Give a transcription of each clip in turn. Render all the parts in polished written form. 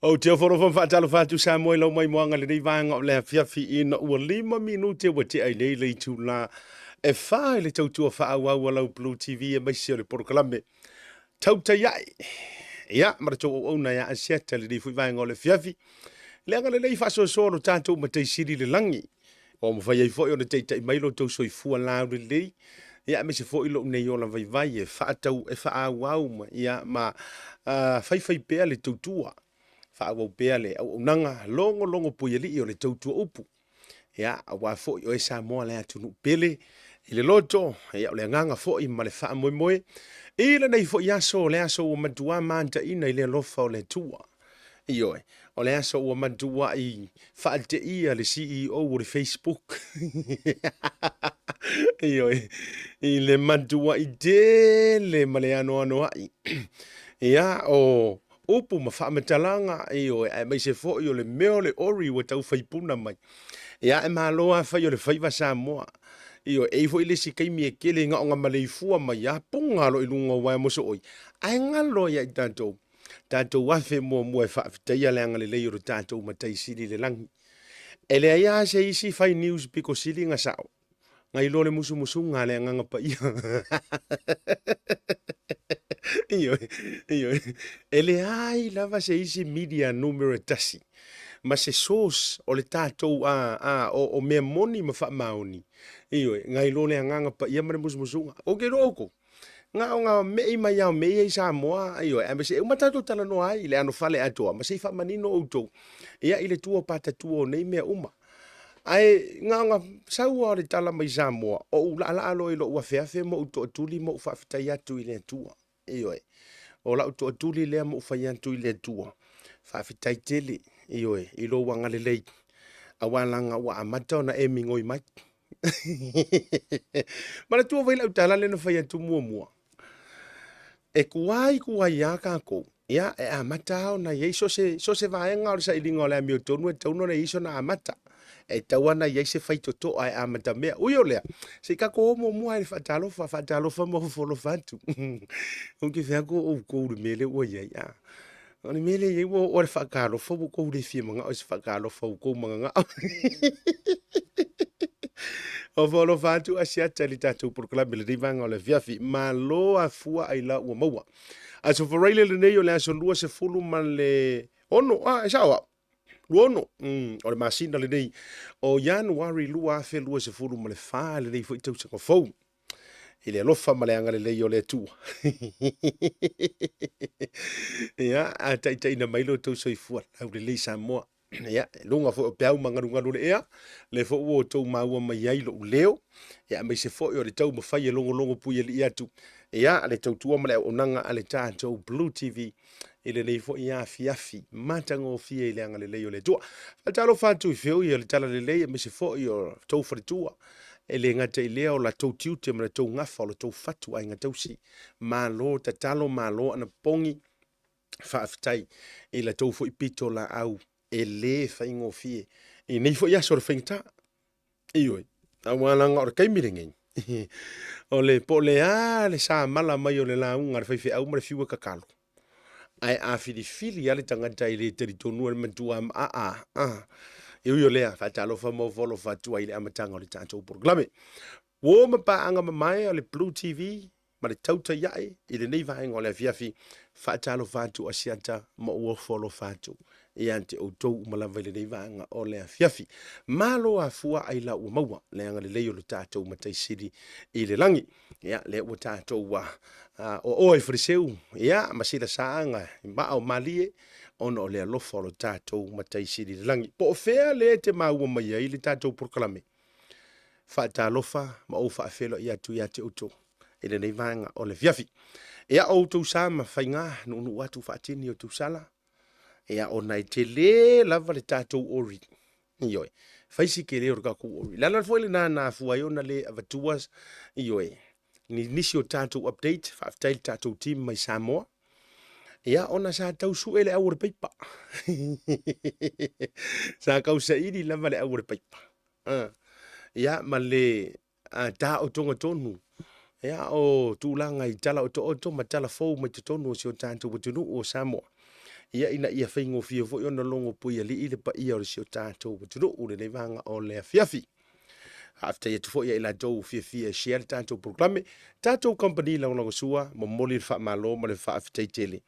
O te foro fa fatalo fatu sa mo lo mai moanga le nei vanga o le fiafi ina ua 5 minute wa te ai nei le tu la e fa le tau tua fa wa wa Blue TV e mai se le proklame Tautai A'e ya mara to o na ya asiata le nei fu vanga o le fiafi le anga le nei fa so so lo tanto ma te siri le langi o mo fa ye fo o le te te mai lo to so i fu la le lei ya me se fo i lo nei o la vai vai e fa tau e fa wa ma ya ma fai fai pe le tau tua fa au pea le au nanga longo puiali o le tautua upu ya wa fo o e Samoa le atu pele ile loto ya le nganga fo i male fa moi moi ile nei fo ya so le aso o matua manta ina ile lofa o le tua io o le aso o matua i fa te ia le CEO o le Facebook io ile matua i dele male ano ai ya o upu ma fa metalanga io e mai se fo io le meo le ori wa tau faipuna mai ya e maloa fa io le faiva Samoa io e fo ile si kai mi ke le nga male fua mai ya punga lo ilunga wa mo so oi ai ngalo ya tanto wa fe mo e fa fitaia le ngale le io tanto ma tai sili le langi ele ya se isi fai news piko sili nga sao ngai lo le musu ngale nga pa ia io ele ai lava se isi media numero tasi ma se sos o le tatou o me moni ma fa maoni io ngai lo le nganga pa ia mare musu o ke roko nga me i mai au me i Samoa io e se uma tatou tala no ai le ano fale ato ma se fa manino auto ia ile tuo pata tuo nei me uma ai nga sau o le tala mai Samoa o la lo ilo wa fe mo to tuli mo fa fita ya tu ile tua io o la to tuli le mo fa ya tu ile tua fa fita tele io ilo wanga le lei awalanga wa amata na e mingoi mai mara tu vai la tala le no fa ya tu mo e kuai ya ka ko ya e amata na ye so se va en or sa ilingo le mi tonu e tonu na iso na amata e tawana ye se fai to ai amata me uyo le se ka ko mo ai fatalo fa mo fo fatu o que fe ko o mele o ya oni mele ye o fa ka lo fo ko le fi manga o se fa ka lo fo ko manga o folo fatu asia talita tu por club le divanga o le viafi malo a fua ai la o maua a so for le nei o le aso lua se fulu man le ono sawa luono o le masina le nei o January lua fe lua se fulu man le fa le nei foi tau se ko fo ile lofa male anga le lei o le tu ya a tai na mailo tau so i fua au le lei Samoa ya lunga fo pe au mangaru le ea le fo o tau maua mai ai lo leo ya mai se fo o le tau mafai longo pui le atu ya le tau tua male o nanga ale tau Blue TV ile le fo ya fiafi matango fie ile anga le leo le tua talo fatu feo ia le tala le lei mai se fo o tau fa tua ele ngata ile o la tau tiu te mara tau ngafa o la tau fatu ai ngata usi malo tatalo malo ana pongi fa aftai ila tau fo ipito la au ele fa ingofie e nei fo ya sor fenta ioi awala ngor kai miringi ole po le le sa mala mai ole la ungar fa fe au mara fiwa kakalo ai a fili ale tanga tai le teritorial mentua yo le fa talo fa mo volo fa tu ile amatanga ole tanto programe wo ma pa anga mai ole Blue TV ma le Tautai A'e ile nei va ngole fiafi fa talo fa tu asiata mo wo follow fa tu e ante o tou malava le vanga o le fiafi malo a fua ai la o maua le anga le leo le tatou matai siri i le langi ya le o tatou wa o e friseu ya masila saanga ma o malie ono le lo folo tatou matai siri le langi po fea le te mau mai ai le tatou proclame fa talofa ma o fa felo ya tu ya te uto ile nei vanga o le fiafi ya o tu sama fainga no watu fa tini o tu sala ya o nai te le lava le tatou ori ioi faisi ke le orka ku ori lana foi le na fuai ona le avatuas ioi ni nisi o tatou update fa tail tatou team mai Samoa ya ona sa tau su ele awur pipa sa kau sa idi lava le awur pipa ya male ta o tonga tonu ya o tulanga i tala o to matala fo mai tonu o sio tatou tunu o Samoa ia ina ia whaingo fia fo i ona longo pui ali i le pa ia o le si o tātou maturu ule le vanga o le afiafi. After ia tufo ia ila tau fia share tātou programe, tātou company lango sua, mo moli le wha malo ma le wha afitaitele.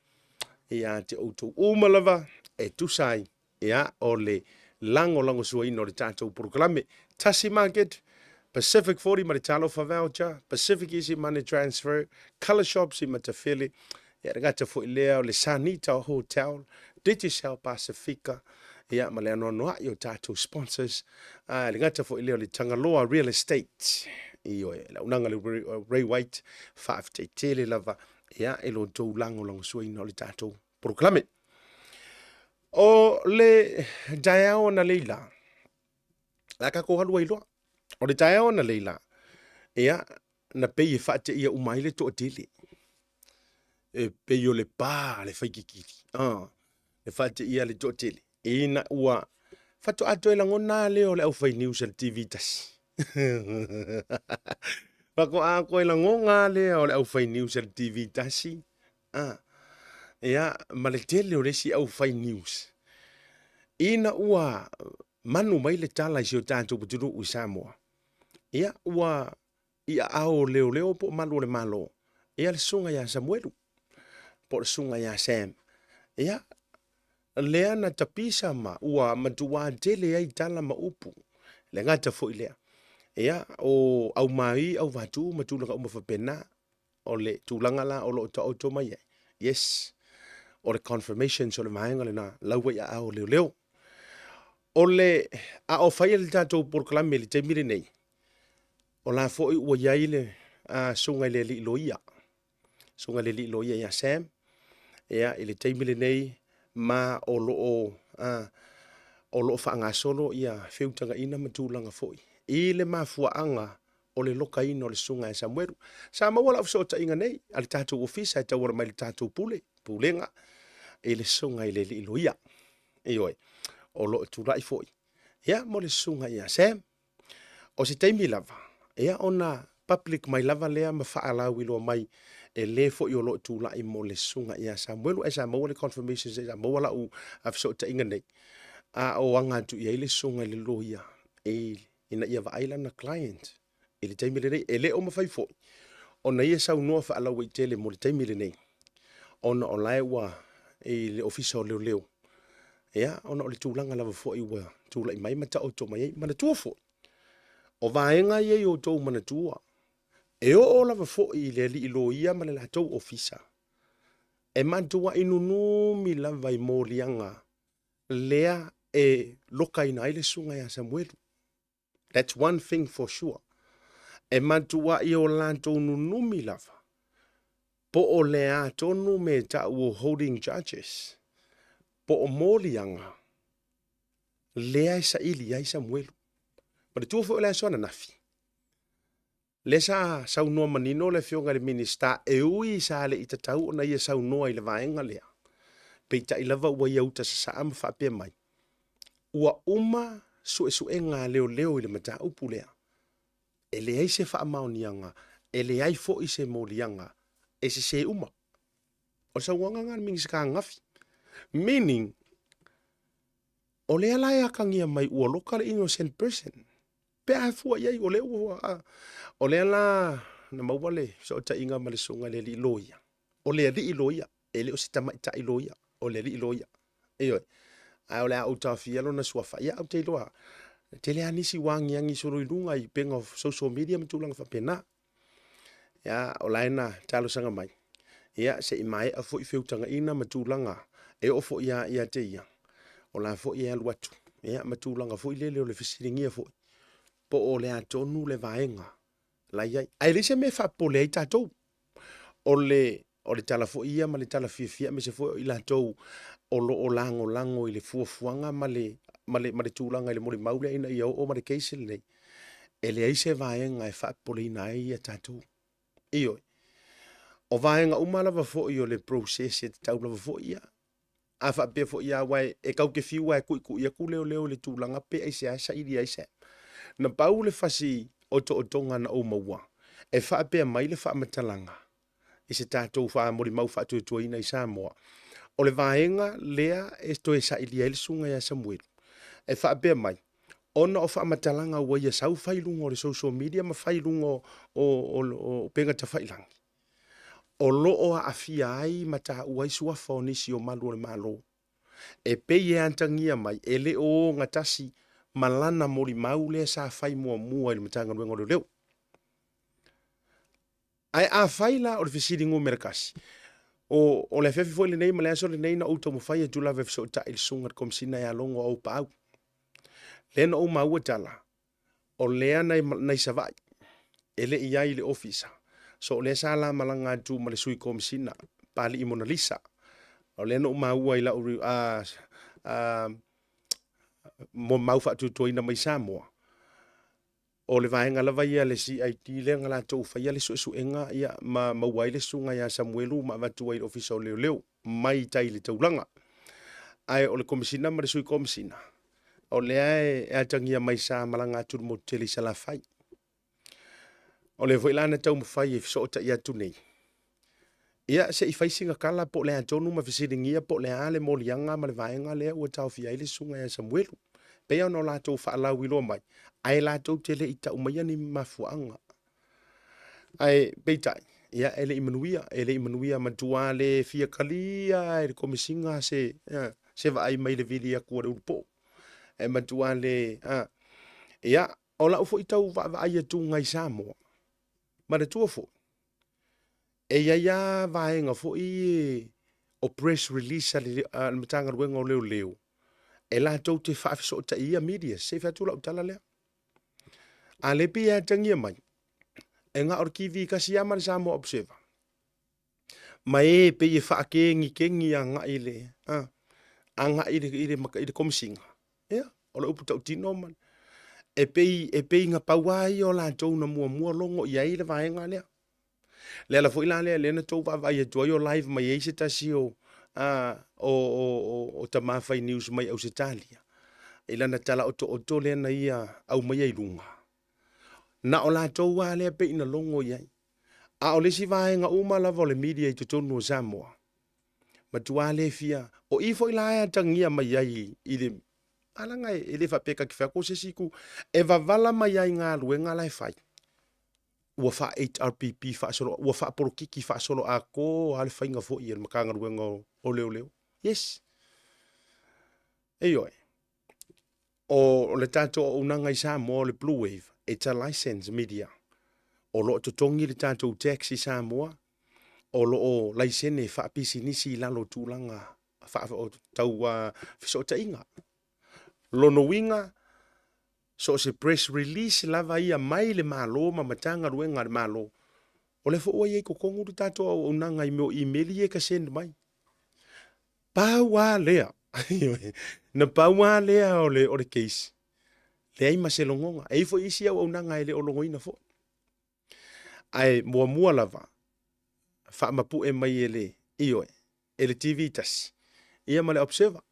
Ia te outou umalava e tusai ia o le lango sua ino le tātou programe. Tasi Market, Pacific 40 ma le talo fa voucher, PacificEzy money transfer, ColourShop si matafele, ia ngata fo ilea o le Sanita Hotel, Digicel Pacifica, ia ma le anoa i o tātou sponsors, le ngata fo ilea o le Tagaloa Real Estate, io e la unanga le Ray White, Papatoetoe lava, ia e lo tou lango sua ino le tātou programe. O le daiao na leila, la ka ko halua iloa. O le daiao na leila, ia na pei e whaate ia umaile to atele. E pei o le pā, le whaikikiri. Le whaate ia le to atele. E na ua, whato ato e langona leo le au whai news al TV tasi. Wako a koe langonga leo le au whai news al TV tasi. Ia, ma le tele o resi au whai news. Ina ua manu mai le tala si o tātou puturu u Samoa. Ia ua ia ao leo po malu le malo. Ia le sunga ya Samuelu. Po le sunga ya Sam. Ia lea na tapisa ma ua matua tele ai tala ma upu. Le ngata fo ilea. Ia o au mai au vatu matulanga umawhapena. O le tūlangala o lo o mai. Yes. O le confirmation so le maenga le na lauwa ia ao leo. O le a o whaia le tātou porklame le teimire nei. O la fo i ua iaile sunga le li loia. Sunga le li loia ia Sam. Ia i le teimire nei ma o lo whaangasolo ia whiutanga ina matulanga foi. I le mafuaanga o le loka ina o le sunga e Samuelu. Sa mawalaufsota inga nei. A le tātou ofisa e tawara mai le tātou pulenga. I le sunga i le li loia. Ioi. O lo tulai foi. Ia mo le sunga ia Sam. O se teimi lava. Ia ona public mai lava lea ma whaalau ilo mai e le foi o lo tulai mo le sunga ia Samuelu. E sa maua le confirmations e sa maua la u afsota inga nei. A o anga tu ia le sunga le loia. E ina ia vaaila na client. E le teimi le nei. E le o mawhai foi. Ona ia sa unua whaalau i tele mo le teimi le nei. Ona o lai wa e le ofisa o leo. Ia, ona o le tūlanga lava fo i ua tūla i mai mata o tō mai ei mana tua fo. O vaenga i o tō mana tua. E o lava fo i le li ilo ia ma le la tau ofisa. E mantua inunu mi lava i mōlianga. Lea e loka ina ile sunga ya Samuelu. That's one thing for sure. E mantua i o lanto nunu mi lava. Po o lea tonu me ta uo holding judges. Po o mōlianga, lea isa ili ai Samuelu. Ma le tua fo lea soana nafi. Le sa saunoa manino le fionga le minista e ui sa le itatau o na ia saunoa i le vaenga lea. Peita i lava ua iauta sa saa ma whapea mai. Ua uma sue ngā leo i le mata upu lea. E le ai se wha maonianga, e le ai fo i se mōlianga, e se uma. O sa wanga ngā mingi sa ngafi. Meaning, o lea lai akangia mai ua loka le innocent person. Pe a fua iai o lea ua. O lea la na mauale sa o ta inga ma le sunga le li loia. O lea li loia. E le o si tamai ta loia. O lea li loia. Eoi. A o lea au ta fialo na suafa. Ia au te iloa. Te lea nisi wangi angi suru ilunga i penga of social media mitulanga whapena. Ia o laena talo sanga mai. Ia se i mai a fo i whiutanga ina matulanga. E o fo ia te ia. O la fo ia luatu. Ia matulanga fo i lele o le fisiringia fo. Po o le atonu le vaenga. La iai. Ai lise me fa po le tatou. O le tala fo ia ma le tala fia me se fo i la tou. O lango i le fuafuanga ma le tūlanga i le mori maule ina i o ma le keisele nei. E le aise vaenga e fa po le ina ia tatou. Ioi. O vaenga umalava fo i o le process e tau lava fo ia. A fa pe fo ia wai e kau ke fiu wai ku ia ku leo le tūlanga pe ai se asa iri ai se. Na pau le fasi o tonga na o maua. E fa pe mai le fa matalanga. I se tātou wha mori mau wha tuatua ina i Samoa. O le vaenga lea e toe sa ilia ele sunga ya Samuel. E whaapea mai. Ona o whaamatalaga ua ia sau whailunga o le social media ma whailunga o penga ta whailangi. O loo a afia ai ma ta uai suafa o nisi o malu o le malo. E pei e antangia mai, e le o ngatasi malana mori mau le sa whai mua mua ili matanga nuenga o leo. Ai a whaila o le fisiringo merakasi. O le fefi foi le nei ma le aso le nei na uta mo whai e tula ve fiso ta il sunga komsina ya longo au pau. Le na o maua tala. O lea nei savai. E le iai le ofisa. So o le sa la malanga tu ma le sui komsina. Pali i Mona Lisa. O le na o maua ila uri mo mau fa tu toina mai Samoa. O le vaenga lava ia le CIT le ngala tau whaia le su enga ia ma wai le sunga ya Samuelu ma watu wai ofisa o leo leo mai tai le taulanga. Ai o le komisina ma le sui komisina. O le ae e atangia mai sa malanga atu mo tele sa la fai. O le voilana tau mo fai e fiso o ta ia tu nei. Ia se i faisinga kala po le atonu ma fisiringia po le ale mo lianga ma le vaenga le ua tau fia ile sunga ya Samuelu. Pea no la tau whaalau ilo mai. Ai la tau tele i tau mai ani mafuanga. Ai peitai. Ia ele imanuia matua le fia kalia e komisinga se va ai mai le vili a kua upo. E matua le ia o la ufo i tau va ai atu ngai Samoa. Ma le tua fo. E ia vaenga fo i o press release ali matanga ruenga o leo leo. E la tau te whaafiso ta ia media, se whaatula utala lea. A le pia tangia mai. E ngā orkivi kasi ama le Samoa Observer. Ma e pe e kengi a ngā ile. A ngā ile komisinga. Ea, o le upu tau tino man. E pe ngā pauai o la tau na mua longo i aile vaenga lea. Lea la fo ila lea lea na tau vai e tuai o live mai eise tasi o tamawhai news mai au se talia. Ila na tala o lea na ia au mai ai lunga. Na o la tau wa lea pe ina longo iai. A o lesi vaenga uma lava o le media i tutonu o Samoa. Ma tua le fia. O i fo ila aia tangia mai ai i le alanga e le whapeka ki whako se siku. E wavala mai ai ngā luenga lai whai. Ua wha HRPP whaasolo, ua wha porokiki whaasolo a ko ale whainga fo i el makanga ruenga o leo leo. Yes. Eioi. O le tato o unanga i Samoa le Bluwave, it's a licensed media. O lo totongi le tato taxi Samoa, o lo o laisene wha pisi nisi lalo tūlanga, wha o tau fisota inga. Lono winga, so se press release lava ia mai le malo ma matanga ruenga le malo. O le fo oa iei kokongu le tato o unanga i meo emaili e ka send mai. Paua lea. Na paua lea o le case. Le ai maselongonga. E fo isi au unanga ele o longoina fo. Ai mua lava. Wha mapu e mai ele. Ioi. Ele TV tasi. Ia ma le observer.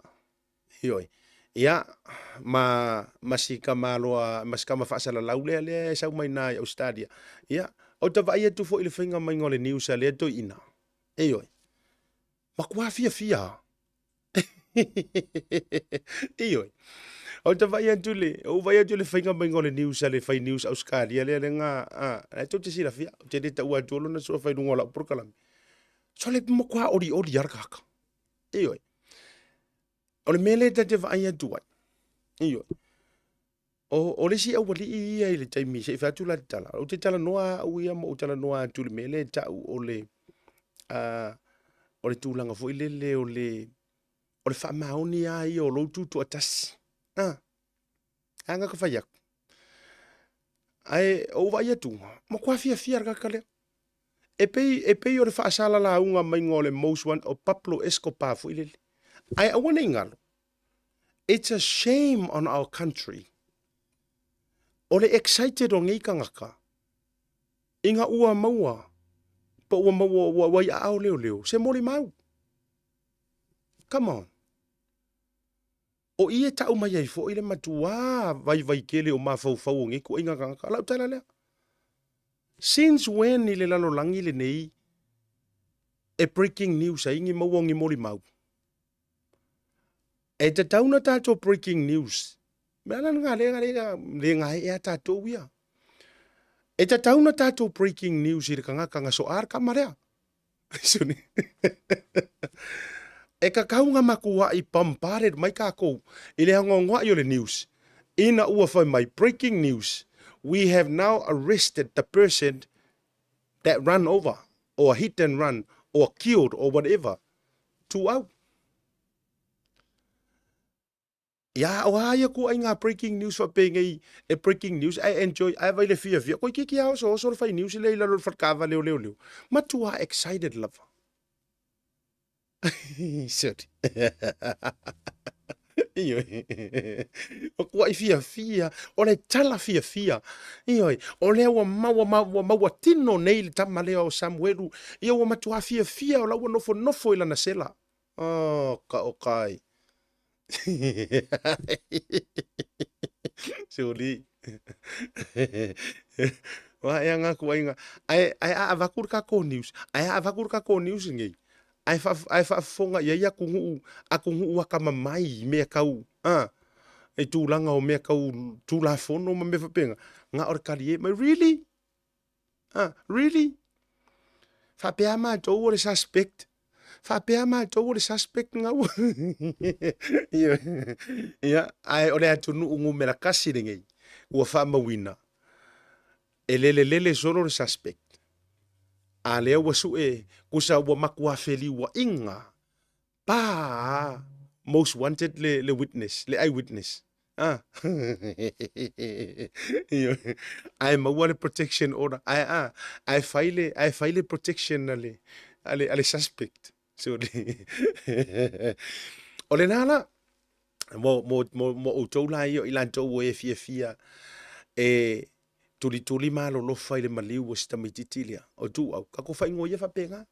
Ioi. Ia masika maloa masika mafasala laulea le sau mai na Australia. Ia. O ta vai tu fo ile finga mai ngole news ale to ina. Ioi. Makua fia. Ioi. O te vai atu le whainga mai ngole news ale whai news Australia le nga e tau te sira fia te reta ua tuolo na sua whai nunga la uprokalami so le makua ori arakaka ioi o le mele te vai atu ai ioi o le si au wali ia le taimi se whatu la tala o te tala noa au ia mo tala noa atu le mele tau o le tūlanga fo ilele o le whamaoni ai o loutu tu atasi anga ka whaiak. Ai, o vai atu. Ma kua fia raka lea. E pei o le whaasala la unga mai ngole most one o Pablo Escobar fu ilele. Ai, awane ingalo. It's a shame on our country. O le excited o ngai kangaka. Inga ua maua. Pa ua maua wai ao leo. Se mori mau. Come on. O ia tau mai ai fo ile matua vai kele o mafau ngi ko inga kanga la tala le. Since when ile lalo langi le nei e breaking news ai ngi mawongi mori mau. E te tauna tātou breaking news. Mea ngā le ngā ea tātou ia. E te tauna tātou breaking news i kanga so ar kamarea. Suni. E ka kaunga makua i pampare mai ka kou. I le hangongwa i o le news. Ina ua whai mai breaking news. We have now arrested the person that ran over or hit and run or killed or whatever. 2 out. Ya o haya ko ai ngā breaking news wa pengai e breaking news I enjoy I vai le fia ko kiki au so fai news le la lo fatkava leo ma tu are excited love. Sorry. Iyo. O kua i fia, o le tala fia. Iyo, o le wa maua tino nei le tama leo o Samuelu. Iyo wa matua fia, o la wa nofo ila na sela. Oh, ka o kai. Sorry. Wa ia ngā kua inga. Ai a avakur ka ko news. Ai a avakur ka ko news ngai. Ai fa fonga ia kungu aka mamai me kau. E tūlanga o mea kau tūla fono ma me whapenga. Ngā ora kari e, but really? Really? Whapea maa tau o le suspect. Whapea maa tau o le suspect ngau. Ia, ai o le atunu ungu mera kasi ringei. Ua whamawina. E lele solo le suspect. A lea ua su e, kusa ua makua feli ua inga. Pa, most wanted le witness, le eyewitness. Ai maua le protection order. Ai file protection ale suspect. So o le nala mo o tola io ilan to e fia e tuli malo lo file maliu o sta mititilia o tu au ka ko fa ngoia fa penga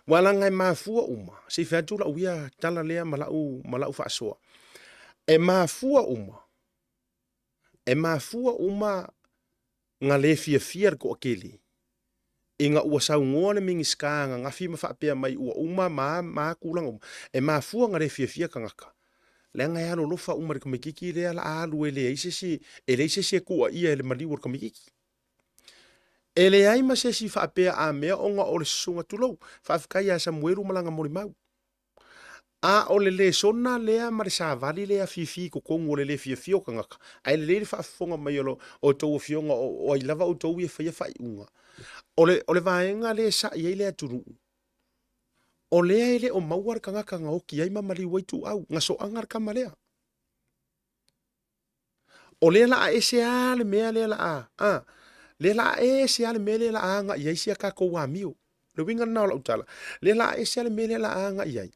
wala ngai mafua uma si fa tula uia tala lea malau fa soa e mafua uma nga le fia ko akeli inga ua sau ngoa le mingi skanga nga fi ma fa mai ua uma ma kulang e mafua nga le fia kangaka le nga ya lo fa uma ko mikiki le ala alu ele ise ku ia le mali ko mikiki ele ai ma se si fa a mea o nga o le sunga tulo fa kai ya Samuelu malanga mori mau a o le sona lea ma le sa vali lea fifi ko kongo le fia ka ngaka ai le fa fonga mai o to fionga o ai lava o to ia fa unga o le vaenga le sa ia le aturu o le ele o mauar ka ngaka nga o ki ai mamali waitu au nga so angar ka malea o le la ese ale mea le la le la ese ale mea le la nga ia sia ka ko wa mio le winga na la utala le la ese ale mea le la nga ia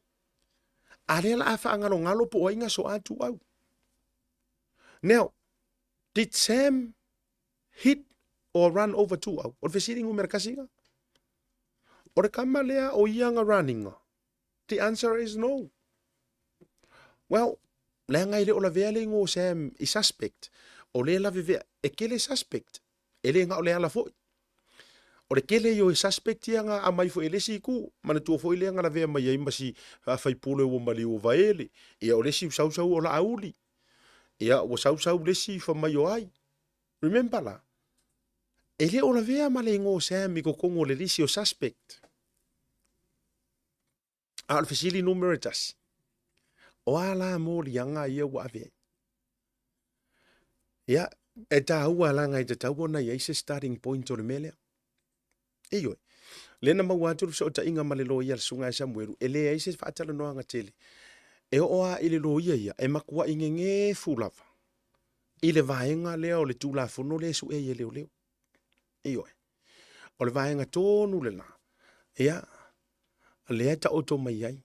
ale la afa ngalo po inga so atu au. Now, did Sam hit or run over two au? O fesiri ngu merkasinga? O re kamalea o ianga runninga? The answer is no. Well, le ngai le o la vea le ngo Sam i suspect. O le la vea e kele suspect. Ele nga o le ala foi. O le kele yo suspect ia nga a mai fo ele si ku mana tu fo ele nga la vea mai ai masi fai pule o mali o vaele ia o le si sau o la auli ia o sau le si fa mai o ai remember la ele o la vea male ngo Sam ko kongo le si o suspect al fasili numeratas o ala mo lianga ia wa ave ia e ta ua la ngai te tau na ia se starting point o le mele Eyo. Lena mawatu so ta inga malelo ia sunga Samuelu. Ele ai se fatala no anga tele. E oa ile lo ia e makua ingenge fulava. Ile vaenga leo le tula fono le su e leo. Eyo. O le vaenga tonu le na. Ia. Le ta auto mai ai.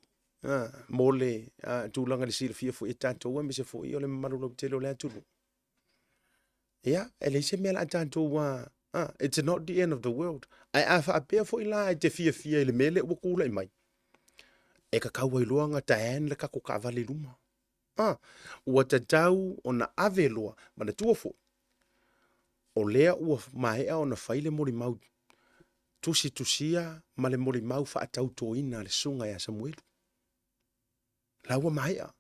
Mole tulanga le silfia fu e tanto wa me se fu io le malulo tele le tulu. Ia, ele se mela tanto wa it's not the end of the world. Ai afa apea fo ila te fia ile mele o kula mai. E ka kaua i loanga ta en le ka ko ka vale luma. Ua ta tau o na ave loa ma na tua fo. O lea ua maea o na faile mori mau. Tusia ma le mori mau fa atau toina le sunga ya Samuelu. La ua maea.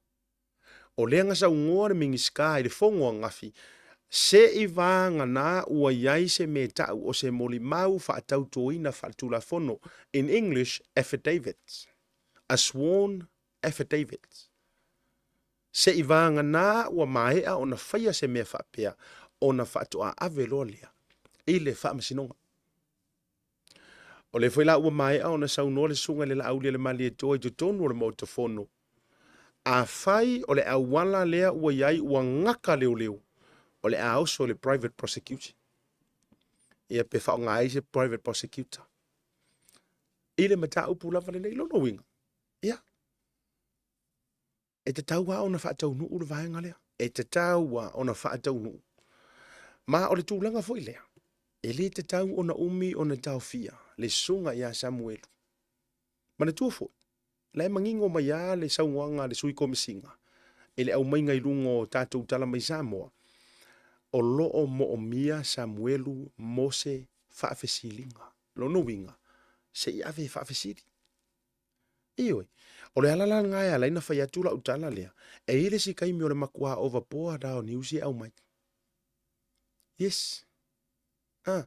O lenga sa ungoa le mingiska i le fongo ngafi. Se I vanga na ua iai se me tau o se moli mau whaatau toina whaatula fono. In English, affidavits. A sworn affidavit. Se I vanga na ua maea o na whaia se mea whaapea o na whaatua ave loa lea. I le whaamasinonga. O le whaila ua maea o na saunoa le sunga le la aulia le mali e toa I tutonu o le motofono. A whai o le awala lea ua iai ua ngaka leo leo. O le aoso le private prosecutor. Ia pe whao ngai se private prosecutor. I le mata upu lava le nei lono winga. Ia. E te taua o na whaatau nuu le vaenga lea. E te taua o na whaatau nuu. Ma o le tūlanga fo I lea. E le te tau o na umi o na tau fia. Le sunga ia Samuelu. Ma na tua fo. Le mangingo mai ia le saunwanga le sui komisinga. E le au mainga I lungo tātou tala mai Samoa. O loo mo o mia Samuelu Mose whaafesilinga. Lono winga. Se I ave whaafesili. Ioi. O le alala ngai ala ina whai atula utala lea. E ile si kaimi o le makua overpoa dao ni usi au mai. Yes. Ah.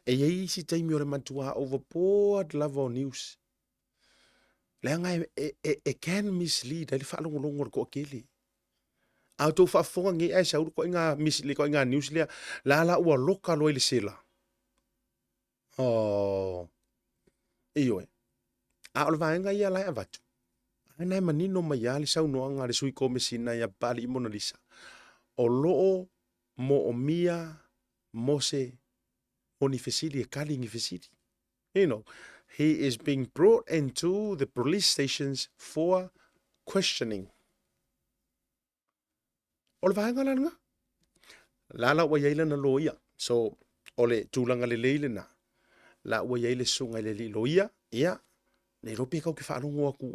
E iei si taimi o le matua overpoa lava o news. Lea ngai e can mislead. Ele whaalongolongo ko akele. Au tau whaafonga nge ai sauru ko inga mislead ko inga news lea. La ua loka loa ile sela. Oh. Ioi. A ole vaenga ia lai avatu. Ana manino mai ali sau noanga le sui komisina ia pali Mona Lisa. O loo mo o mia Mose Monifesili e kalingi fesili. You know, he is being brought into the police stations for questioning. Ole vaenga langa. Lala wa yaila na loia. So, ole tūlanga le leile na. La wa yaile sunga le li loia. Ia. Nei rope kau ke whaanongo aku.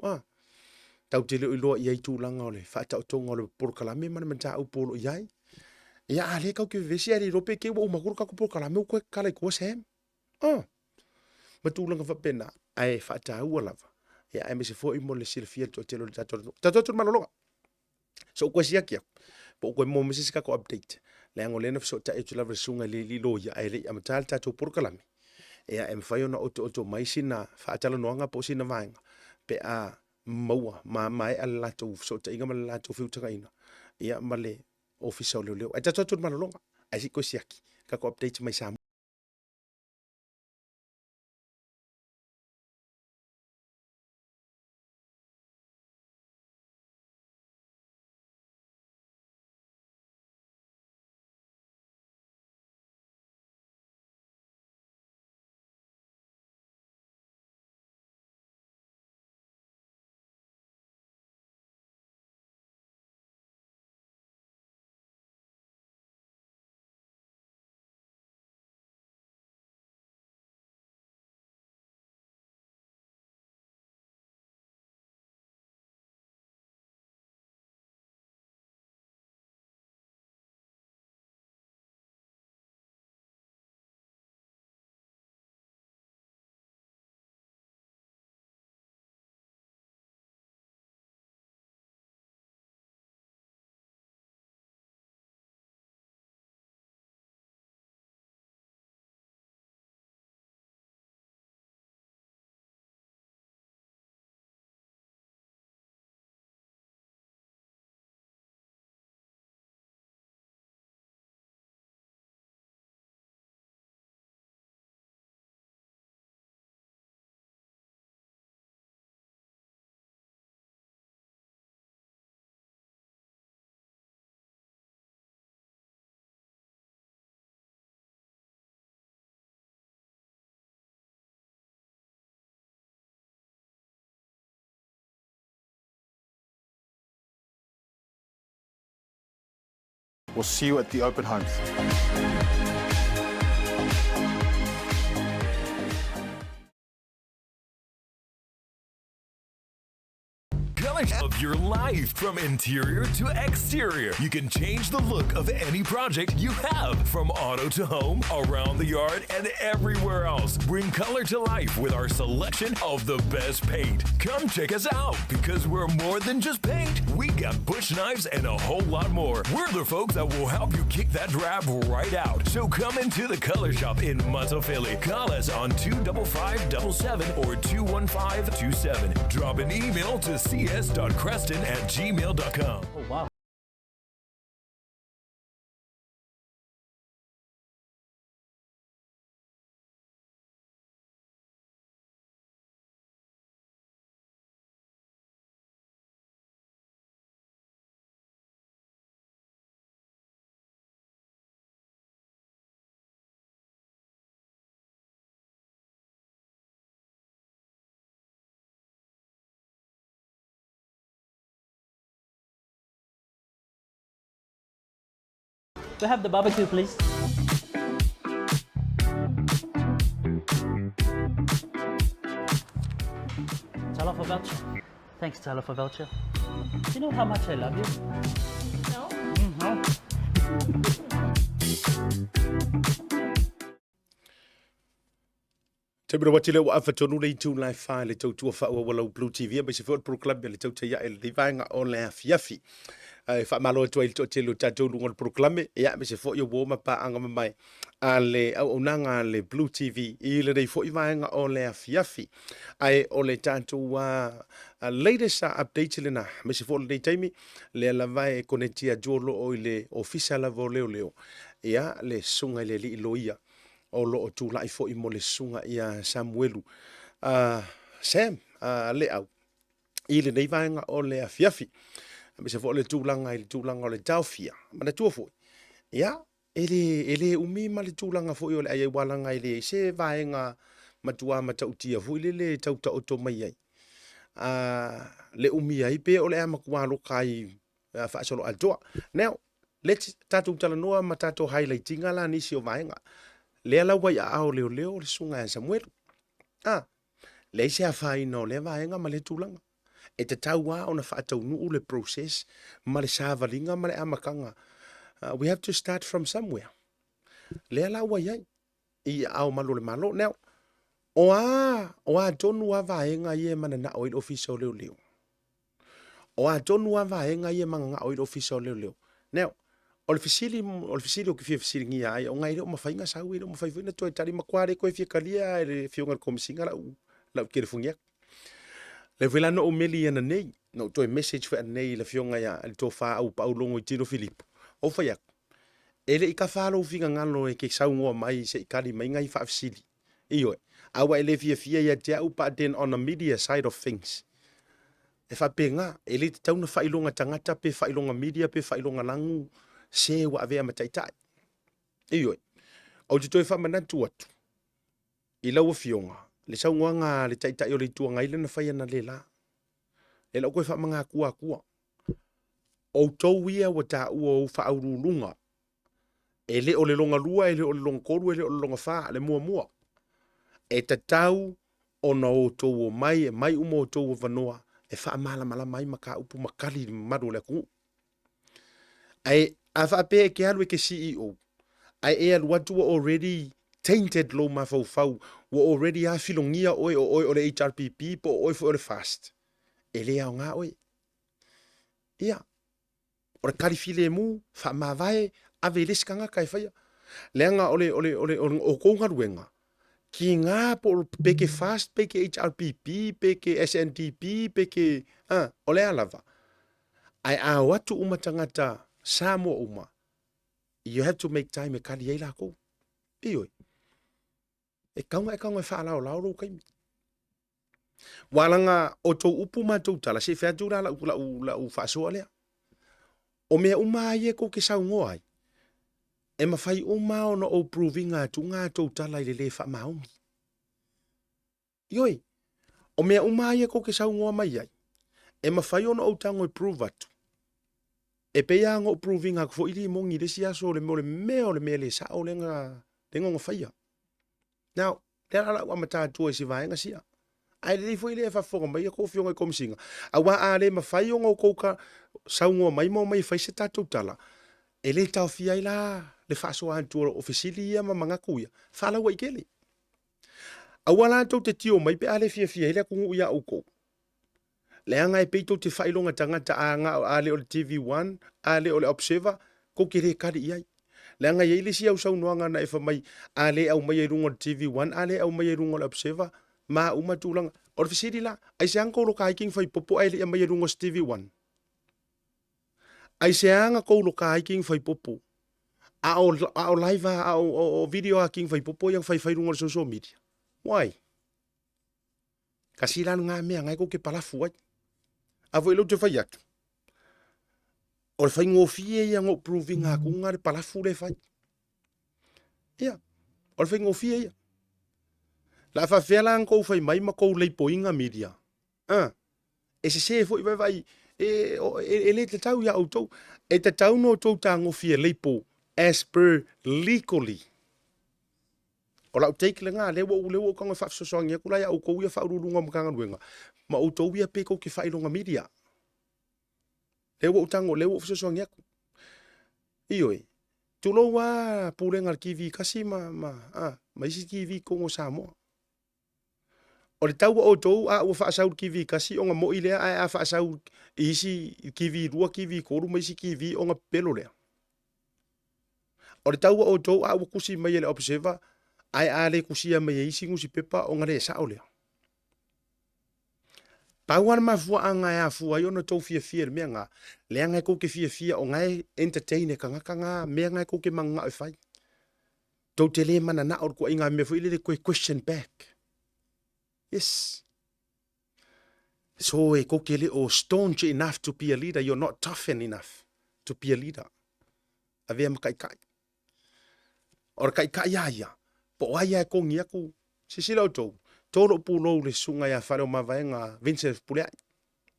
Tau te leo iloa iai tūlanga ole. Whaatau tonga ole poro kalame mana manta au polo iai. Ia ale kau ke vesi ari rope ke wa umakuru kako poro kalame ukwe kalai kua sem. Matulanga whapena. Ai whaatau alava. Ia ai mese fo imo le silfia to telo le tatoto. Tatoto malolonga. So ukwe siakia. Po ukwe mo mese sika ko update. Le ango lena fiso ta etu lava sunga li lo ia ai le amatal tato poro kalame. Ia em whaio na oto maisi na whaatala noanga po sina vaenga. Pe a maua mai ala lato so te inga mala lato fiutanga ina ia male official leo ai tatu malolonga ai si ko siaki ka ko update mai Samoa. We'll see you at the open homes. of your life. From interior to exterior, you can change the look of any project you have, from auto to home, around the yard, and everywhere else. Bring color to life with our selection of the best paint. Come check us out, because we're more than just paint. We got bush knives and a whole lot more. We're the folks that will help you kick that drab right out. So come into the Color Shop in Matofili. Call us on 25577 or 21527. Drop an email to cs.creston@gmail.com. Oh, wow. We have the barbecue, please. Tell off a voucher. Thanks, tell off a voucher. Do you know how much I love you? No. No. Te bira wati le wa afa tonu le tu lai fa le tau tua fa wa Blue TV ba se fo pro club le tau te ya le divanga o le afiafi. Ai fa malo to il to te lo tatu ngol proclame ya ba se fo yo wo ma pa anga mai ale au nanga le Blue TV I le dei fo I vanga o le afiafi. Ai o le tatu wa latest update le na ba se fo le taimi le la vai connectia jolo o le official la vo leo ya le sunga le li loia o lo o tu lai fo I mo le sunga ia Samuelu Sam le au I le nei vanga o le afiafi me se fo le tūlanga I le tūlanga o le taufia mana tua fo ia ele umi ma le tūlanga fo I o le ai walanga I le se vaenga matua matautia fo I le tauta o to mai ai le umi ai pe o le amakua lo kai fa solo altoa now let's tatu talanoa matato highlightinga la nisi o vaenga le ala wai ao leo le sunga e Samuelu le se a fai no le vaenga ma le tūlanga e te taua o na whaatau nuu le process ma le sāvalinga ma le amakanga we have to start from somewhere le ala wai ai I ao malo le malo now o a tonu a vaenga I e mana na oil official leo o a tonu a vaenga I e manga oil official leo now o le fisili o ke fia fisili ngia ai o ngai o mawhainga sau I o mawhaifuina toi tari makware koe fia kalia le fionga le komisinga lau kere fungia le vela no o meli ana nei no toi message fa nei le fionga ya le tofa au paulongo I tino Filipo o faiak ele I ka falo finga ngalo e ke sau ngoa mai se ikali mai ngai fa fisili iyo awa ele fia ya te au pa den on the media side of things e fa penga ele te tauna fa ilonga tangata pe fa ilonga media pe fa ilonga langu se wa avea mataitai iyo o te toi fa manatu atu I lau fionga le sau nganga le taitai o le tuanga ile na fai ana le la e lau koe fa manga kua o tau ia wa ta ua o fa aurulunga e le o le longa lua e le o le longa koru e le o le longa fa le mua e tatau o na o tau o mai umo o tau o vanoa e fa mala mai maka upu makali madu le ku ai a fa pe ke alu ke CEO ai e alu watu already tainted lo mafau were already a filongia oi o le HRPP po oi for the fast ele a nga oi ia o kali file mu fa ma vai a veles kanga kai fa lenga ole o ko nga ruenga ki nga po peke fast peke HRPP peke SNDP peke ole alava ai a watu umatangata Samoa uma you have to make time e kali ela ko ioi e kaunga fa lao kai walanga o to upu ma to tala se fa dura la u fa so ale o me uma ye ko ke sa ngoi e ma fai uma o no proving a tu nga to tala le fa maungi yoi o me uma ye ko ke sa ngoi mai ai e ma fai ono o tango prove atu e pe ya ngo proving a fo ili mongi le sia so le me le sa o le nga tengo ngo fai now tera la wa mata tu si vai nga sia ai le foi le fa fonga mai ko fionga ko msinga awa ale ma fai o ko ka saungo mai mo mai fai se tatu tala e le tau fia ila le fa so an tu officially ia ma manga kuia fa la wa ikele awa la to te tio mai pe ale fia ile ku ia o ko le anga e peito te fai longa tangata anga ale o TV1 ale o le observer ko kere kari ia le anga ile si au sau noanga na e fa mai ale au mai rungo TV1 ale au mai rungo le observer ma uma tulang or fisidi la ai se ko lo kai king fai popo ai le mai rungo TV1 ai se anga ko lo kai king fai popo a o live a o video a king fai popo yang fai rungo social media why kasila nga me ngai ko ke pala fuai a voi lo te fai atu or fai ngo fie yang o proving a ku ngar pala fu le fai ya or fai ngo fie la fa fela ko fai mai ma ko le poinga media e se foi vai e le te tau ya auto e te tau no to tango fie le po as per legally ola take le nga le wo ka fa so so nge kula ya o ko ya fa ru nga mkanga wenga ma auto ya pe ko ke fa ilonga media le wo tango le wo so so nge ioi tu lo wa pulenga kivi kasi ma isi kivi ko ngo Samoa o le tau o tou a ua whaasau kiwi kasi o nga mo i lea a whaasau isi kiwi rua kiwi koru ma isi kiwi o nga pelo lea. O le tau o tou a ua kusi mai ele observer ai a le kusia mai isi ngusi pepa o nga le sao lea. Pauana mafua anga e a fua i ona tou fia le mea ngā. Lea ngai ko ke fia o ngai entertain e kanga mea ngai ko ke manga e whai. Tou te le mana na or kua inga mea fu ili le koe question back. Yes. So e kokele o staunch enough to be a leader. You're not toughened enough to be a leader. Avea makaikai. Ora kaikai ia. Po aia e kongi aku. Sisila o tou. Toro pulo le sunga ia whare o mawaenga Vincent Puleai.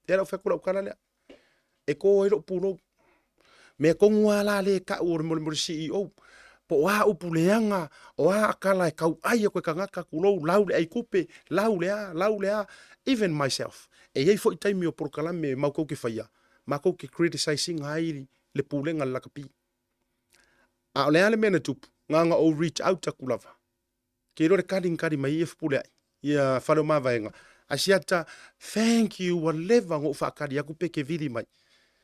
E rau whekura ukara lea. E ko e ro pulo. Mea kongua la le ka ure mole CEO. Po wa upuleanga o a akala e kau ai koe kangaka kulou lau le ai kupe lau lea even myself e ei fo taimi o porkalame mau ko ke faia ma ko ke criticizing ai le pulenga la kapi a le ale mena tup nga o reach out ta kulava ke ro kadi mai e pule ia falo mavaenga asiata thank you whatever ngo fa kadi aku pe ke vidi mai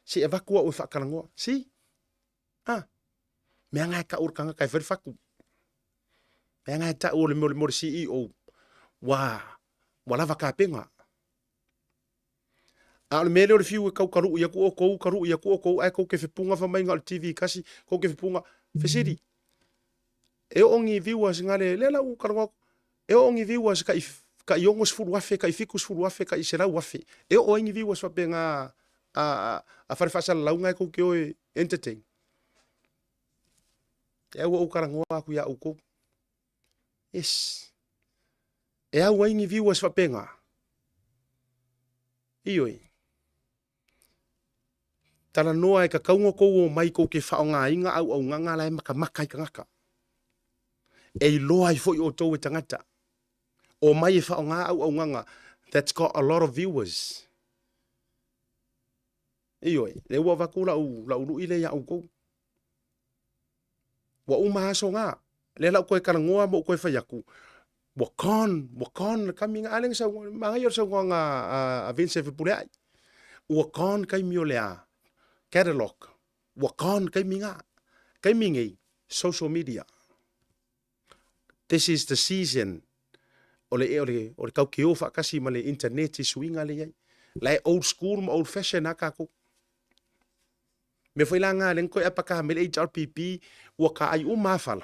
si evakua o fa kalango si mea ngai ka urkanga kai verifaku. Mea ngai ta ule mo CEO. Lava ka penga. A le mele o le fiu e kau karu ia ku o kou ai kou ke whipunga wha mai ngal TV kasi kou ke whipunga fesiri. E o ongi viewers ngale le lau karango. E o ongi viewers ka iongos furu afe, ka ifikus furu afe, ka iserau afe. E o ongi viewers wa penga a farifasa lau ngai kou ke oe entertain. E au o karangoa aku ia uko. Yes. E au aingi viewers wa penga. Ioi. Tala noa e ka kaunga kou o mai kou ke whaonga inga au nganga lai maka i kangaka. E loa i foi o tau e tangata. O mai e whaonga au nganga. That's got a lot of viewers. Ioi. Le ua wakula lau ile ia uko. Wa uma aso nga le la koe karangoa mo koe fayaku wa kon kami nga aleng sa mga yor sa nga a Vincent Puleai wa kon kay mi olea catalog wa kon kay mi nga kay mi ngai social media. This is the season ole kau ke ofa kasi male internet swinga le lai old school old fashion akako. Me foi lá nga len ko apaka me HRPP wa ka ai mafala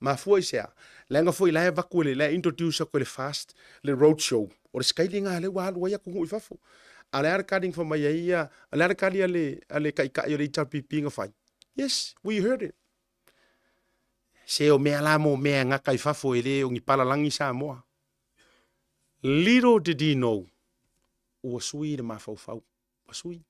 ma foi sea lenga foi lá va ko le introduce ko le fast le road show o scaling ale wa ya ko ifafo ale arcading for my ia ale arcadi ale kai le HRPP nga fai. Yes, we heard it. Se o me ala mo me nga kai fafo ele o ngi pala langi Samoa. Little did he know o sui de mafau sui.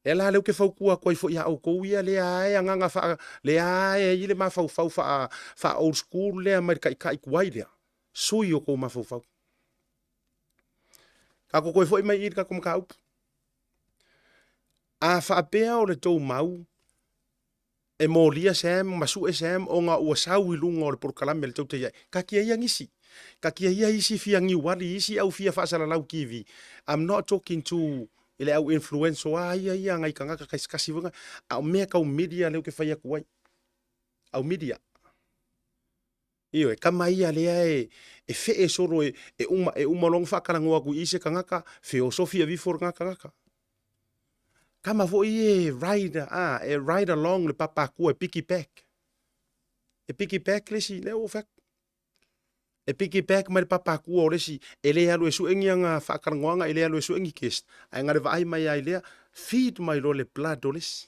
Ela leu ke fau kua koi fo ia o ko ia le ai anga fa le ai ile ma fau fa old school le America kai kuai le sui o ko ma fau Ka ko koe foi mai ir ka kom ka up. A whaapea o le tau mau, e molia sem, masu e sem, o ngā ua sau i lunga o le porkalame le tau te iai. Ka kia ia ngisi. Ka kia ia isi fia ngiwari, isi au fia whaasala lau kiwi. I'm not talking to ele au influence o ia ngai ka ngaka kasi wanga. Au mea kau media leo ke whaia kuai. Au media. Iyo kama ia lea e fe soro e uma long whakarangoa ku ise ka ngaka, filosofia vifor ngaka. Kama fo ride along le papa ku e piggyback. E piggyback le si le o fak. E piggyback mai le papa ku o le si ele alu e suengi nga whakarangoa ele alu e suengi kest. Ai ngare vai mai ai lea feed mai lo le blood oles.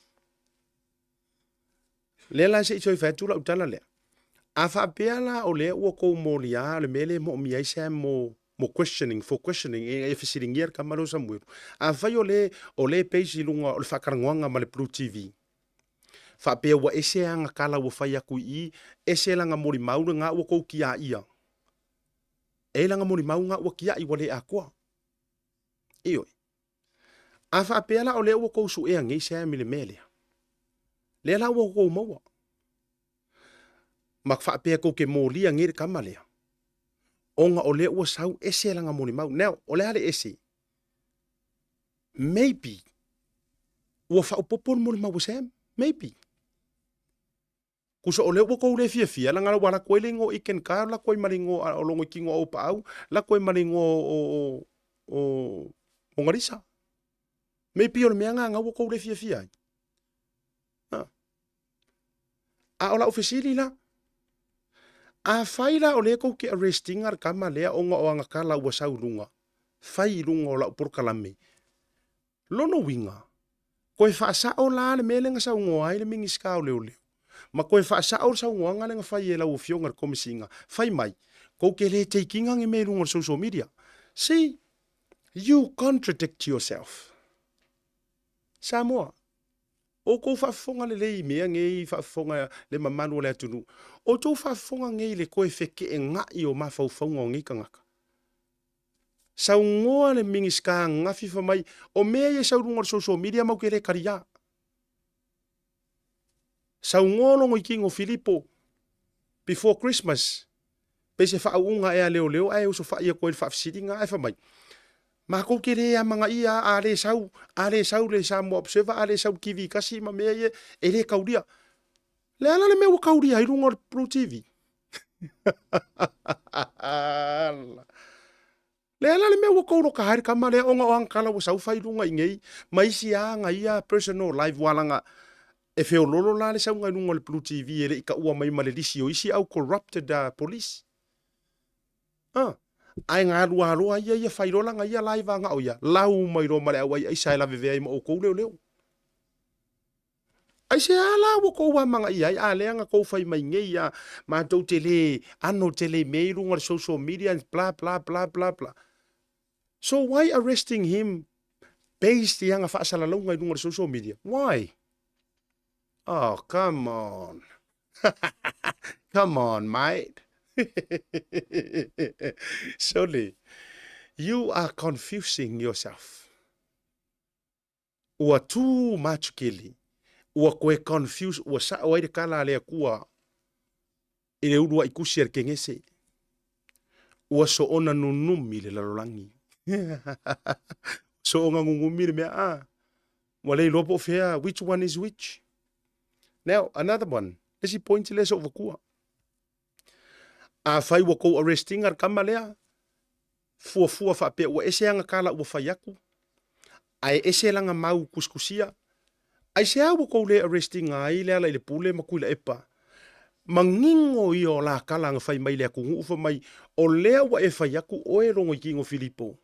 Le la se itoi fatula utala lea. A whapeala o le ua kou molia le mele mo mi ai se mo questioning e fisiring ier kamaro sa muiru. A whai o le peisi lunga o le whakarangoanga ma le Blue TV. Whapea wa ese anga kala ua whai aku i, ese langa mori maura ngā ua kou kia ia. E langa mori maura ngā ua kia i wale a koa. Ioi. A whapeala o le ua kou su ea ngi se mi le mele. Le la ua kou maua. Mak whaapea kou ke molia ngere kamalea. Onga o le ua sau ese langa mori mau. Now, o le hale ese. Maybe. Ua whaupopon mori mau sem. Maybe. Kusa o le ua kou le fia langa wala koe le ngo iken kar, la koe maringo o longo kingo au pa au, la koe maringo o ngarisa. Maybe o le mea nga ua kou le fia. A ola ofisili la. A whaila o le kou ke arresting ar kama lea onga o anga kala ua sau lunga. Whai lunga o la upurkalame. Lono winga. Koe whaasa o la le melenga sau ngoa le mingi ska o leo. Ma koe whaasa o sau ngoa nga lenga whai e lau fionga komisinga. Whai mai. Kou ke le teikinga ngi me lunga social media. See, you contradict yourself. Samoa. O kou whaafonga le lei mea ngei whaafonga le mamanu le atunu. O tau whaafonga ngei le koe wheke e ngai o mawhauwhaunga o ngi ka ngaka. Sau ngoa le mingis ka ngafi whamai, o mea e sau runga social media mau ke le karia. Sau ngoa longo i kingo Filipo, before Christmas, pese whaaunga e a leo, ai uso wha ia koe le whaafsiringa e whamai. Ma ko ke le amanga ia a le sau le Samoa observer a le sau kiwi kasi ma mea ye e le kauria. Le ala le mea wa kauria i runga Blue TV. Le ala le mea wa kauro ka haere kama le onga o ankala wa sau fai runga ingei. Ma isi a nga ia personal live walanga e feo lolo la le sau ngai runga le Blue TV e le ika ua mai ma le lisi o isi au corrupted police. Ai ngā rua ia whairola nga ia laiva nga o ia. Lau mai ro mare au ai sai la vevea ima o kou leo. Ai se ala wo kou wa manga ia a lea nga kou whai mai ngei a mātou tele, ano tele meiru ngar social media and blah. So why arresting him based ia nga whaasala lau ngai rungar social media? Why? Oh, come on. Come on, mate. Surely, you are confusing yourself. Ua too much kili. Ua koe confuse. Ua sa oai de kala lea kua. Ile urua ikusi ar kengese. Ua so ona nunumi le lalolangi. So onga ngungumi le mea Wale lopo fea. Which one is which? Now, another one. Lesi point lesa over kua. A whai wa kou arresting ar kama lea. Fua whapea ua ese anga kala ua whai aku. Ai ese langa mau kuskusia. Ai se au kou le arresting ai lea la ile pule makuila epa. Mangingo i o la kala nga whai mai lea kungu ufa mai. O lea wa e whai aku o e rongo i kingo Filipo.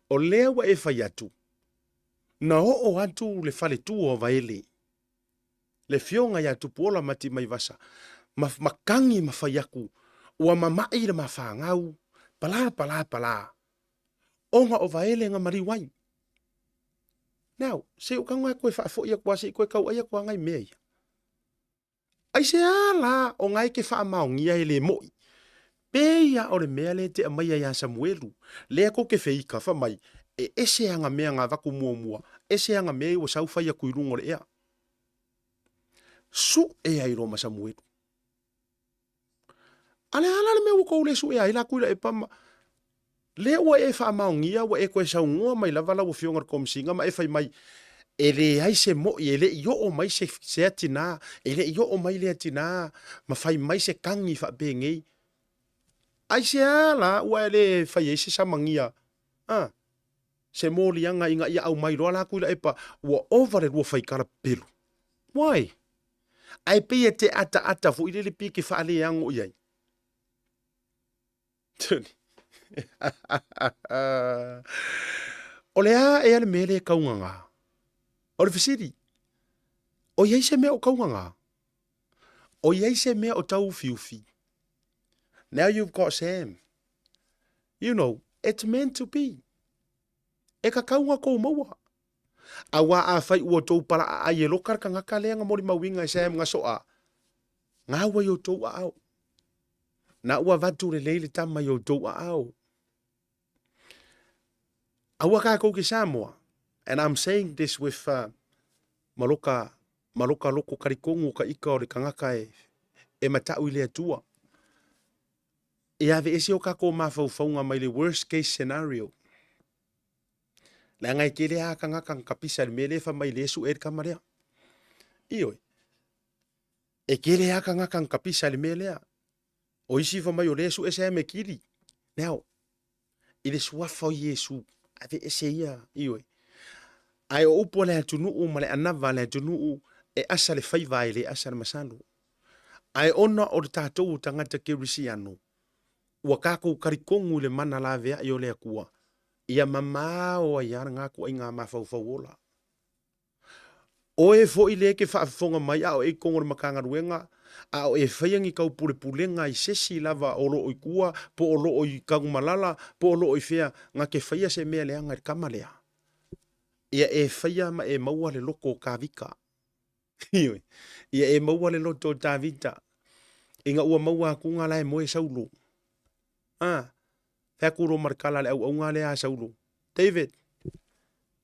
O lea wa e whai atu. Na o atu le whale tu o vaele. Le fionga i atu puola mati mai vasa. Makangi mawhai aku, ua mamai le mawhangau, pala. Onga o vaele nga mariwai. Now, se o kanga koe whaafo ia kua se koe kau aia kua ngai mea ia. Ai se ala o ngai ke whaamaongia e le moi. Peia o le mea le te amaia ia Samuelu. Lea ko ke feika fa mai. E ese anga mea ngā vaku mua. Ese anga mea o sau fai a kuirungo le ea. Su e ai roma Samuelu. Ale ala le mea uko le su e ai la kuira e pama. Le ua e wha maongia wa e koe sau ngua mai lavala o fionga komsinga ma e fai mai. E le ai se mo e le i o mai se atina. E le i o mai le atina. Ma fai mai se kangi fa bengei. Ai se ala ua le fai e se samangia. Se mōli anga inga ia au mai roa la kuila e pa ua ovare rua fai kara pelu. Why? Ai pia te ata fu ile le piki fa ale ango iai. Tuni. O le a e ale mele kaunganga. O le fisiri. O iai se mea o kaunganga. O iai se mea o tau fiufi. Now you've got Sam. You know, it's meant to be. E ka kaunga kou maua. A wā a whai ua tau para a ai e lokar ka ngaka leanga mori mawinga e Sam nga soa. Ngā ua yo tau a au. Na ua vatu le leile tama yo tau a au. A ua ka kou ki Samoa. And I'm saying this with maloka loko karikongu ka ika o le kangaka e matau i lea tua. E ave ese o ka kou mawhauwhaunga mai le worst case scenario. Le ngai ke le a kangaka kapisa le mele fa mai le su e kamarea. Ioi. E ke le a kangaka kapisa le mele a. O isi fa mai o le su e se me kiri. Now, i le suafa o Yesu. Ave ese ia. Ioi. Ai o upo le atunu u ma le anava le atunu u e asa le faiva le asa le masalo. Ai ona o le tātou tangata ke risiano. Ua kako karikongu le mana la vea i o le akua. Ia mamao ai ana ngā kua i ngā mawhauwhawola. O e fo i le ke whaafonga mai a o e kongore makangaruenga, a o e whaiangi kau purepulenga i sesi lava o lo i kua, po o lo i kangumalala, po o lo i whea ngā ke whaia se mea leanga i kamalea. Ia e whaia ma e maua le loko kāwika. Ia e maua le loto tāwita. Inga ua maua kunga lai moe saulo. Kuro markala le au ngā le a saulo. David,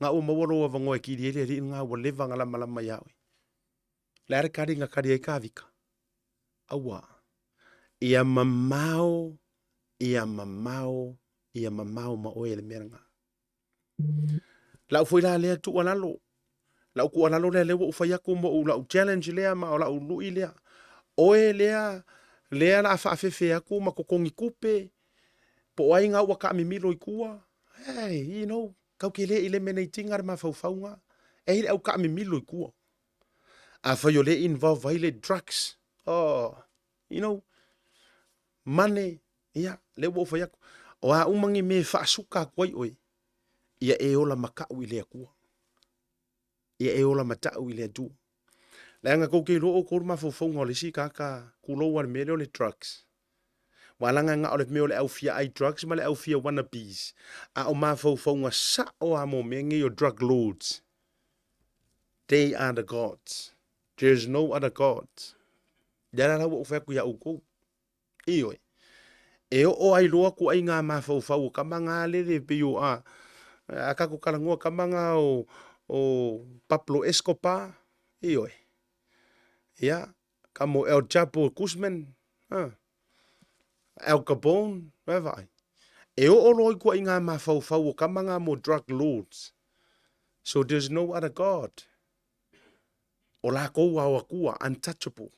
ngā ua mawaro a vangoe ki ri ri ngā ua leva ngā lama lama iawe. Le are kari ngā kari e kāwika. Aua. Ia mamao ma oe le merenga. Lau foi la lea tu alalo. Lau ku alalo le lewa ufai aku mo u lau challenge lea ma o lau lui lea. Oe lea la whaafefe aku ma kokongi kupe. Po ai ngā waka mimilo i kua. Hey, you know, kau ke le eliminating ar ma faufaunga. E hile au ka mimilo i kua. A whai o le involve vai le drugs. Oh, you know, money. Ia, le wo whai aku. O a umangi me whaasuka kwai oi. Ia e ola makau i lea kua. Ia e ola matau i lea tu. Le anga kou kei loo kou ma faufaunga o le si kaka kuloa le mele o le drugs. Walanga nga o le meo le au fia ai drugs ma le au fia wannabes. A o ma faufaunga sa o a mo mengi o drug lords. They are the gods. There is no other god. Dara la wo fa ku ya uko. Ioi. E o ai loa ku ai nga ma faufau ka manga le pio a. Aka ku kalangua ka manga o Pablo Escobar. Ioi. Ya, kamo El Chapo Guzman. El Capone, vai. E o loi ku ai nga ma faufau ka manga mo drug lords. So there's no other god. O la kou au akua, untouchable.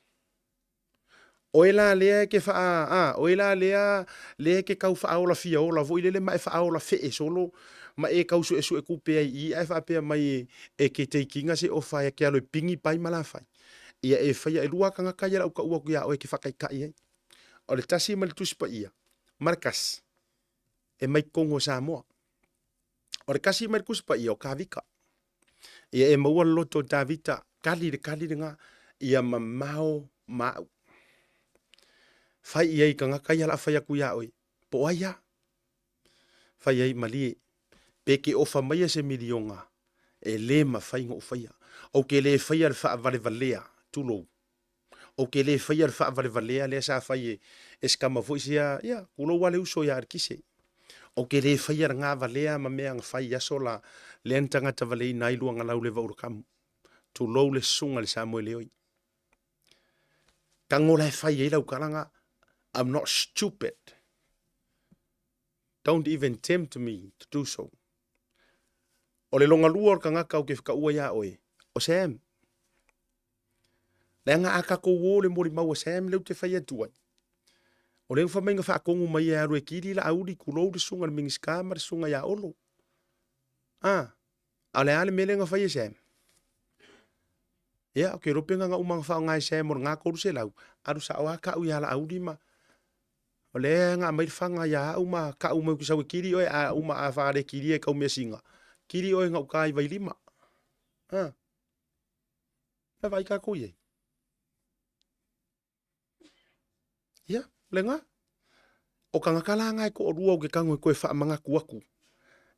O ela lea ke wha o ela lea ke kau wha aola fia ola, vo ilele mai wha aola fe e solo, ma e kau su e kupe ai i, ai wha pia mai e ke teikinga se o whaia ke alo pingi pai malawhai. Ia e whaia e lua kanga kai ala uka ua kuia o e ke whakai kai ai. O le tasi ma le tuspa ia, Marcus, e mai Kongo Samoa. O le kasi ma le kuspa ia o kawika. Ia e maua loto Davita, kali nga, ia mamao mau. Fai iai ka ngaka ia la fai aku ia oi. Po aia. Fai iai malie. Peke ofa maia se milionga. E le ma fai ngo fai. O ke le fai al faa vale valea. Tulo. o ke le fai ar fa vale le sa fai e skama vo sia ya kulo wale uso ya kise o ke le fai ar nga vale ma me ang fai ya sola le antanga ta vale nai lu nga lau le va kam tu lo le sunga le Samoa le oi kangola fai e lau kalanga I'm not stupid. Don't even tempt me to do so. O le longa lua ka ngaka o ke whika ua ia oe. O Sam. Le anga aka ko o le mori mau o Sam leu te whai atuai. O le whamainga whaakongu mai e aru e kiri la auri kulou le sunga le mingis kama le sunga ia olo. A le ale melenga whai e Sam. Ia, o ke ropenga nga umanga whao ngai Sam o ngā koru se lau. Aru sa o aka ui ala auri ma. O le nga mai whanga ia uma ka uma ki sawe kiri oe a uma a whaare kiri e kau mea singa. Kiri oe ngau kai vai lima. Na vai ka koe e. Ia, le nga. O ka ngakala ngai ko o rua o ke kango e koe wha manga kuaku.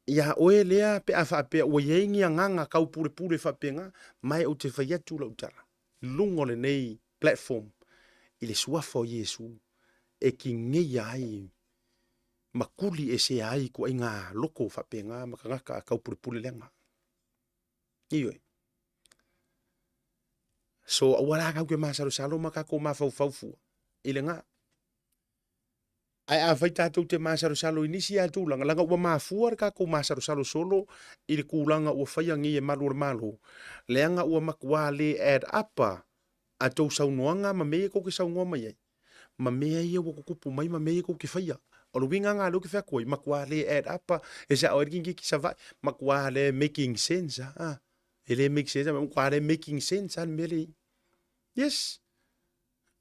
Ia oe lea pe a wha pe o yeingi a nganga kau pure pure wha pe nga. Mai o te whai atu la utara. Lungo le nei platform. I le suafo Yesu. E ki ngei ai. Makuli e se ai ko inga loko wha pe nga. Makangaka kau pure pure lenga. Ioi. So wala kau ke masaro salo maka ko mafau faufu. Ile nga. Ai a vai tātou te masaro salo inisi atu langa langa ua mafuar ka ko masaro salo solo i le kulanga ua whaiangi e malu o malo. Leanga ua makua le add apa a tau saunoanga ma mea ko ke saungoa mai ai. Ma mea ia ua kukupu mai ma mea ko ke whaia. O lo winga ngā lo ke whakoi makua le add apa e sa oeriki ki sa vai makua le making sense ele make sense makua le making sense mele. Yes.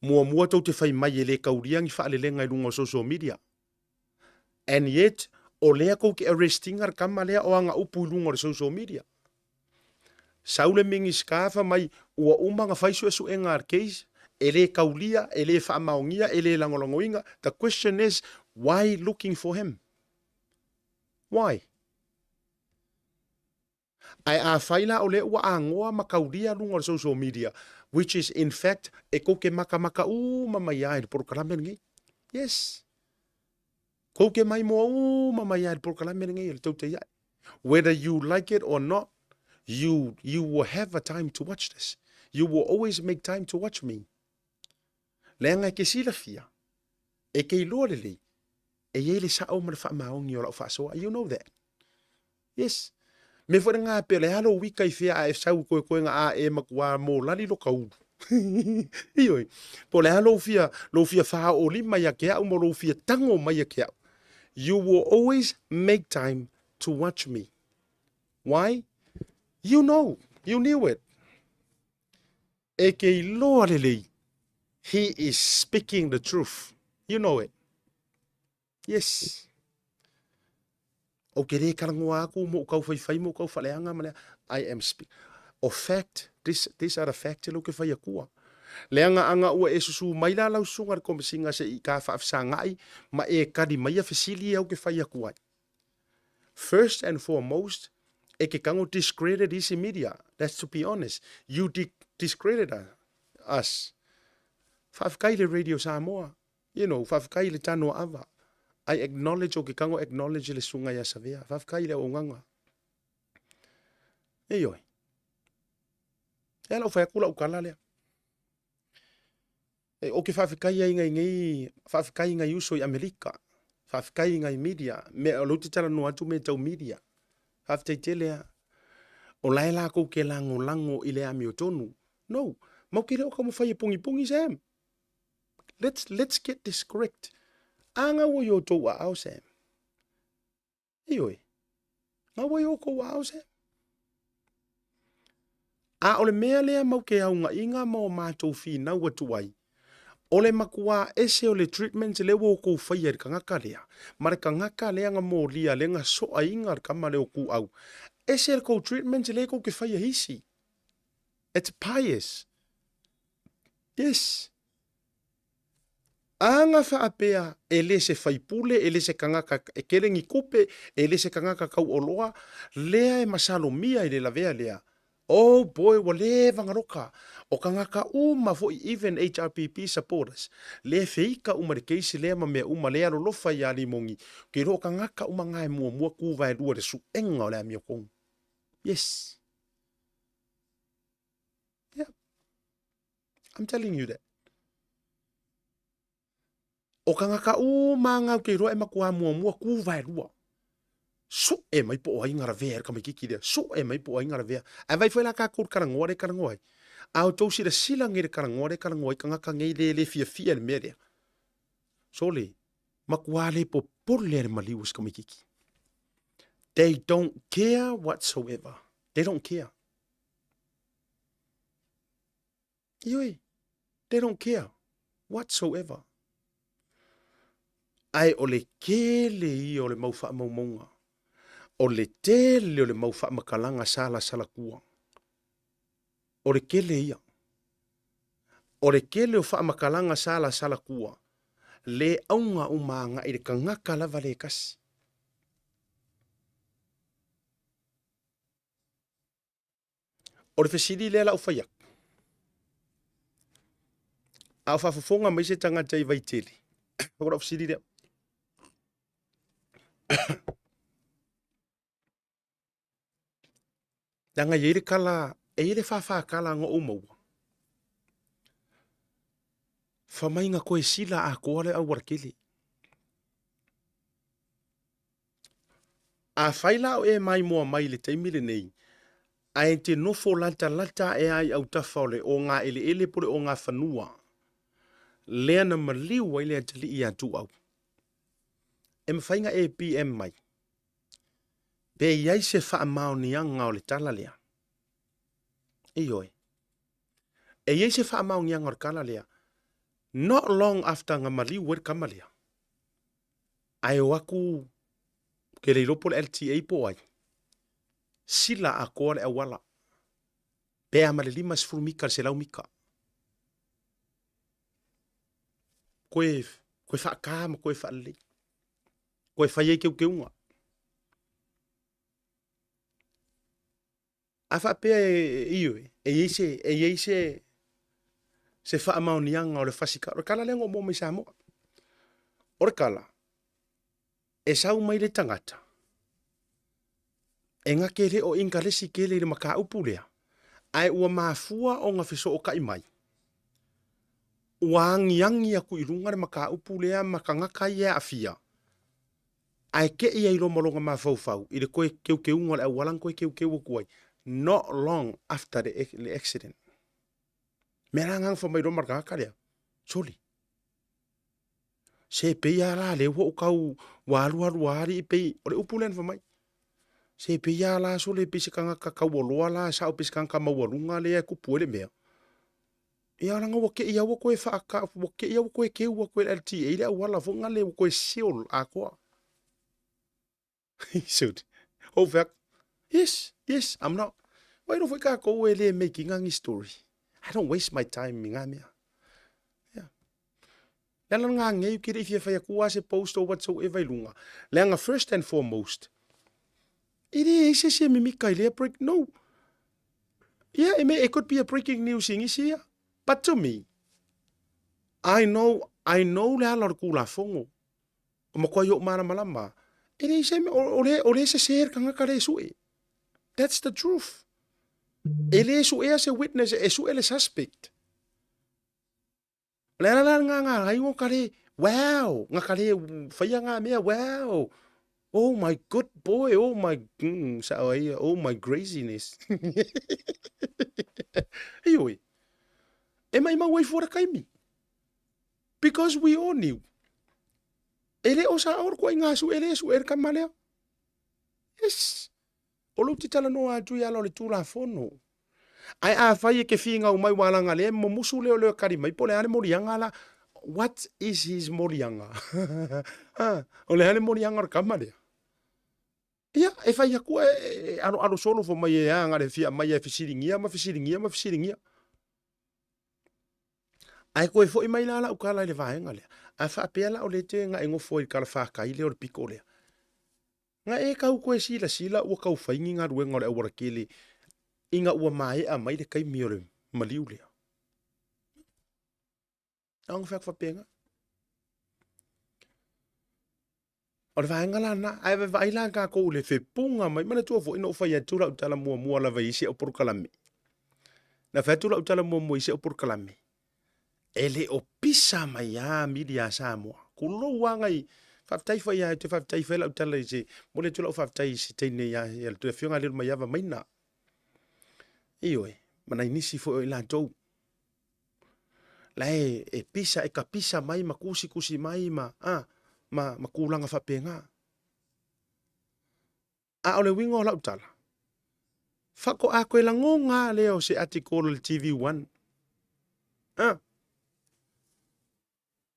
Mua tau te whai mai e le kauriangi whaalelenga i runga o social media. And yet, o lea kou ke arrestinga kama lea o anga upu i runga o social media. Saule mingi skafa mai ua umanga whaisu esu e ngā case, e le kaulia, e le whaamaongia, e le langolongoinga. The question is, why looking for him? Why? Ai a whaila o le ua angoa makaulia runga o social media, which is in fact e koke maka mamai ai proklame ngi. Yes. Koke mai mo mamai ai proklame ngi le Tautai A'e. Whether you like it or not, you will have a time to watch this. You will always make time to watch me. Lenga ke sila fia. E ke lorele. E yele sa o mar fa maongi o la fa so. You know that. Yes. Me fo nga pele halo wika i fia e sau koe nga a e makua mo lali lo kau. Ioi. Po le halo fia lo fia fa o lima ya ke au mo lo fia tango mai ya ke. You will always make time to watch me. Why? You know. You knew it. E ke loa lele. He is speaking the truth. You know it. Yes. O ke re karangoa aku mo kau whai mo kau whaleanga malea. I am speaking. Of fact, this are the fact lo ke whai akua. Leanga anga ua e susu mai la lau sunga ko singa se I ka whaafsangai ma e kadi mai a fasili au ke whai akua. First and foremost, e ke kango discredit isi media. That's to be honest. You discredit us. Whaafkai le Radio Samoa. You know, whaafkai le tano ava. I acknowledge o ke kango acknowledge le sunga ya savea. Whafkai le o nganga. E oi. E lau whaakula ukala lea. E o ke whafkai ngai uso I Amerika. Whafkai ngai media. Me o lauti tala no atu me tau media. Whaftai telea. O laila kou ke lango I le ami o tonu. No. Mau ke leo ka mo whai pungi Sam. Let's get this correct. Anga wo yo to wa au Sam. Ioi. Nga wo yo ko wa au Sam. A ole mea lea mau ke au nga inga mau mātou fi na watuai. Ole makua ese ole treatments le wo ko whaia ka ngaka lea. Mare ka ngaka lea nga mo lia le nga so a inga kama leo ku au. Ese ko treatments le ko ke whaia hisi. It's pious. Yes. Anga whaapea e le se whaipule, e le se kangaka e kerengi kupe, e le se kangaka kau oloa, lea e masalo mia I le lavea lea. Oh boy, wale vangaroka. O kangaka uma fo even HRPP supporters. Le feika uma de keisi le ma me uma le alo lofa ya li mongi. Ke ro kangaka uma ngai mua ku vai rua de su enga o le amia kong. Yes. Yeah. I'm telling you that. O kangaka uma ngau ke ro e makua mua ku vai rua. So e mai po o ingara vea ka mai kiki dia. So e mai po o ingara vea. A vai foi la ka kur karangore. Au tau sira sila ngere karangore kangaka ngei le fia le merea. So le, makuale po porle malius ka mai kiki. They don't care whatsoever. They don't care. Ioi, they don't care whatsoever. Ai o le kele I o le maufa maumonga. O le tele o le maufa makalanga sala kua. O le kele ia. O le kele o wha makalanga sala kua. Le aunga umanga I le kangaka lava le kasi. O le fesiri le la ufaiak. Au whafafonga mai se tangata I vaiteli. Ora fesiri le. Nanga yeire kala, yeire whafa kala ngo umau. Whamainga koe sila a koare au warakili. A whaila o e mai mua mai le teimile nei. A e te nofo lata e ai au tawhole o ngā ele pore o ngā whanua. Lea na maliu ai lea tali I atu au. E mawhainga e PM mai. Pe iai se wha mao ni anga o le tala lea. Ioi. E iai se wha mao ni anga o le kala lea. Not long after ngā maliu wer kamalea. Ai waku ke le lopo le LTA po ai. Sila a koa le awala. Pe ama le 5 mika se lau mika. Koe wha kama, koe wha le. Koe wha ye keu keunga. A wha pea ioi. E yeise se wha amau nianga o le whasika. Ore kala lengo mo mai Samoa. Ore kala. E sau mai le tangata. E ngā kere o ingalesi kele le maka upulea. Ai ua mafua o ngā fiso o kai mai. Ua angiangi aku I runga le maka upulea maka ngaka I afia. Ai ke ia I lomolonga mafau. I le koe keu le awalang koe keu kuai. Not long after the accident. Mera ngang fa mai do marka kalia. Soli. Se pe ya la le wo kau walu pe o le upulen fa mai. Se pe ya la so le pisi kanga ka woloa la sa o pisi kanga mawalunga le ku puele mea. Ia langa wo ke ia wo koe fa ka wo ke ia wo koe ke wo koe LTA le wala fo ngale wo koe siol a ko. Shoot. Oh fuck. Yes, I'm not. Why don't we go ele making a story? I don't waste my time mingamia. Yeah. Langa nga nge kiri if you fa ku se post or whatsoever lunga. Langa first and foremost. It is a mimika ile break no. Yeah, it could be a breaking news thing is here. But to me, I know la la kula fongo. O ko yo mara malama. It is ole se ser kanga kare sui. That's the truth. Ele su as a witness e su ele suspect. La nga ai ngo kare wow, nga kare faya nga me wow. Oh my good boy, oh my oh my craziness. Ioi. Am I my way for a kaimi? Because we all knew. Ele o sa or ko nga su ele su er kamalea. Yes. O lo titala no atu ya lo le tula fono. Ai a fai ke finga o mai walanga le mo musu le kari mai pole ane morianga la. What is his morianga? O le ane morianga kamale. Ia e fai aku alo solo fo mai anga le fia mai fisiringia ma fisiringia. Ai ko e fo mai la u kala le vaenga le. A fa pela o le te nga engo fo I kala fa kai le o piko le. Nga e kau koe sila o kau whaingi ngā ruenga o le awara kele. inga ua mai a mai le kai miore maliu lea. Ang fak fapenga. O le vaenga lana, ai vai la ka ko le fepunga mai mana tua fo ina o fai atu la utala mua la vai isi o porkalame. Na fetu la utala mua isi o porkalame. Ele o pisa mai a midi a Samoa. Kulo wangai faftai fai a te faftai fai la utala isi. Mole tula o faftai isi teine ya el tu fionga liru mai ava maina. Ioi, mana inisi fo ila tou. Lai e pisa e ka pisa mai ma kusi mai ma kulanga fapenga. A ole wingo la utala. Fako a koe la ngonga leo se article le TV1.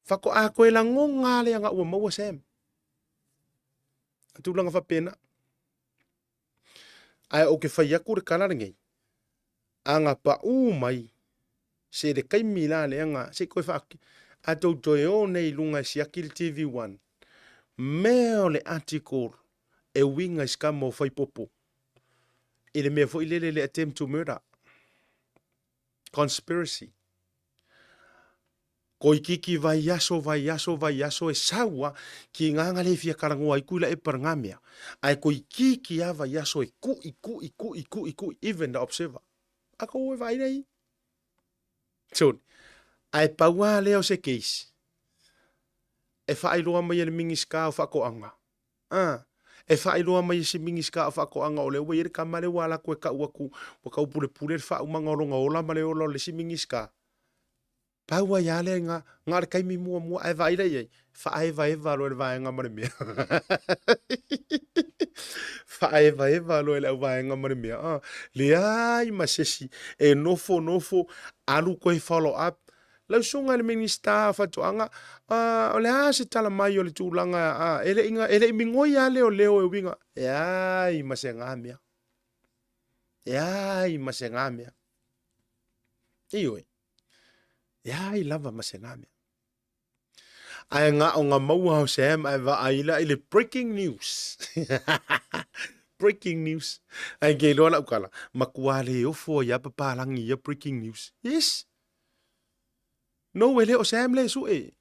Fako a koe la ngonga leo nga ua maua sem. Atulanga fapena. Ai o ke fai aku re kanare ngai. Anga pa mai se de kai mila le anga se koe faki. Ato toe o nei lunga si akil TV1. Meo le article e winga iskamo fai popo. Ile mea fo ilele le attempt to murder. Conspiracy. Koi kiki vai yaso e sawa ki nganga le fia karangoa ikula e parangamea. Ai koi kiki a vai yaso e ku even the observer. Ako ue vai nei. Tone. Ai paua leo se case. E whailoa mai ele mingiska o whakoanga. E whailoa mai se mingiska o whakoanga o le ue ere kamare wala koe ka uaku wa kau pule whau mangoronga o la male o le si mingiska. Paua ya le nga le kaimi mua e vai rei. Whaeva lo le vaenga mare mea. Whaeva lo le vaenga mare mea. Le ai masesi e nofo alu koe follow up. Lau sunga le minista fatuanga o le ase tala mai o le tūlanga ele mingoi a leo e winga ai masengamea ioi ai lava masengamea ai nga o nga maua o sem ai va aila ile breaking news breaking news ai ke lola ukala makuale ofo ya papalangi ya breaking news yes. No, ele o Sam le su e.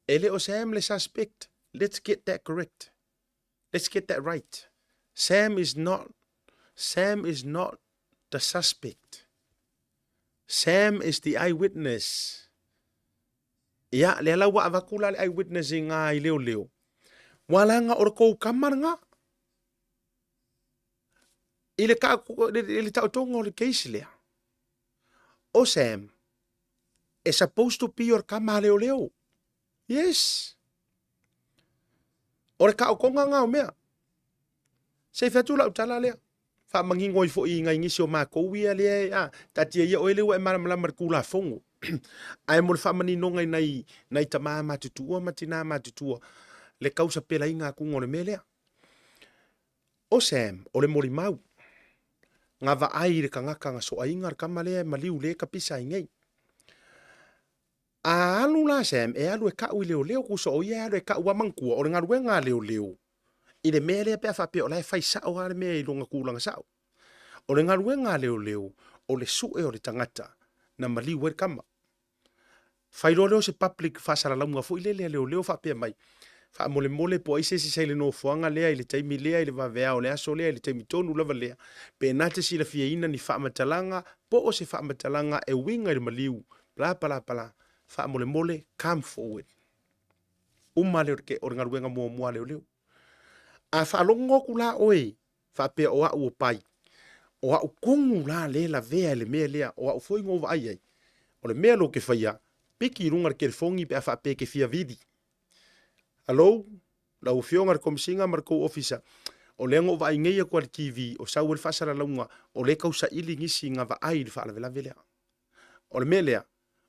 Ele o Sam le suspect. Let's get that correct. Let's get that right. Sam is not the suspect. Sam is the eyewitness. Ya, le la wa avakula le eyewitness nga i leo. Wala nga orko kamar nga. Ile tau tongo le case lea. O Sam is supposed to be your kama leo. Yes. Ore ka o konga nga o mea. Se fetula utala lea. Fa mangingoi fo i ngai ngisi o mako wia lea. Tatia ia oele wa e maramala kula fongo. Ai mo le fa mani no ngai nai tama matutua matina matutua. Le kausa pela inga kungo le melea. O Sam, o le mori mau. Nga va ai le kangaka nga so ainga kama lea maliu le kapisa ingai. A alu la Sam e alu e ka ui leo kuso o ia alu e ka ua mangkua o le ngarue ngā leo. I le mea lea pia whapea o lai whai sao hare mea i longa kūlanga sao. O le ngarue ngā leo o le su e o le tangata na maliu e kama. Whai leo se public whasara launga fo i le leo whapea mai. Wha mole po aise si saile no fuanga lea i le taimi lea i le wawea o le aso lea i le taimi tonu lava lea. Pe nate si la fia ina ni whaamatalanga po o se whaamatalanga e winga i le maliu. Pala. Fa mole come forward. Umale ke o ngaruenga mua leo. A fa longo kula oi. Fa pe o au pai. O au kongu la le la vea le mea lea o au foi ngova ai. O le mea lo ke faia. Piki runga ke fongi pe fa pe ke fia vidi. Hello, la u fionga komisinga marko officer. O le ngova ai ngeia kwa TV o sa wel fasara launga o le kausa ili ngisi nga va ai fa la vela. O le mea lea.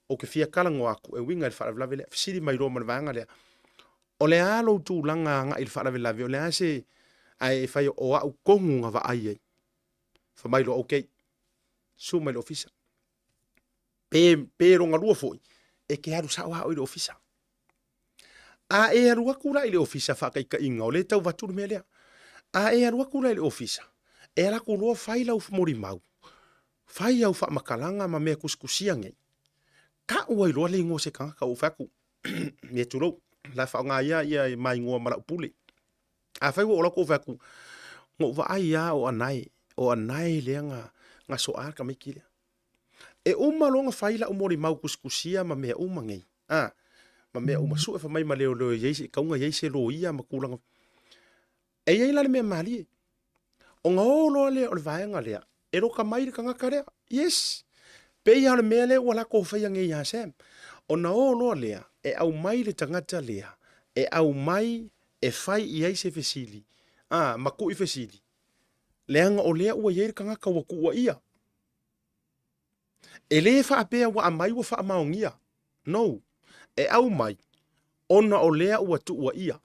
O ke fia kalango aku e winga i wharavelawe lea. Fisiri mai roma na vanga lea. O le alo tu langa nga i wharavelawe. O le ase ai whai o au kongu nga wa ai ai. Wha mai lo okay. Su mai lo ofisa. Pe ronga rua foi. E ke haru sao hao i lo ofisa. A e haru akura i le ofisa whakai ka inga. O le tau waturu mea lea. A e haru akura i le ofisa. E ala kuroa whai lau mori mau. Fai au wha makalanga ma mea kuskusia ngai. Ka ua iloa le ingo se kanga ka uwhaku. Me turou. La wha ngā ia mai ngoa mara upule. A whai ua ola ko uwhaku. Ngo wa ai ia o anai. O anai lea ngā soa ka mikile. E uma longa whaila umori mau kuskusia ma mea uma ngai. Ma mea uma su e wha mai ma leo yeise. Kaunga yeise lo ia ma kulanga. E iei lale mea mali e. O ngā olo lea o le vaenga lea. E roka mai le kangaka lea. Yes. Pe ia le mea lea wala ko whaia ngai ya Sam. O na olo lea. E au mai le tangata lea. E au mai e whai i eise fesili. Maku i fesili. Leanga o lea ua iei le kangaka wa kuwa ia. E le wha apea wa amai wa wha amaongia. No. E au mai. Ona o lea ua tu ua ia.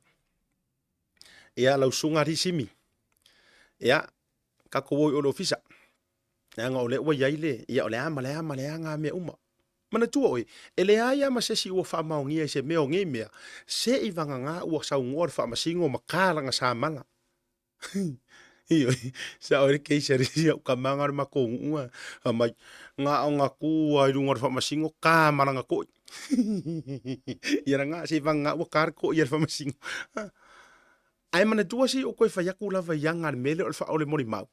Ea lau sunga risimi. Ea. Kako woi o le ofisa. Nga o le ua iaile. Ia o le ama ngā mea uma. Mana tua oi. E le aia ma se si ua wha amaongia se mea o ngai mea. Se i vanga ngā ua sau ngoa wha amasingo ma kāranga sa manga. Iyo. Sa ore keisa risi au ka manga re mako unga. Amai. Ngā o ngā kua i runga wha amasingo kā maranga koi. Ia ngā se vanga ngā ua kāra koi i wha amasingo. Ai mana tua si o koe whaiaku lava ianga le mele o le wha o le mori mau.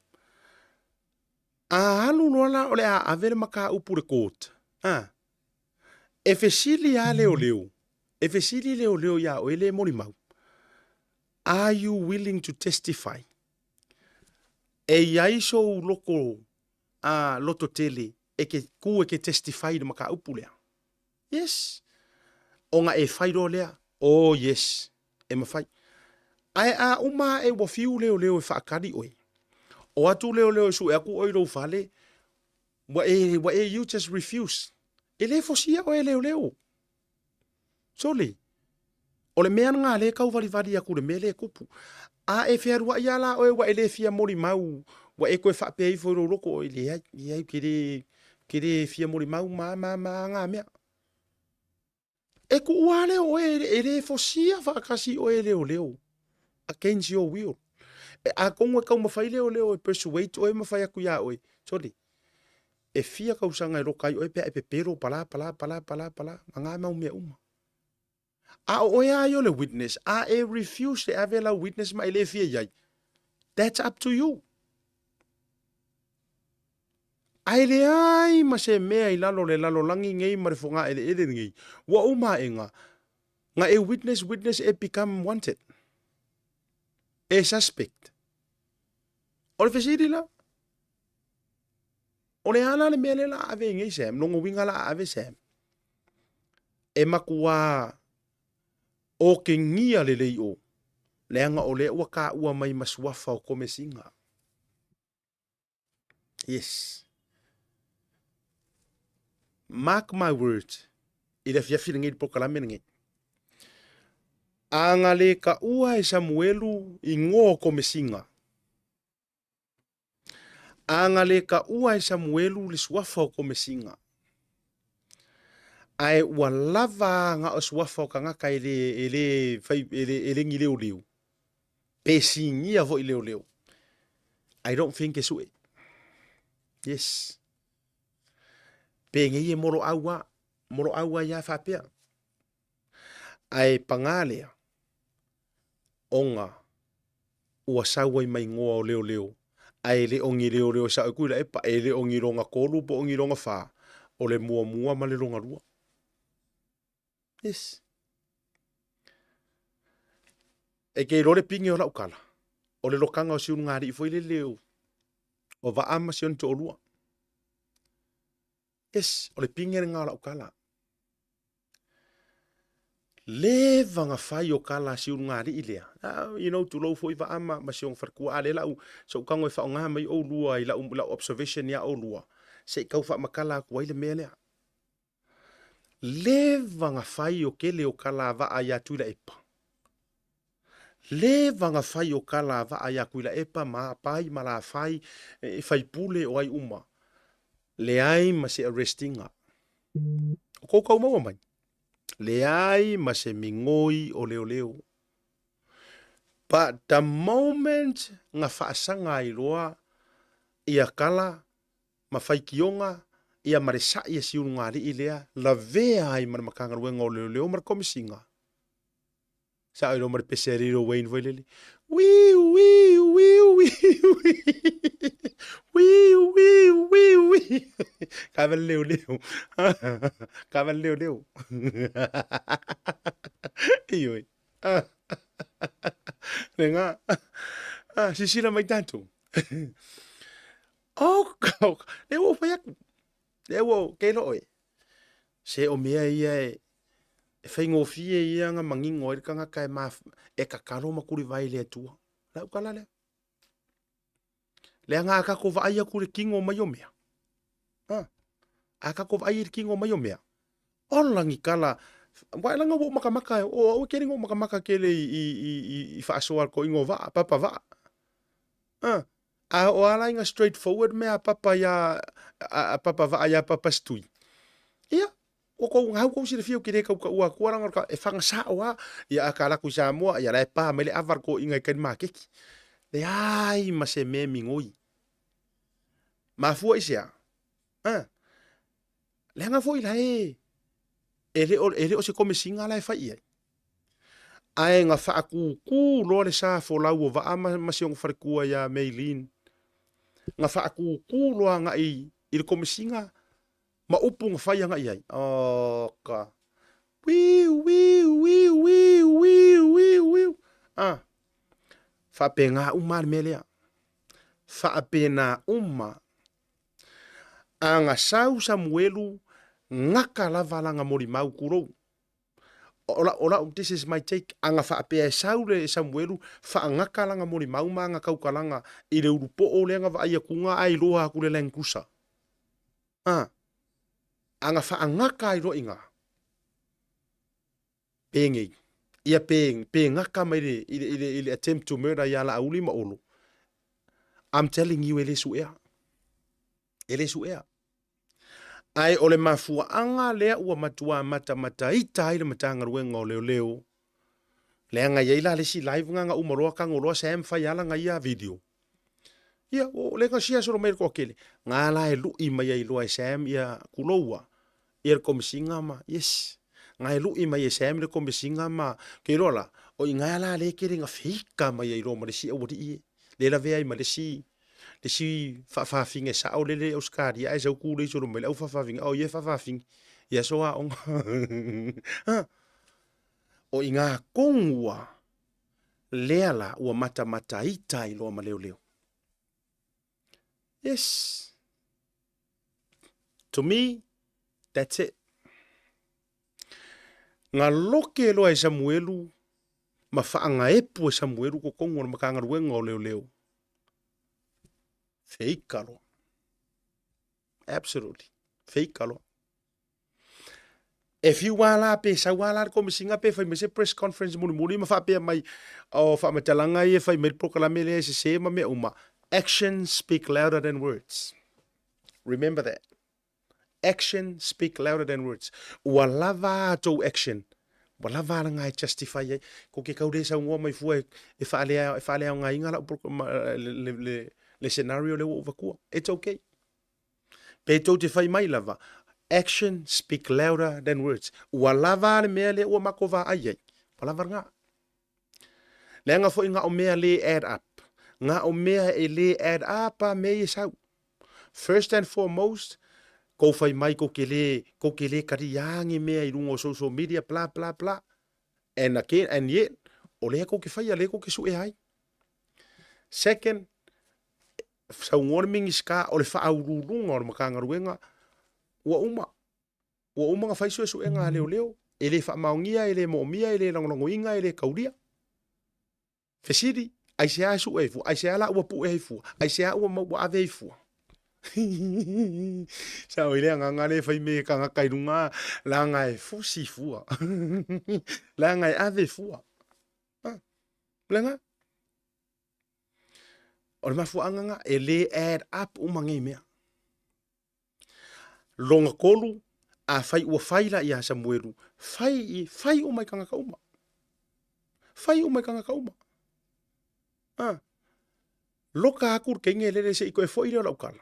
Alu noala o le a avere maka upu le kōt. E fesili a leo leo. E fesili leo leo ya o ele mori mau. Are you willing to testify? E iaiso loko loto tele e ke ku e ke testify de maka upu lea. Yes. O nga e whairo lea. Oh yes. E mawhai. Ai a uma e wafiu leo leo e whaakari oi. O atu leo leo su e aku oi rau whale. Wa e you just refuse. E le fosia o e leo leo. Sole. O le mea ngā le kau vari aku le mele e kupu. A e whiarua ia la o e wa e le fia mori mau. Wa e koe whapea i whairo roko o e le ai kere fia mori mau ma ngā mea. E ku ua leo o e le fosia whaakasi o e leo leo. Against your will. A kongo e kau mawhai leo e persuade o e mawhai aku ia oi. Sole. E fia kau sanga e rokai o e pea e pepero pala. Ngā mau mea uma. A o e ai o le witness. A e refuse te ave la witness ma ele fia iai. That's up to you. Ai le ai ma se mea i lalo le lalo langi ngei ma re fonga ele ngei. Wa uma e nga. Nga e witness e become wanted. E suspect. O le fesiri la. O le ana le mea le la ave ngei Sam. Nongo winga la ave Sam. E makua o ke ngia le lei o. Leanga o le ua ka ua mai masuafa o kome singa. Yes. Mark my words. I le fiafi ngei pokalame ngei. Anga le ka ua e Samuelu i ngō kome singa. Anga le ka ua e Samuelu le suafa o kome singa. Ai ua lava nga o suafa o ka ngaka ele ngi leo leo. Pesi ngia vo i leo leo. I don't think e sue. Yes. Pe ngi e moro aua ia whapea. Ai pangalea. Onga. Ua sawa i mai ngoa o leo leo. Ai le ongi leo leo sa kuila epa. E le ongi ronga kolu po ongi ronga wha. O le mua ma le ronga rua. Yes. E kei rore pingi o lau kala. O le lokanga o siun ngāri i fwoi le leo. O va ama sion to olua. Yes. O le pingi e ngā lau kala. Le vanga whai o kala siun ngāri i lea. You know, tu lau fwoi va ama ma sion wharkua ale lau. So kango e whao ngā mai o lua i lau observation ya o lua. Se kau wha makala kua ile mea lea. Le vanga whai o kele o kala va a ya tuila epa. Le vanga whai o kala va a ya kuila epa ma pai ma la whai e whai pule o ai uma. Le ai ma se arrestinga. O kou maua mai. Le ai ma se mingoi o leo leo. But the moment nga whaasanga i roa i a kala ma fai kionga ia maresa ia si unga li ilea la vea ai mar makanga ruenga o leo mar komisinga. Sa ilo mar peseriro Wayne voi lele. Wiu, wiu, wiu, wiu, wiu, wiu, wiu, wiu. Kavel leo leo. Kavel leo leo. Ioi. Renga. Sisila mai tanto. Oh, leo fayak. Leo kelo oi. Se o mea ia e whaingofie ia nga mangingo e kanga kai ma e kakaro makuri vai le tua. Lau kala lea. Lea ngā kako vai a kure kingo mai o mea. A kako vai a kingo mai o mea. Olangi kala. Wai langa wo makamaka o keringo makamaka kele i whaasoa ko ingo va, papa va. A o ala inga straightforward mea papa ya papa va ya papa stui. Ia. O ko ngau ko sira fio kire ka ua kuaranga ka e fanga sa wa ia akala ku Samoa ia lai pa mele avar ko inga kan makeki. Le ai ma se me mingoi. Ma fu isia. Le nga foi la ele o se come singa lai fa ia. Ai nga fa ku lo le sa fo la o va ma se on far ku ya Meilin. Nga fa ku lo nga i il come singa ma upung fai nga iai. Ka. Wiu, wiu, wiu, wiu, wiu, wiu, wiu. Fa penga uma melea. Fa pena uma. Anga sau Samuelu ngaka lava langa mori mau kuro. Ola, this is my take. Anga fa pea sau le Samuelu fa ngaka langa mori mau ma nga kau kalanga i le urupo o le nga va ia kunga ai loha ku le lenkusa. Anga fa ngaka i ro inga. Pengi. Ia ngaka mai le attempt to murder ia la auli ma olo. I'm telling you ele suea. Ele suea. Ai ole mafua anga lea ua matua mata ita ile matanga ruenga o leo. Lea nga yeila le si live nga umaroa ka ngoloa Sam fa yala nga ia video. Ia o le nga sia soro mai ko kele. Nga la e lu i mai ai loa Sam ia kuloua. Ia komisinga ma. Yes. Nga e lu i mai Sam le komisinga ma. Ke rola o nga la le kere nga fika mai ai roma le si o di. Le la vea i ma le si fa finge sa o lele Oscar ia e ku le soro mai au fa finge o ye fa finge ia so a on o inga kongua leala ua mata ita i lo ma leo. Yes, to me that's it. Nga loke lo ai Samuelu ma fa nga epu Samuelu ko kongo ma kanga ruenga o leo. Fake kalo. Absolutely. Fake kalo. If you wala pe sa wala ko misinga pe fa me press conference muni ma fa pe mai o fa matalanga e fa me proclame le se ma me uma. Actions speak louder than words. Remember that. Action speak louder than words. Walava to action. Walava nga justify ko ke kaude sa ngwa mai fu e fa le nga inga le scenario le overkua. It's okay. Peto te fai mai lava. Action speak louder than words. Ua lava le mea le ua makova ai. Palava nga. Le nga fo inga o mea le add up. Nga o mea e le add up a me sau. First and foremost, ko fai mai ko ke le kariangi mea i rungo social media, blah, blah, blah. And yet, o lea ko ke fai a le ko ke su e hai. Second, sa ngorming iska o le whaururunga o le makanga ruenga, ua uma nga whaisua su e ngā leo, e le whamaungia, e le moomia, e le longonongoinga, e le kauria. Fesiri, ai se a su e fu, ai se a la ua pu e fu, ai se a ua maua ave e fu. Sa o ile nga le whai me ka ngaka irunga, la nga e fu si fua. La nga e ave fua. Lenga? O le mafuanga nga, e le add up umangi mea. Longa kolu, a fai ua faila ia Samuelu. Fai umai kanga kauma. Fai umai kanga kauma. Loka akur ke nge lele se iko e foi leo laukala.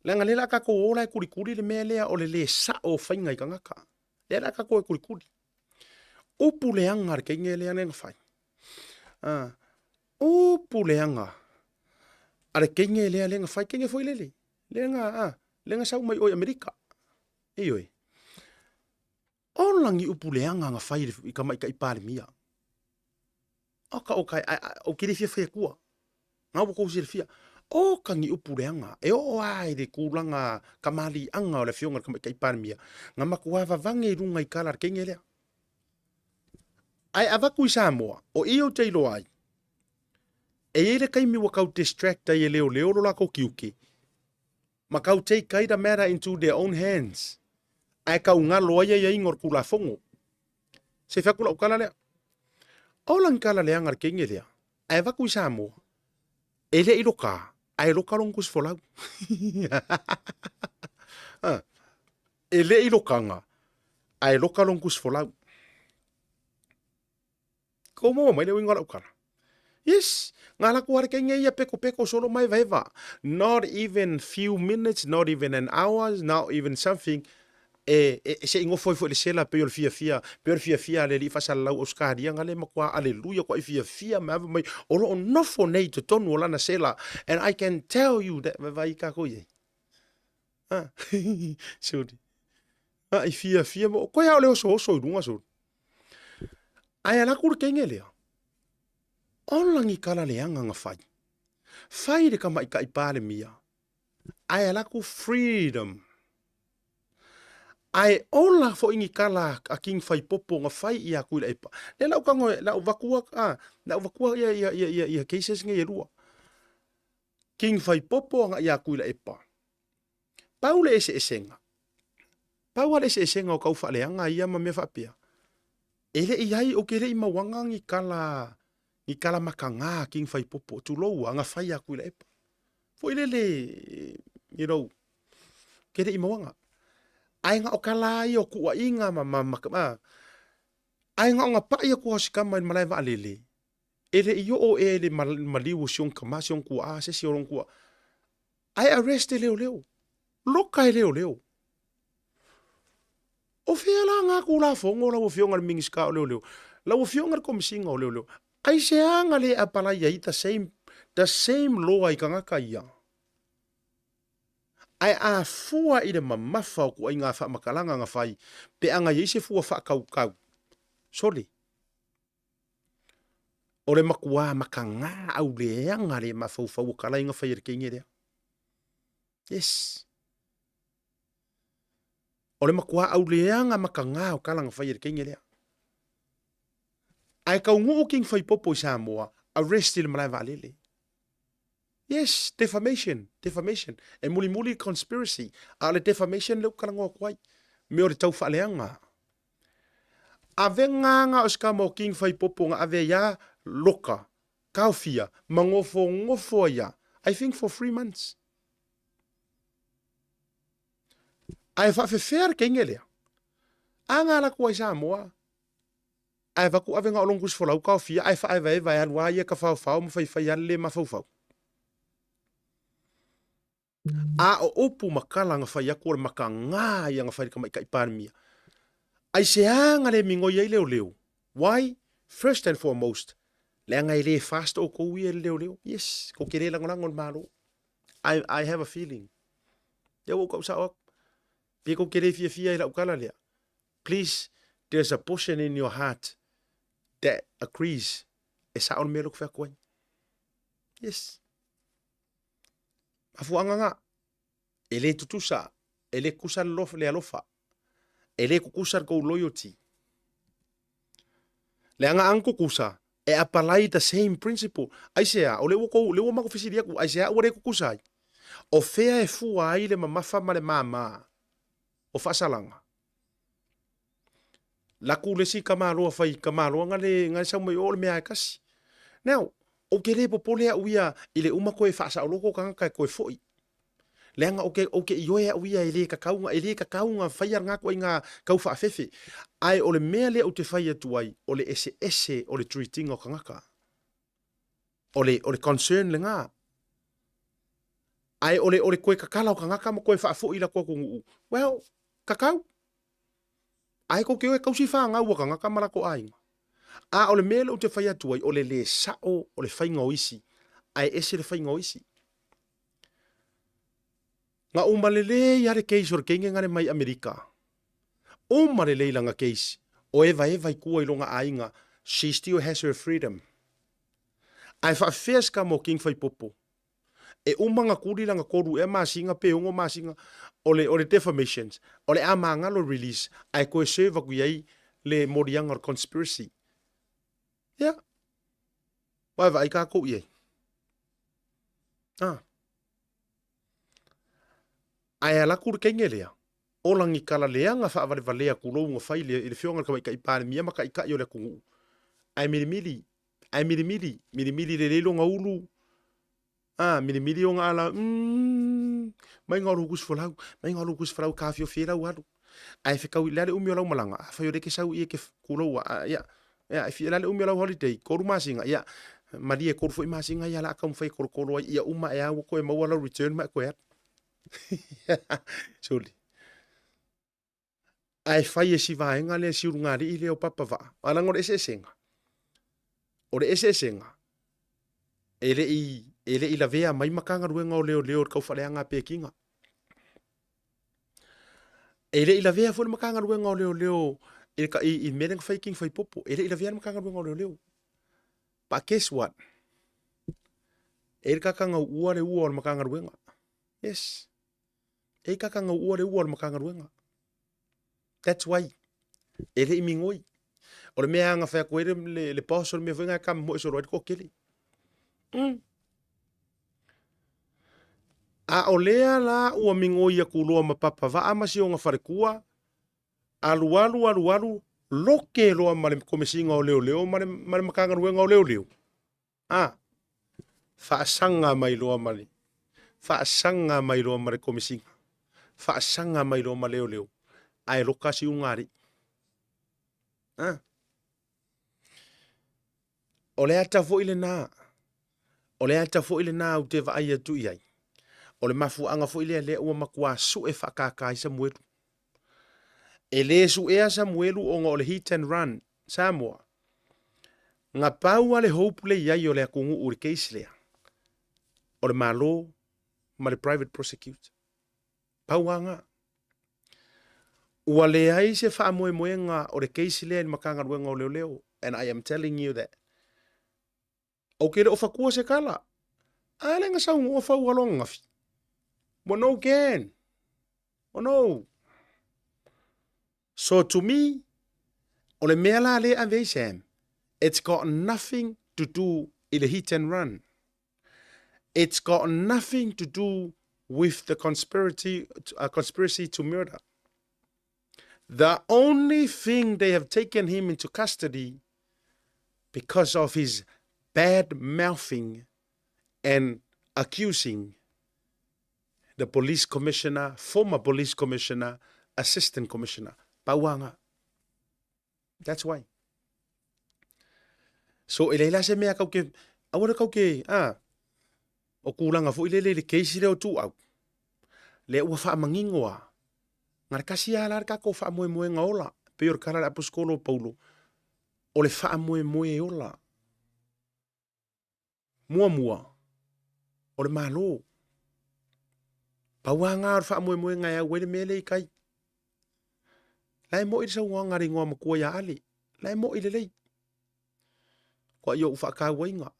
Lenga lela ka ko ola kuri le melea o le sa o fainga I kangaka. Lela ka ko kuri. Upu le anga ke ngele ane ngafai. Upu le anga. Are ke ngele ane ngafai ke ngefoi lele. Lenga sau mai o Amerika. Ioi. Olangi upu le anga ngafai I kama I pale mia. Oka o kiri fia kua. Ngau ko fia. O kangi upu le anga. E o ai de kulanga kamali anga o le fionga kama I pale mia. Ngama kua vange runga I kala ke ngele. Ai avaku I Samoa, o iyo teilo ai. E ere kai mi wakau distract ai leo lo lako kiuki. Makau take kai the matter into their own hands. Ai kau ngalo ai ingor kula fongo. Se fakula ukala lea. O lang kala lea ngar kenge lea. Ai avaku I Samoa. Ele iroka. Ai roka longus folau. Ele irokanga. Ai roka longus folau. Komo mai le wingola ukara. Yes, ngala kuare kenge ia peko solo mai veva. Not even few minutes, not even an hour, not even something. Se ingo foi le sela pe fia le li fasa lau oskaria ngale makwa hallelujah kwa fia mai olo no for nei to tonu ola na sela, and I can tell you that vai ka ko ye. Sorry. Fia mo ko ya le so dunga so. Ai ala kur kenge lea. Onlangi kala leanga nga fai. Fai de kama I pale mia. Ai ala ku freedom. Ai ola fo ingi kala a king fai popo nga fai ia ku ipa. Le lau kango lau vakua ia cases nga yerua. King fai popo nga ia ku ipa. Paule ese esenga. Paule ese esenga o kau fa leanga ia ma me fa pia. Ele iai o kere I mawanga ngi kala makanga king fai popo tu lo nga fai aku le epa. Foi lele, you know, kere I mawanga. Ai nga o kala I o kuwa inga ma. Ai nga o nga pa I o kuwa sikama in malai va lele. Ele I o ele maliwu siong kama siong kuwa se siong kuwa. Ai arrest leo. Lokai leo. O fela nga kula fongo la o fionga mingi ska leo. La o fionga komisinga o leo. Ai se anga le apala ia I the same law I kangaka ia. Ai a fua I de mamafa ko ai nga fa makalanga nga fai. Pe anga ia se fua fa kau. Sorry. O le makua makanga au le anga le mafau kala inga fai rkengi rea. Yes. O le makua au le anga makanga o kala nga fai rkengi rea. Ai kau ngu king fai popo I Samoa, arrested malai valele. Yes, defamation. E muli conspiracy. Ale defamation leu kalango kwai. Me o le tau faaleanga. Ave nganga o ska mo king fai popo nga ave ya loka, kaufia, ngofo ya. I think for 3 months. Ai fa fe fer kengelea. Anga la kwai Samoa. Ai vaku ave nga olongus folau kaufia, ai fa ai vai alwa ia ka fau mo fai ale ma fau. A o upu makala nga fai aku o makanga ia nga fai kama I panmia. Ai se anga le mingo ia leo. Why? First and foremost, le anga ile fast o ko ia leo. Yes, ko kere langolango malo. I have a feeling. Ya wo ko sa ok. Pe ko kere fia ila ukala lea. Please, there's a portion in your heart that agrees. E sa on melok fa koin. Yes. Afuanga nga. Ele tutusa. Ele kusa le alofa. Ele kukusa go loyalty. Le anga anko kusa. E apply the same principle. Aisea, o lewo mako fisiria ku. Aisea, ore kukusa. O fea e fua ai le mamafa ma le mama. O fasalanga. Laku le si kamaloa fai kamaloa ngale sa mai o le mea kasi. Now, o kere popole a uia ile uma koe fasa o loko kanga koe foi. Leanga oke ioe a uia ile kakaunga fai nga koe nga kau fa fefe. Ai o le mea le o te fai atuai o le ese o le treating o kangaka. O le concern le nga. Ai ole koe kakala o kangaka ma koe whaafo ila koe kungu. Well, kakau. Ai ko kewe kausi wha ngau wa kangaka marako ai. A ole mele o te whai atuai, ole le sao, ole whainga o isi. Ai ese le whainga o isi. Nga umalele yare keisi or kenge ngare mai Amerika. Umalele langa keisi. O eva i kua ilonga ainga. She still has her freedom. Ai whaafeska mo king whai popo. E umanga kuri langa koru e masinga pe ungo masinga. Ole defamations. Ole a mangalo release. Ai koe serva kuyai le morianga conspiracy. Yeah. Wai vai ka ko ye. Ah. Ai ala kur kengelea. Olangi kala leanga fa vale valea kulo ngo fai le fionga ka i pa mi maka i ka yo le kungu. Ai milimili. Ai milimili le lelo nga ulu. Ah, milimili o nga ala. Mai nga rukus folau. Mai nga rukus folau ka fio fira wadu. Ai fe kau lale umi olau malanga. Fa yo de ke sau i ke kulo wa ya. Ya, fi lale umi olau holiday. Koru masinga ya. Maria koru foi masinga ya la ka mu fai koru ya uma ya ko e mawala return ma ko ya. Soli. Ai fai e si vaenga le si urungari i leo papa va. Ala ngore ese senga. Ore ese senga. Ele i la vea mai makanga ruenga o leo kau whaleanga pekinga. Ele i la vea fo makanga ruenga o leo ele ka i mereng faking fai popo. Ele i la vea makanga ruenga o leo. But guess what? Ele ka kanga ua o makanga ruenga. Yes. Ele ka kanga ua o makanga ruenga. That's why. Ele i mingoi. Ore mea anga whea koere le pausor mea whenga kam mo iso roi ko kele. A o lea la ua mingoi a kuloa ma papa va amasi o nga wharekua. Alu. Loke loa male komisinga o leo. Male makanga ruenga o leo. Ah. Whaasanga mai loa male. Whaasanga mai loa male komisinga. Whaasanga mai loa male leo. Ai lokasi ungari. Ah. Ole ata fo ile na. Ole ata fo ile na u te va ai atu iai. Ole mafu anga fo ile le ua makua su e whakaka i Samuelu. E le su ea Samuelu o nga ole hit and run Samoa. Nga pau ale hope le iai o le akungu uri keisi lea. Ole malo ma le private prosecute. Pau anga. Ua le ai se wha moe nga o le keisi lea ni makanga ruenga o leo. And I am telling you that. O kere o whakua se kala. Ale nga saungu o whau alonga fi. Mo no can. O no. So to me, ole mea la le ave Sam. It's got nothing to do in a hit and run. It's got nothing to do with the conspiracy to murder. The only thing they have taken him into custody because of his bad mouthing and accusing the police commissioner, former police commissioner, assistant commissioner, Pauanga. That's why. So ele se mea kauke, awara kauke, o kulanga fo ile le keisi leo tu au. Le ua wha mangingoa. Ngara kasi ala ka ko wha moe ngaola. Peor kara la apostolo Paulo. O le wha moe ola. Mua. O le malo. Pauanga ar wha moe ngai au wele mele i kai. Lai mo i sa ngari ngoa makua ya ale. Lai mo i le lei. Kwa yo ufa ka wainga.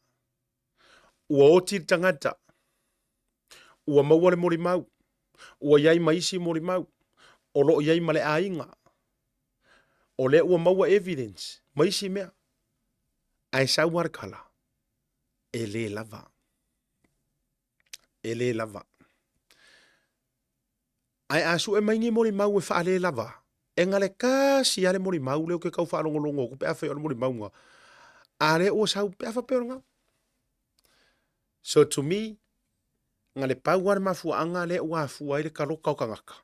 Ua oti tangata. Ua maua le mori mau. Ua yai maisi mori mau. O lo yai male ainga. O le ua maua evidence. Maisi mea. Ai sa warkala. Ele lava. Ai asu e maingi mori mau e wha ale lava. E ngale kasi ale mori mau leo ke kau wha longo ku pe awhi o mori mau nga. Ale ua sau pe awha pe nga. So to me, ngale pauar mafua anga le ua fua ile ka loka o kangaka.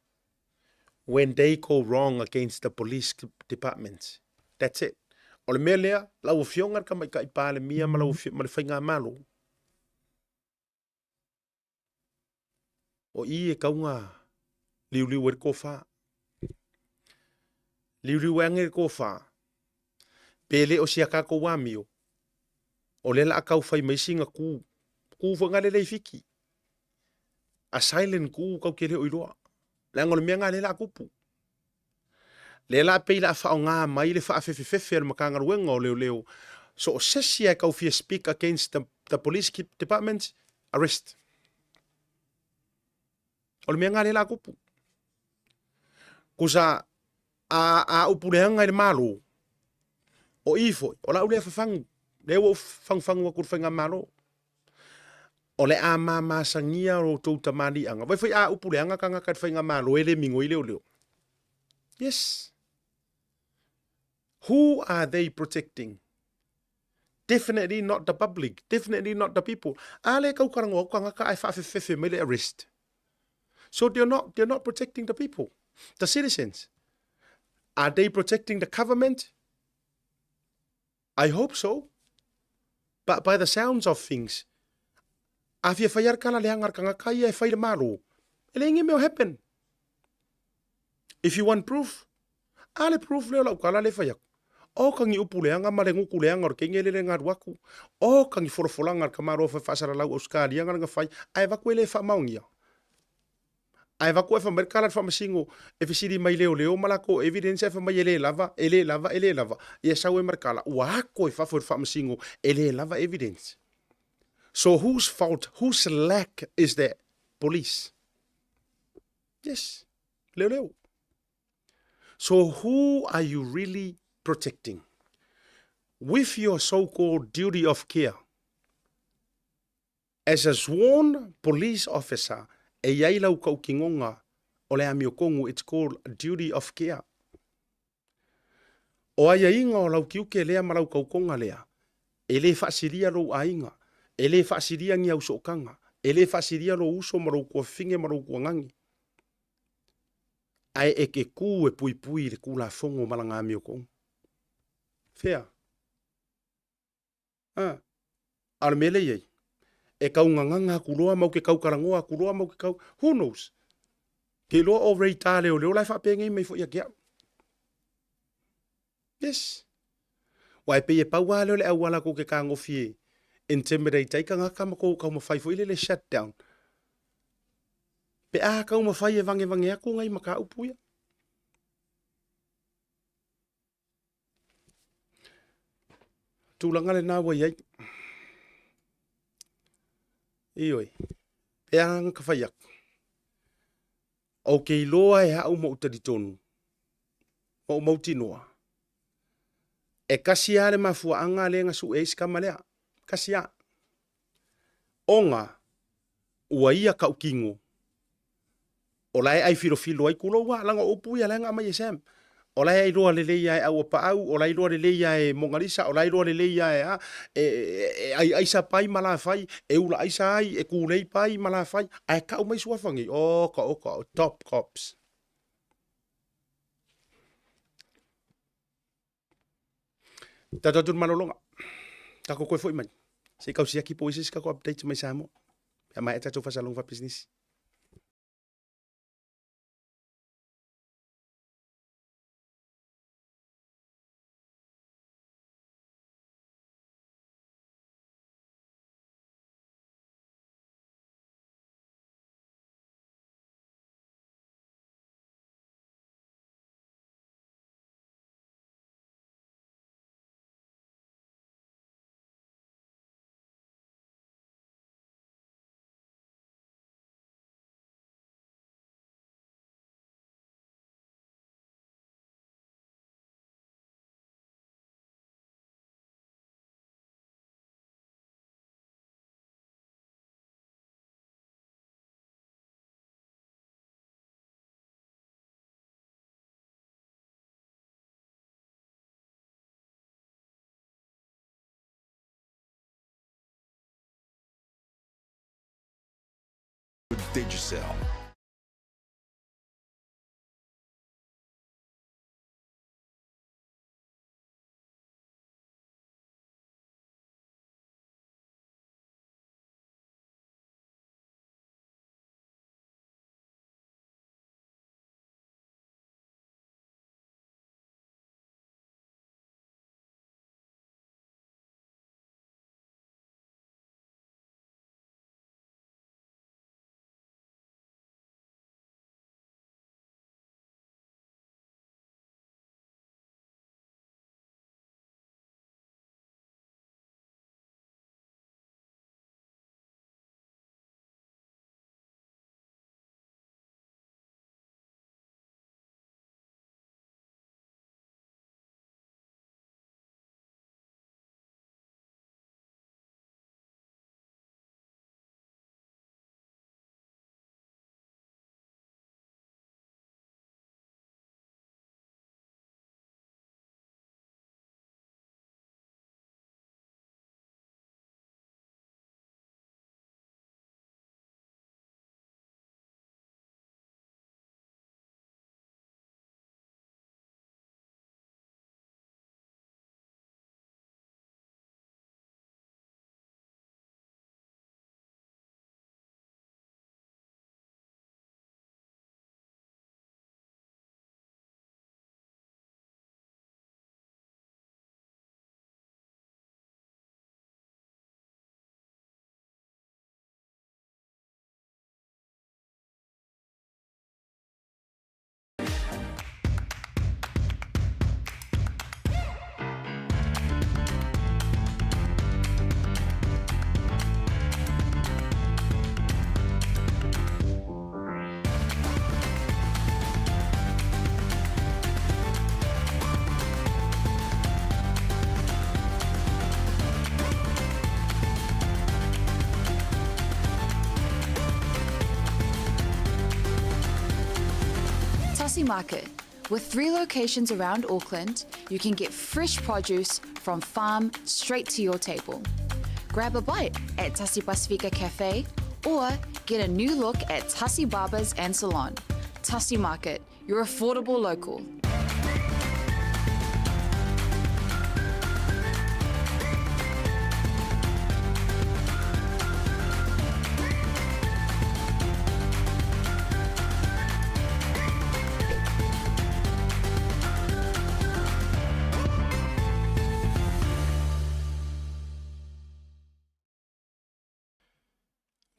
When they go wrong against the police department. That's it. O le mea lea, lau fionga ka mai ka ipale mia ma lau whainga malo. o I e kaunga liu e ko wha. Liu ange ko wha. Pele o siaka ko wamio. O lela a kau whai maisinga ku. Ku whanga lele fiki. A silent ku kau kere oiroa. Lango le mianga lela kupu. Lela peila a whao ngā mai le wha fefe ar makanga ruenga o leo. So sesi ai kau fia speak against the police department, arrest. O le mianga lela kupu. Kusa a upureanga le malo. O ifo, o la ule fafangu. Lewa fangfangu wa kurfenga malo. O le a mama sangia o tau tamani anga. Vai fai a upureanga kanga katfenga malo ele mingo leo. Yes. Who are they protecting? Definitely not the public. Definitely not the people. Ale kau karango kanga ka ai fa fefe mele arrest. So they're not protecting the people, the citizens. Are they protecting the government? I hope so. But by the sounds of things, Afi Aotearoa le hangar kanga kai e whaire maro. Elengi meo happen. If you want proof, ale proof leo lau kala le whaiak. O kangi upu leanga ma le nguku leanga o kenge le ngā ruaku. O kangi whorofolanga ar kamaro whasara lau Australia lianga nga whai. Ai waku ele wha maungia. Ai waku e wha merkala wha masingo. E whisiri mai leo malako evidence e wha mai ele lava. Ia sau e merkala. Wako e wha masingo ele lava evidence. So whose fault, whose lack is that? Police. Yes. Leo. So who are you really protecting? With your so-called duty of care. As a sworn police officer, e iai lau kau kingonga o le amio kongu, it's called duty of care. O ai inga o lau kiuke lea ma lau kau konga lea. E le whaasiria rou ainga. E le whaasiria ngi au sokanga. E le whaasiria rou uso ma rou kua whinge ma rou kua ngangi. Ai e ke ku e pui le ku la fongo malanga amio kongu. Fair. Ar mele iei. E kau nganganga kuloa mau ke kau karangoa kuloa mau ke kau. Who knows? Ke loa o rei tā leo lai whapenge mei fo ia kia. Yes. Wai pe e paua leo le au wala ko ke ka ngofie. Intimidate ai ka ngaka mako kau mawhai fo ile le shutdown. Pe a kau mawhai e vange aku ngai maka upuia. Tūlanga le nā wai ai. Ioi. Pe a ngaka whaiak. O ke iloa e hau mo utari tonu. Mo mauti noa. E kasi ale mafua anga le nga su eis kamalea. Kasi a. Onga. Ua ia kau kingo. O lai ai filo ai kulo wa langa upu ia langa mai esem. O lai ai roa lele ia e au pa au. O lai roa lele ia e mongarisa. O lai roa lele ia e ai aisa pai mala fai. E ula aisa ai e kulei pai mala fai. Ai kau mai suafangi. O ka top cops. Tatatun manolonga. Tako koe foi mai. Se kau siaki po isis kako update mai Samoa. Ya mai eta tofa salong fa business. Digicel. Tasi Market. With 3 locations around Auckland, you can get fresh produce from farm straight to your table. Grab a bite at Tasi Pacifica Cafe or get a new look at Tasi Barbers and Salon. Tasi Market, your affordable local.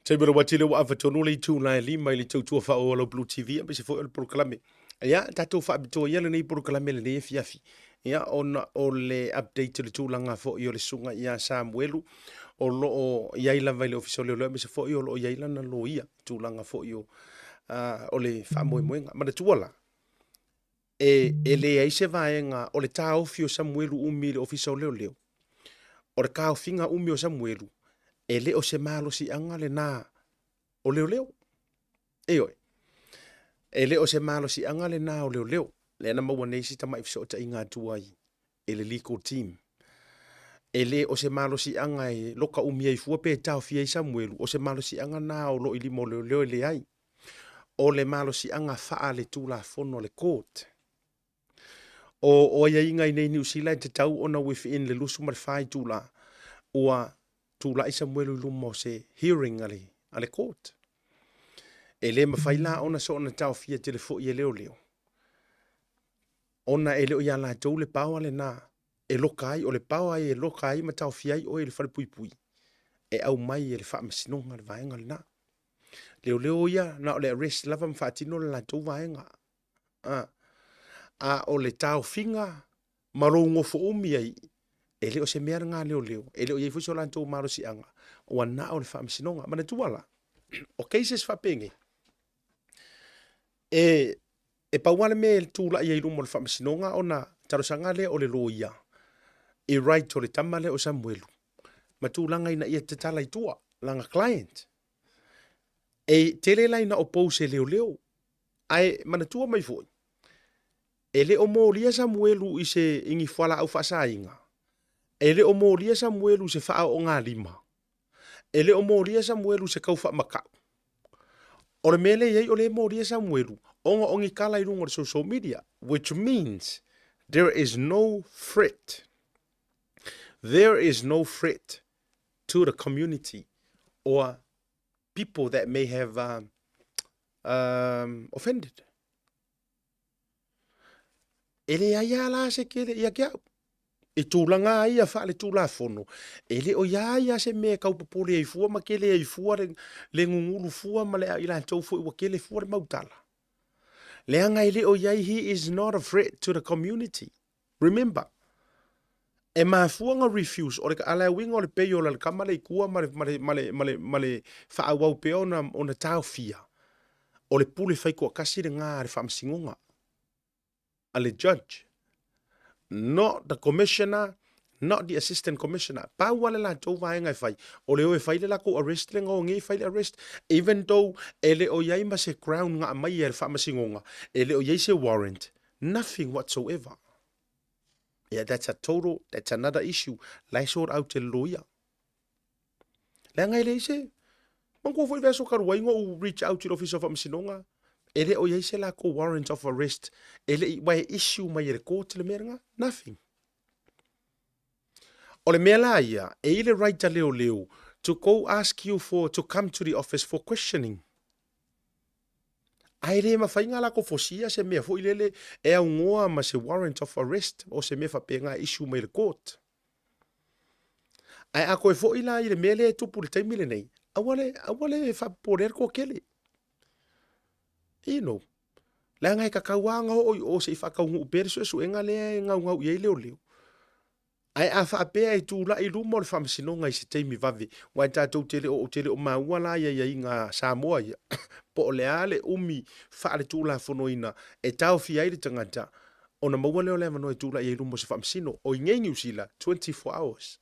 Te mera wati le wa afatonu le tu na li mai le tu tu fa o lo Blue TV be se fo el proclame. Ya tatu fa bito yele nei proclame le nei fiafi. Ya ona o le update le tu langa fo yo le sunga ya Samuelu o lo o yaila vai le official le me se fo yo lo yaila na lo ia tu langa fo yo o le fa mo moenga ma le tuala. E le ai se vaenga o le ta ofio Samuelu umi le official le. O le ka finga umi o Samuelu. E le o se malo si anga le na o leo leo. E oi. E le o se malo si anga le na o leo leo. Le na maua neisi ta mai fso ta inga tuai. E le legal team. E le o se malo si anga e loka umia i fua pe tau fia i Samuelu. O se malo si anga na o lo ili mo leo leo le ai. O le malo si anga faa le tula fono le court. O ia inga i nei New Zealand te tau ona within le lusu mar fai tula. Ua tula i Samuelu lumo se hearing ale court. E le mawhaila ona so ona tau fia telefo i e leo leo. Ona e leo ia la tau le pau ale na. E lokai o le pau ai e lokai ma tau fia i o e le whare pui pui. E au mai e le wha masinonga le vaenga le na. Leo leo ia na o le arrest lava mwhaatino le la tau vaenga. A o le tau finga marongo fo umi ai. E leo se mea ngā leo leo. E leo iei fuso lantou maro si anga. O ana o le whaamisinonga. Mana tuala. O cases whapenge. E pauale me le tūla iei rumo le whaamisinonga o na tarosanga le o le loia. E right o le tamale o Samuelu. Ma tūlanga ina ia te tala i tua. Langa client. E tele laina o pose leo leo. Ai mana tua mai foi. E le o mōlia Samuelu i se ingi whala au whasa inga. E le o mōlia Samuelu se wha o ngā lima. E le o mōlia Samuelu se kau wha makau. O le mele iei o le mōlia Samuelu, onga ongi kala i runga social media, which means there is no threat. There is no threat to the community or people that may have offended. E le aia la se kele ia kiau. E tūlanga ia wha le tūla fono. E le o ia se mea kaupapore ai fua, ma kele ai fua le ngunguru fua, ma le a ila tau fua iwa kele fua le mautala. Le anga le o ia he is not a threat to the community. Remember, e maa fuanga refuse, o le ka ala winga o le peyo le kamale i kua ma le wha awau peo o na tau fia. O le pule whai kua kasi le ngā le wha msingonga. A le judge. Not the commissioner, not the assistant commissioner. Pa wale la tau vaenga fai. O le o e fai le lako arrest le ngā o ngai fai le arrest. Even though e le o iai ma se crown ngā mai e le whamasingonga. E le o iai se warrant. Nothing whatsoever. Yeah, that's another issue. Lai sort out te loia. Le ngai le se. Mango foi veso karuai ngō reach out to the office of whamasingonga. E le o iai se lako warrant of arrest. E le wai issue mai e le court le merenga. Nothing. O le mea la ia, e ile right leo leo, to go ask you to come to the office for questioning. Ai le mawhai ngā lako fosia se mea fo ilele e au ngoa ma se warrant of arrest o se mea whape ngā issue mai le court. Ai ako e fo ila ile mea le tupu le taimile nei, awale whaporer ko kele. You know, le ngai kakauanga o se i whakaungu upere so enga le ngau iei leo leo. Ai a whaapea e tūla i rumo le whamasinonga i se teimi vave. Wai tātou tele o maua la ia ngā Samoa ia. Po o le ale umi whaale tūla whonoina e tau fia i le tangata. O na maua leo lewa no e tūla i rumo se whamasino. O i ngei New Zealand, 24 hours.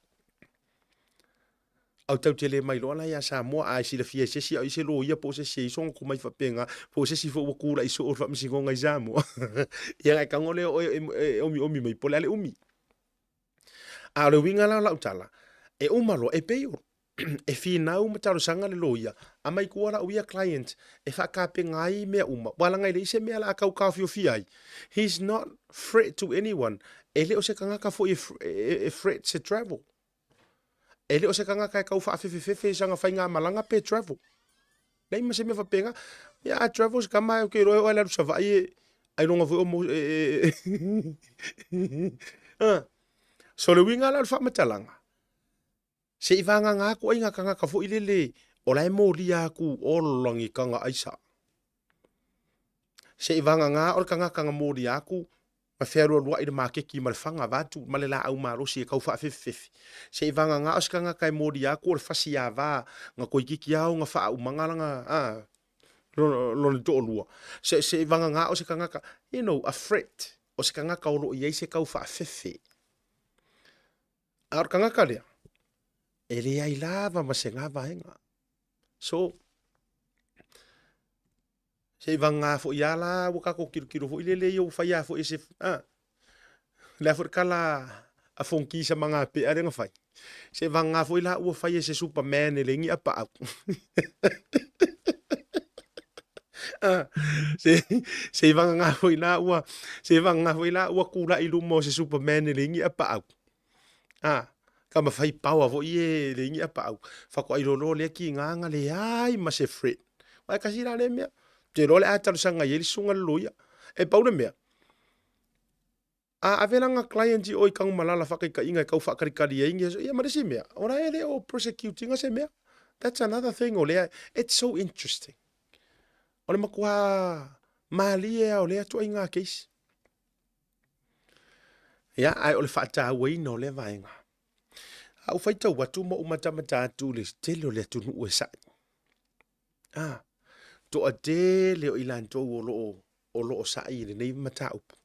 au tau te le mai loa ia Samoa ai si le fia sesi au se lo ia po se se song ko mai fa penga po se si fo ku la iso o fa msingo ngai Samoa ia ka ngole omi mai pole ale umi a le winga la utala e umalo e peo e finau matalo sanga le loia a mai kuara uia client e fa ka pengai me uma wala ngai le se me ala ka ka fi he's not threat to anyone ele o se kanga ka fo e threat se travel ele o se kanga ka ka fa fe sanga fa nga malanga pe travel nei ma se me fa penga ya travels kama ke ro ala sa va ai longa vo mo so le winga la fa matalanga se ivanga nga ko inga kanga ka fo ilele o lai mo lia ku o longi kanga aisa se ivanga nga o kanga mo lia ku ma fero lua i de make ki mal fanga vatu malela au maro si ka fa fe se ivanga nga o kanga kai mo lia ku o fasia va nga ko iki au nga fa u mangalanga lo to lua se ivanga nga o se kanga ka you know a threat o se kanga ka o lo ye se ka fa fe ar kanga ka le ele ai lava ma se nga vaenga so se vanga fo yala wo ka ko kilo fo ile yo fa ya fo ese la for kala a fonki sa manga pe are nga fai se vanga fo ila wo fa ese superman le ngi apa se vanga fo ila wo kula ilu mo se superman le ngi apa kama fai pawa vo ie le ngi apa fa ko ilo le ki nganga le ai ma se fret wa ka sira le me te lo le ata sanga ye sunga loya e pa le me a avela nga client o i kang malala fa ka inga ka fa ka ka ye ngi ya ma se me ora ele o prosecuting se me that's another thing o le it's so interesting o le makua mali e o le to inga case ya ai o le fa ta we no le vainga au fai tau watu mo umata matatu le stelo le tunu ue sai. To a de leo ilanto o lo sai le nei mata upu.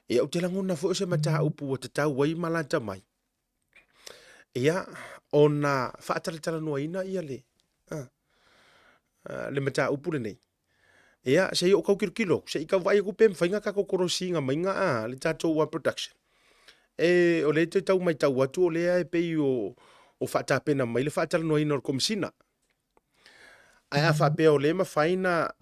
E au te langona fo se mata upu o te tau wai malanta mai. Ia, ona whaataritara noa ina ia le. Le mata upu le nei. Ia, se i o kau kilo, se i kau vai ku pem whainga kako korosinga mainga le tatou wa production. E o le te tau mai tau atu o lea e pei o whaatapena mai le whaatara noa ina o komisina. Ai a whapea o le mawhaina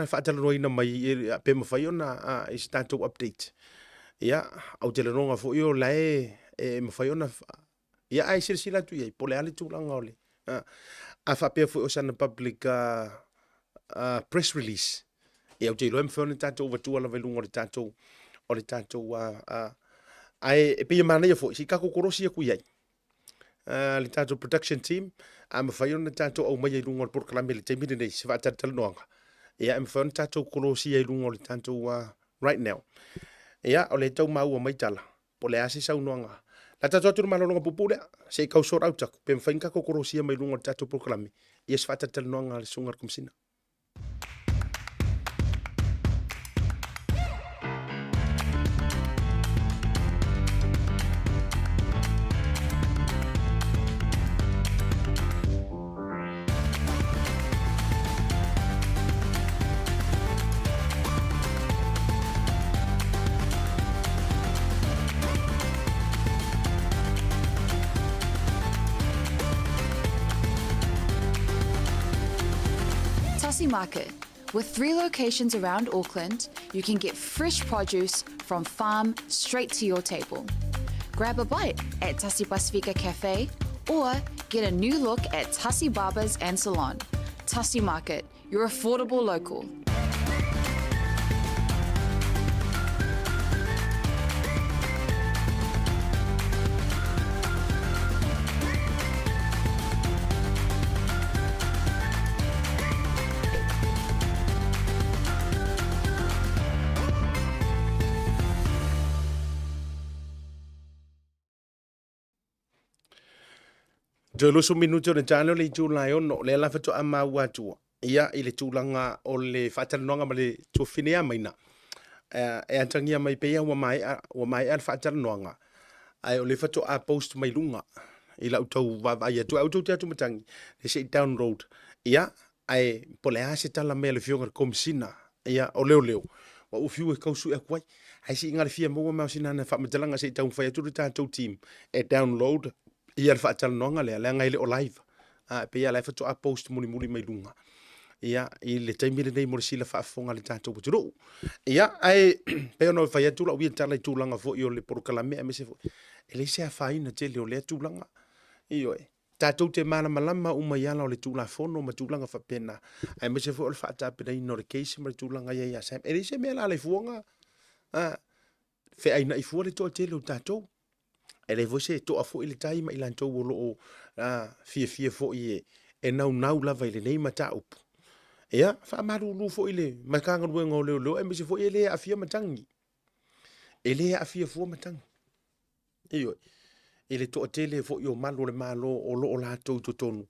whaatara noa ina mai e pe mawhai ona is tatou update. Ia, au te lanonga fo i o lae e mawhai ona ia ai sila tu iei, po le ale tūlanga o le. A whapea fo i o sana public press release. E au te iloe mawhai ona tatou watua la velunga o le tatou ai e pia mana ia fo si kako korosi ku iai le tatou production team a mawhai ona tatou au mai ai lunga o le proklame le teimine nei se whaatara noanga ia e mawhai ona tatou korosi ai lunga o le tatou right now ia o le tau maua mai tala po le ase sau noanga la tatou atu malolonga pupule se kau sort out taku pe mawhai kako korosi mai lunga o le tatou proklame ia se whaatara noanga le sungar kumsina. Tasi Market. With 3 locations around Auckland, you can get fresh produce from farm straight to your table. Grab a bite at Tasi Pacifica Cafe or get a new look at Tasi Barbers and Salon. Tasi Market, your affordable local. Joloso minuto le talo le tūlai ono le lafa to ama watua. Ia i le tūlanga o le whaataranoanga ma le tuawhinea maina. E antangia mai pea wa mai al whaataranoanga. Ai o le fato a post mai lunga. I lau tau vai atu au tau te atu matangi le se download ia ai pole a se tala mele fionga komisina ia o leo wa ufiu e kausu e kwai ai si ngale fia mo ma sina na fa matalanga se tau fa atu tau team e download ia fa tala nonga le ngai le o live pe ia live to post muli mai lunga ia I le taimi le nei mo sila fa fonga le tau buturo ia ai pe no fa atu la wi tala tu langa fo io le porkalame me se fo ele se fa ina te le tu langa io tatou te mana malama uma yala o le tula fono ma tulanga fa pena ai me se fo le fa ta pena no case ma tulanga ya sam ele se me la le fuanga fe ai na I fu le to te lo tatou ele vo se to afo ile tai ma ilan to lo fie fo e nau lava ile nei mata up ia fa maru lu fo ile ma kanga ngo lo e me se fo ile afia matangi ele afia fo matangi io ele to tele fo yo malo le malo o lo la to tonu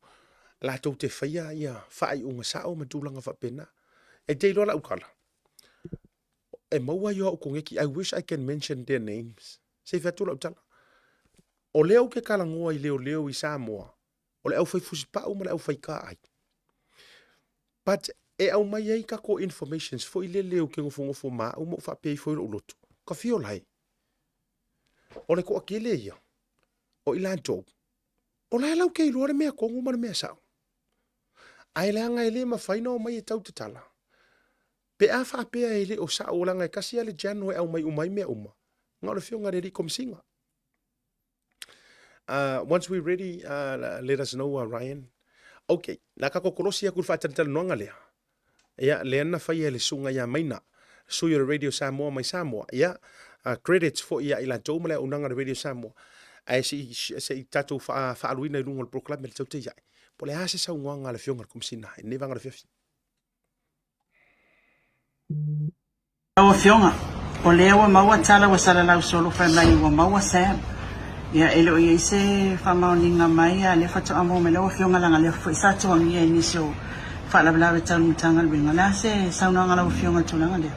la to te faia ia fai unga sao matulanga fa pena e te lo la ukala e maua yo ko ngeki I wish I can mention their names se fa tu la utala o leo ke kala ngoa I leo I Samoa o le au fai fusi pa o le au fai ka ai but e au mai ai ka ko informations fo ile leo ke ngofo ma o mo fa pe fo lo lotu ka fio lai o le ko akile ia o ilan job o la lau ke lore mea kongu mana mea sao ai la nga ele ma faina o mai tau te tala pe a fa pe ele o sa o la nga kasi ale janu e au mai umai mea uma nga le fio nga redi komsinga once we're ready let us know Ryan okay la ka kokolosi ya kulfa tantal nonga lea ya le na fa ele sunga ya maina so your radio Samoa mai Samoa ya credits for ya ila job mala unanga radio Samoa ai se tatu fa aluina I lungo le proclame le tautai ai po le ase sa unga le fionga komsina ne vanga le fiafi o fionga o le wa maua tala wa sala lau solo fa mai wa maua sa ya elo ye se fa mauninga mai le fa to amo me lo fionga langa le fa sa to ngi ni so fa la bla tan tangal binga la se sa unga la fionga tulanga le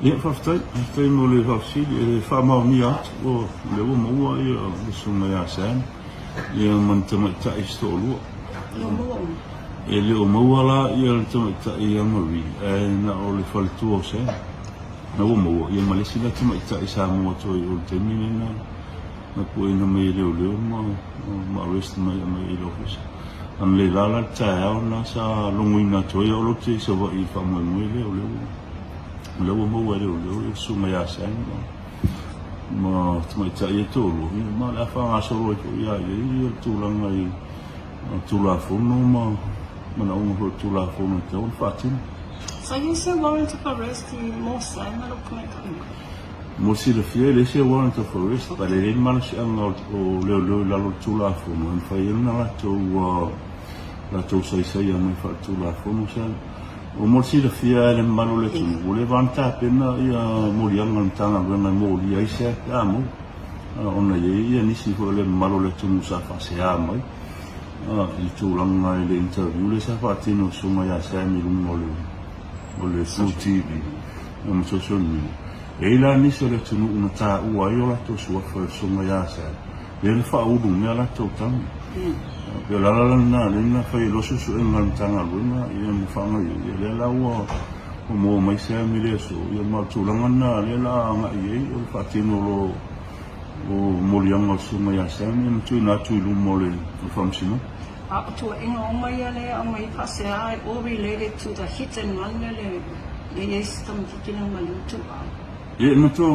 Ja, faftai mo le fafsi fa ma mi at o le o mo ia so me ya san ia man tama ta istolu ele o mo la ia tama ta ia mari na o le faltu o se na o mo ia malesi la tama ta isa mo to o termina na po ina me le o ma rest ma le office am le la ta na sa longuina to o lo te so va I fa mo le o le mo le su me ya san ma tama ta ia to ma la fa so ro to ia ia tu langa I tu la fono ma na un tu la fono te un fatin so you say warrant of arrest mo sa ma lo come mo si le fie le se warrant of arrest pa le mal si ang o le la lo tu la fono en fa na la to sai ang fa tu la fono sa o mo si le fia le malo le tu o le vanta pena ia mo li ang tanga na mo li ai se amo ona ia ni si fo le malo le tu sa fa se amo il tu langa le interview le sa fa tino suma ya sa mi lungo o le suti o mo so ni e la ni se le tu una ta u ai o la to su fa suma ya sa le fa u du me la to tam Yo la na fai lo su en tanga luna y en fanga y le la wo mo mai se mi le so yo ma tu la na le la nga ye o fatino lo o mo li anga su mai se mi tu na tu lu mo le function to in o mai passe ai all related to the hit and run le yes tam tikina malu tu ye no to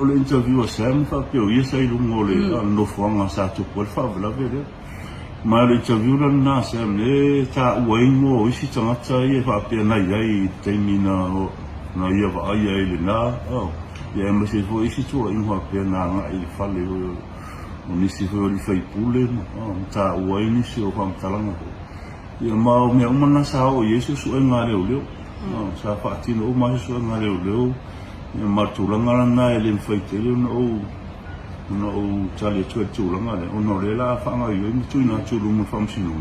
le interview sam fa pe o ye sai lu mo le no fanga sa tu por fa la vede ma le interview na se le ta uengo isi tangata I fa pe na ai te mina na ia va ai le na ia me se fo isi tu in ho pe na ai fa le o ni si fo li fai pule ta ueni si o fam talanga ia ma me o mana sa o yesu su nga le o sa fa tino o ma su nga le o ia ma tu langa na ele fai te no tali tu langa le ono le la fa nga yo mi tu na tu lu mo fam sinu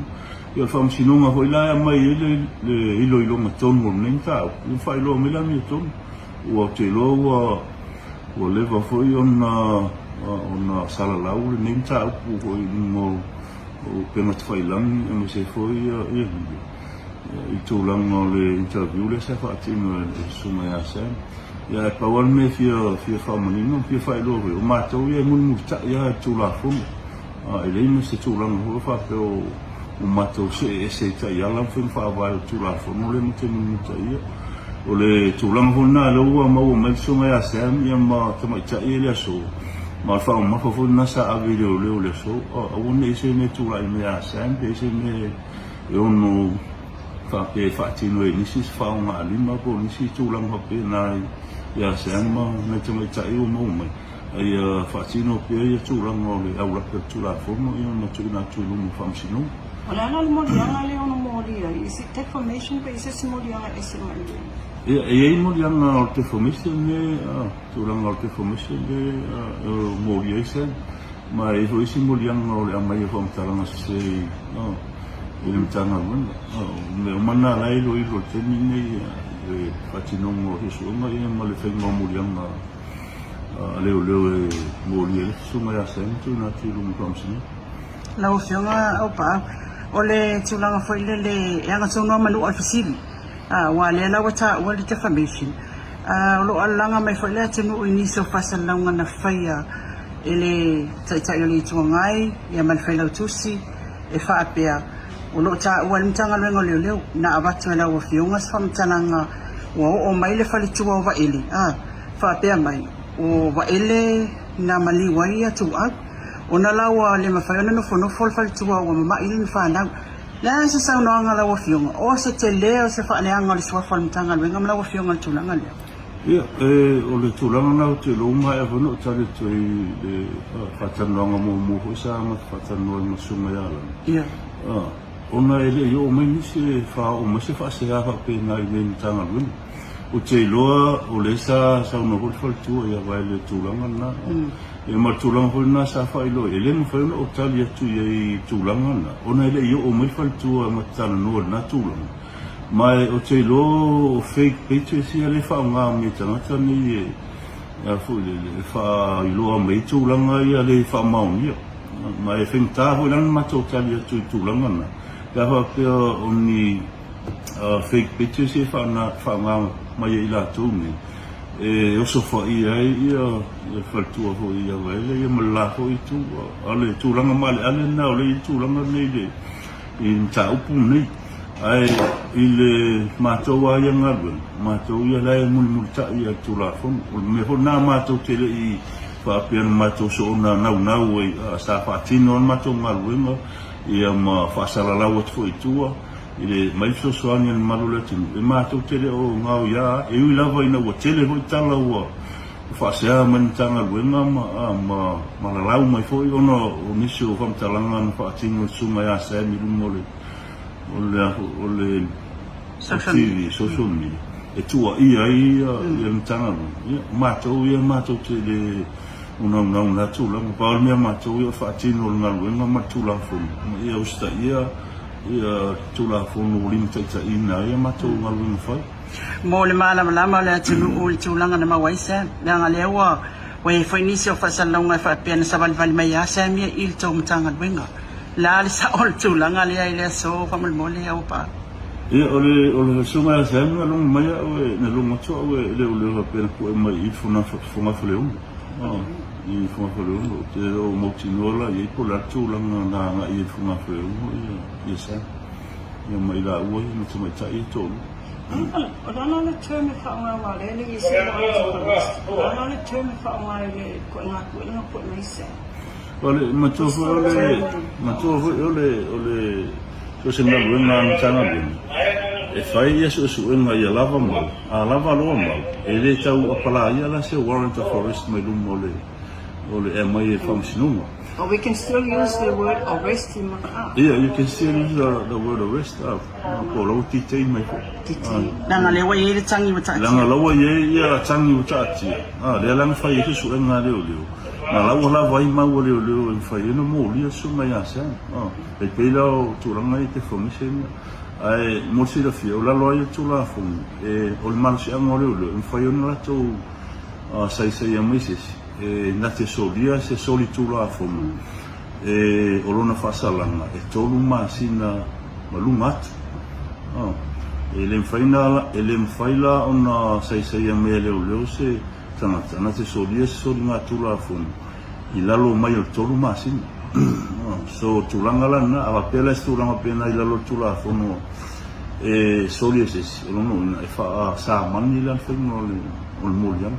yo fam sinu nga ho la mai le ilo ma ton mo nen ta u fa lo me la mi ton o te lo o le va fo yo na ona salalau le nei taupu ko mo o pena tfailangi e se foi i tūlanga le interview le sa whaatino e sunga ia sa ia e pawan me fia whamanino fia whailore o mātou ia mun muta ia tūlafunga e leina se tūlanga hoa whapeo o mātou se ta ia lam fin whaawai o tūlafunga le mute mun muta ia o le tūlanga hona le ua mau o mai sunga ia sa ia ma tamaita ia le aso ma whao mawhawhuna sa avi leo le so a wane ise me tūlai me a sa ise me e ono Pape whaatino e nisi whao ngā lima po nisi tūlang hape nā ia seama na te mai tai o mau mai ai whaatino pia ia tūlang o le auraka tūlafono ia na tūna tūlungu whamsino. Ola ana le morianga le ono moria, is it defamation ba is it morianga e se mai? Ia morianga o defamation le tūlanga o defamation le moria ise ma e ho isi morianga o le amai e whamtaranga se ele mtanga wanda me mana lai lo ilo teni nei e patinongo hisunga ia ma le whainga murianga leo e mori ele sunga ia sentu na tiru mkamsini lau whionga au pa o le tūlanga whaile le eanga tūnua manu alfisiri wa le lawa ta ua le defamation o lo alanga mai whaile atenu o iniso whasalaunga na whaia ele taitai o le tuangai ia man whailau tusi e whaapea o lo ta ua mtanga lengo leo na abatu la o fiunga sa mtananga o mai le fali tua o vaili fa pe mai o vaile na mali waia tu o na lawa le mafaiona no fono fol fali tua o ma ile fa na la sa sa no nga la o fiunga o se te leo se fa le anga le swa fal mtanga lengo la o fiunga tu langa le ia o le tulanga na te lo mai a no ta le tu e fa tanonga mo sa ma fa tanonga sunga ya ia ona ele yo mai nisi fa o mase fa se ha pe na ile tanga lun o te loa o le sa no hol fal tu ia vai le tulanga na e ma tulanga hol na sa fa ilo ele mo fa o tali tu ia tulanga na ona ele yo o mai fal tu ma tana no na tulanga mai o te lo fake page si ele fa nga mi tanga tani e fu le fa ilo mai tulanga ia le fa mauni mai fenta ho lan ma to tali tulanga na ka pe oni fake pictures e fa nga mai ila tumi e o so fa ia fa tu ho ia vele ia mala ho itu ale tu langa male ale na ole tu langa nei in ta upu nei ai ile mato wa ia ngabe mato ia lai mul ta ia tu la fon me ho na mato tele I fa pe mato so na e sa fa tino mato ngalu ia ma fasala la wat foi tua ile mai so soani malula tin e ma to tele o ngau ya e u lava ina o tele ho tala o fasea man tanga wenga ma la lau mai foi ono o nisio fam talanga no fa tingo suma ya sa mi mole ole social media e tua ia tanga ma to tele una tula pa me ma tu ia fa tino na luenga ma tula fu ia usta ia tula fu no limita ina ia ma tu na luenga fa mo le mala le tulu o tulanga na mawaisa nga lewa we foi nisio fa salonga fa pena sa val mai ya sa mi il to mtanga luenga la sa ol tulanga le ile so fa mo le au pa ia ole suma sa no lo mai na lo mo to le pena ko mai il fu na I funga te o motinola I po la tulanga na I funga ia sa ia mai la ua no te mai tai to o dana le term fa nga wa le I se dana le term fa nga le ko nga po mai se ole ole so se na luenga tanga bin e fai ia so nga ia lava mo a lava lo mo e le tau apala ia la se warrant of arrest mai lu mo le e mai functional. Or we can still use the word arrest in Yeah, you can still use the word arrest ko lo detain mai ko langa le wa ye tangi wa tati langa lo ye tangi wa tati le langa fai ke su nga le na la vai ma wo le fai no mo li su mai asa e pelo tu langa te formation ai mo si la fio la lo ye tu la fun e ol mal si amo le fai no la tu sai ya mai na te solia se soli tula fono o lona whasalanga tolu masina malunga atu ele mfaila ona saisai mea leo se tangata na te solia se soli ngā tula fono I lalo mai o tolu masina so tulanga lana awapela se tulanga pena I lalo tula fono soli ese no e fa sa mani lan fono o molian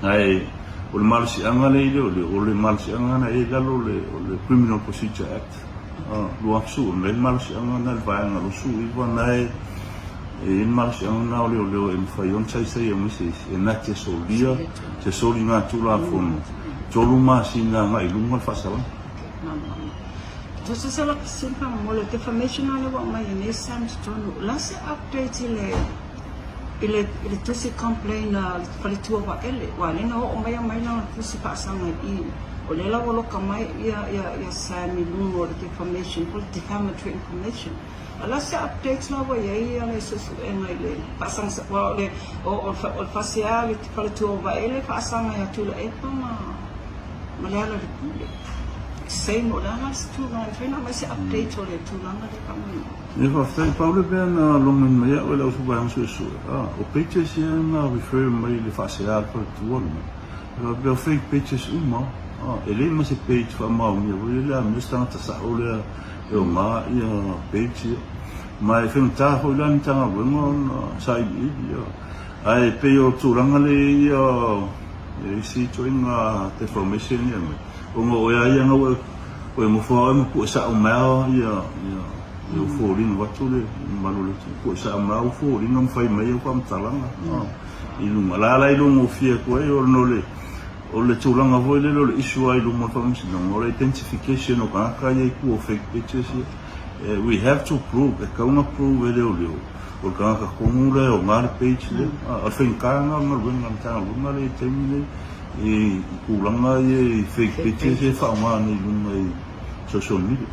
ai o le malsi anga le o le malsi anga na lalo le Criminal Procedure Act lo afsu le malsi anga na vai anga lo su I vanai in malsi anga na o le fai on sai o misi e na te solia te soli nga tula fono tolu masina ngai lunga fasala Just like simple more defamation on what my name Sam Stone last update ile tusi complain for the two of ele wale no o mai na tusi pasanga I o le la wolo kamai ya Sam lungo defamation for defamatory information last update na wa ya le so ngai pasanga wale o facial for the two of ele pasanga ya tula epama malala sei mo las tu na fena mas update ole tu na de kamu ne va fai Paulo ben longen mai o la su ba so o pictures na refer mai le facial for tu no be fake pictures uma ele mas page fa ma o le la me sta ta sa o le o ma ia page mai fem ta ho lan ta no sai video ai pe o tu ranga le ia si toinga te formation ia o mo ia no o mo fo mo ku sa o ma ia o fo rin watu le malole ku sa ma o fo rin no fai mai o kam talanga I lunga la I lunga o fia ko e o no le tulanga vo le issue ai lunga fa no le identification o ka ka ia ku o fake pictures we have to prove e ka una prove le o ka komule o ngar page le a finka nga ngā ta lunga le temile e kulanga e fake pictures e fa ma ni lunga social media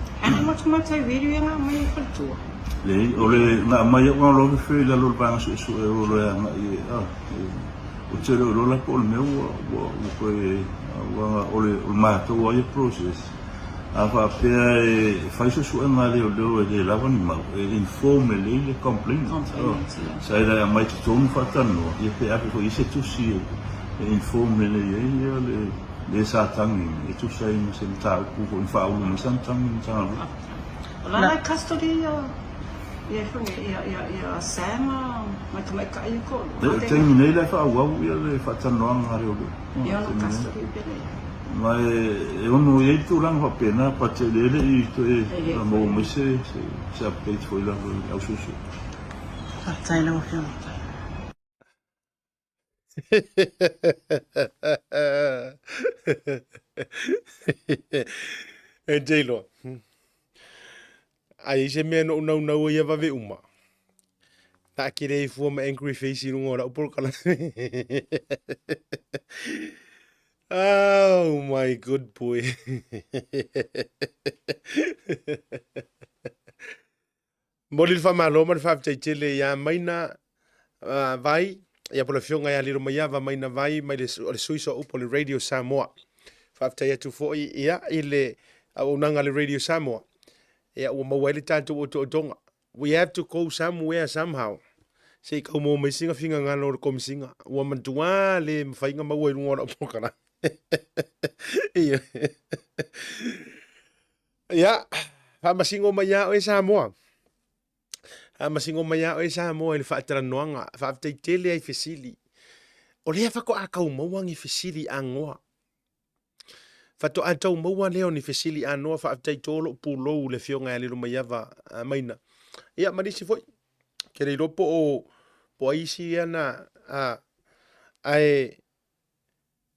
mata video nga mai faltu le ole na mai o lo que foi la lo ba so o lo nga o tero lo la pol meu o ole o ma to o process ava pe fai so nga le le la van ma informe le complaint sai da mai to un fatano e pe a ko ise tu si informe le sa tangi e tu sai no se ta ku ko fa un san tangi ta la custody ia sama mai ka I ko te ni le fa wa le fa tano nga re o ia no custody ma e ono e tu lang fa pena pa te le I to e mo me se update foi la au su tai lo fio e jelo ai se me no ia va ve uma ta kire fu ma angry face no ora por kala oh my good boy molil fa malo ma fa tele ya maina vai ia pola fionga ia liro mai ava mai na vai mai le suiso upo le Radio Samoa. Whaftai atu foi ia I le unanga le Radio Samoa. Ia ua mawele tātou o tonga. We have to go somewhere somehow. Sei kau mō mai singa finga ngana o le komisinga. Ua mantua le mwhainga maua I runga o pokana. Ia. Ia. Whamasingo mai ia o e Samoa. Masingo mai o e Samoa le whaatara noanga, whaaftai tele ai fesili. O lea whako a kau maua ngi fesili a ngoa. Whato a tau maua leo ni fesili a noa whaaftai tolo pulou le fionga e liro mai ava maina. Ia, marisi foi. Kere ropo o po aisi ana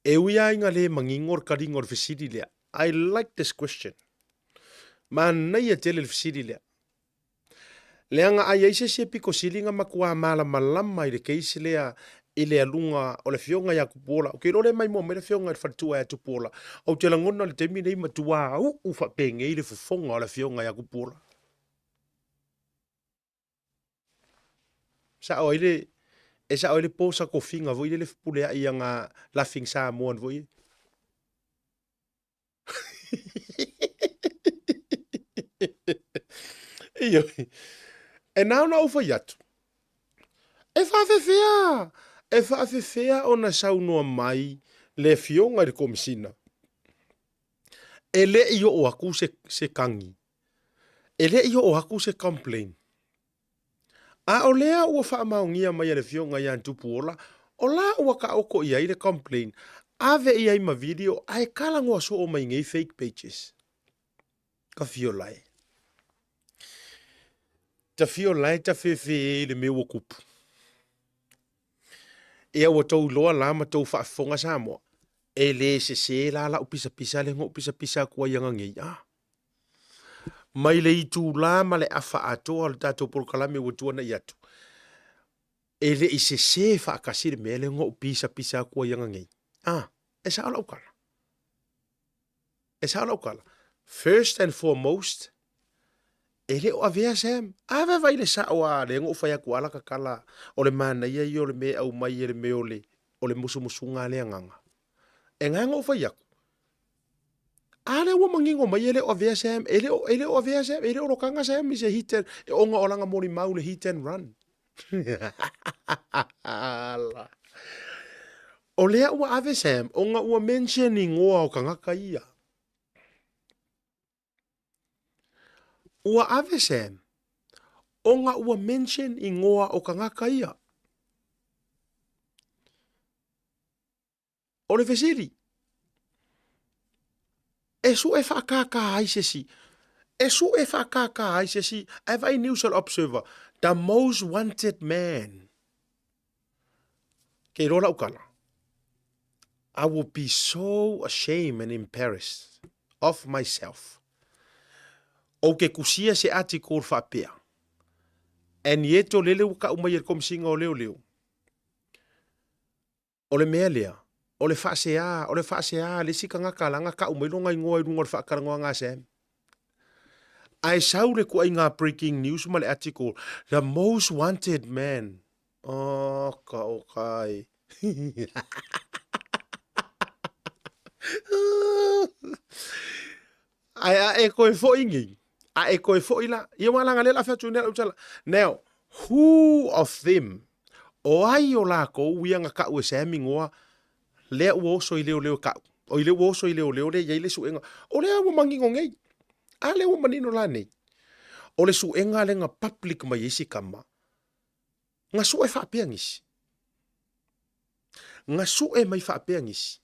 e uia inga le mangingor karingor fesili lea. I like this question. Ma nai a tele le fesili lea. Leanga ai eise se piko silinga makua mala malama I le keisi lea I le alunga o le fionga ya kupola. O kero le mai mo me le fionga I fatua ya tupola. O te langona le temi nei matua au ufa penge I le fufonga o le fionga ya kupola. Sa o ile E sa o le posa ko finga vo le pule a ia nga laughing Samoan vo i. Iyo. E na ufa yatu. E whawhewhea. E whawhewhea o na saunoa mai le fionga i komisina. E le iyo o aku se kangi. E le iyo o aku se complain. A o lea ua whaamaungia mai le fionga i antupu ola, o la ua ka oko i aile complain. Ave i aima video, ai kala ngua so o mai ngei fake pages. Ka fio lai. Ta fio lai ta fefe le me wakupu. Ea ua tau loa lama tau whaafonga Samoa. E le se la la upisa pisa le ngo pisa kua ianga ngei. Mai le itu lama le afa atoa le tato por kalame watua na iatu. E le i se whaakasi le mele ngo pisa kua ianga ngei. E sa ala ukala. E sa ala ukala. First and foremost, e le o avea Sam. Ave vai le sa oa le ngo whaya kuala kakala. O le mana ia i o le me au mai e le me o le musumunga le anganga. E ngā ngo whaya ku. Ale ua mangingo mai ele o avea Sam. Ele o avea Sam. Ele o rokanga Sam i se hit and... E onga olanga mori mau le hit and run. O lea ua ave Sam. Onga ua mentioning ngoa o kangaka ia. Ua ave Sam. Onga ua mention i ngoa o kangaka ia. O le fesiri. E su e whakaka aisesi. E su e whakaka aisesi. E vai News Observer. The most wanted man. Kei rola ukala. I will be so ashamed and embarrassed of myself. O ke kusia se article whapea. And yet o lele uka umai e komisinga o leo. O le mea lea. O le whaasea, le sika ngaka langa ka umailonga ingoa i runga le whaakarangoa ngā Sam. Ai saure kua i ngā breaking news ma le article. The most wanted man. Oh, ka o kai. Ai a e koe fo ingi. A e koe fo ila. Ia malanga lela whatu nela utala. Now, who of them? O ai o la ko uianga ka ue Sam ingoa. Lea ua oso i leo kau. O i leo oso i leo le iaile suenga. O lea ua mangingo ngei. A lea ua manino la nei. O le suenga le nga public mai isi kama. Nga sue whapeangisi. Nga sue mai whapeangisi.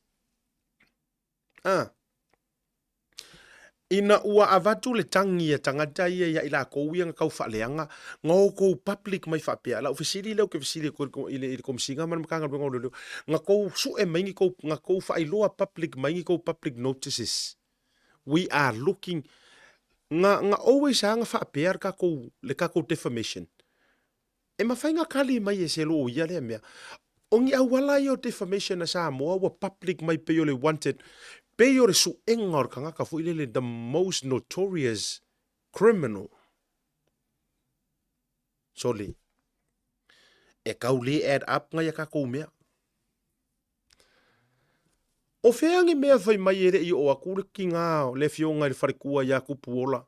Ina ua avatu le tangi e tangata ia ia ila ko uianga kau whaleanga. Nga o kou public mai whapea. La ufisiri leo ke fisiri ili komisinga man makanga luenga o leo. Nga kou sue maingi kou, nga kou whailoa public maingi kou public notices. We are looking. Nga always hanga whapea le kako defamation. E mawhainga kali mai e se loo ia lea mea. Ongi au wala i o defamation na Samoa wa public mai peo le wanted. Peo le suenga o kangaka fu ilele the most notorious criminal. Soli. E kau le add up ngai a kako mea. O feangi mea fai mai ere i o akure ki ngā le fionga i wharikua i a kupuola.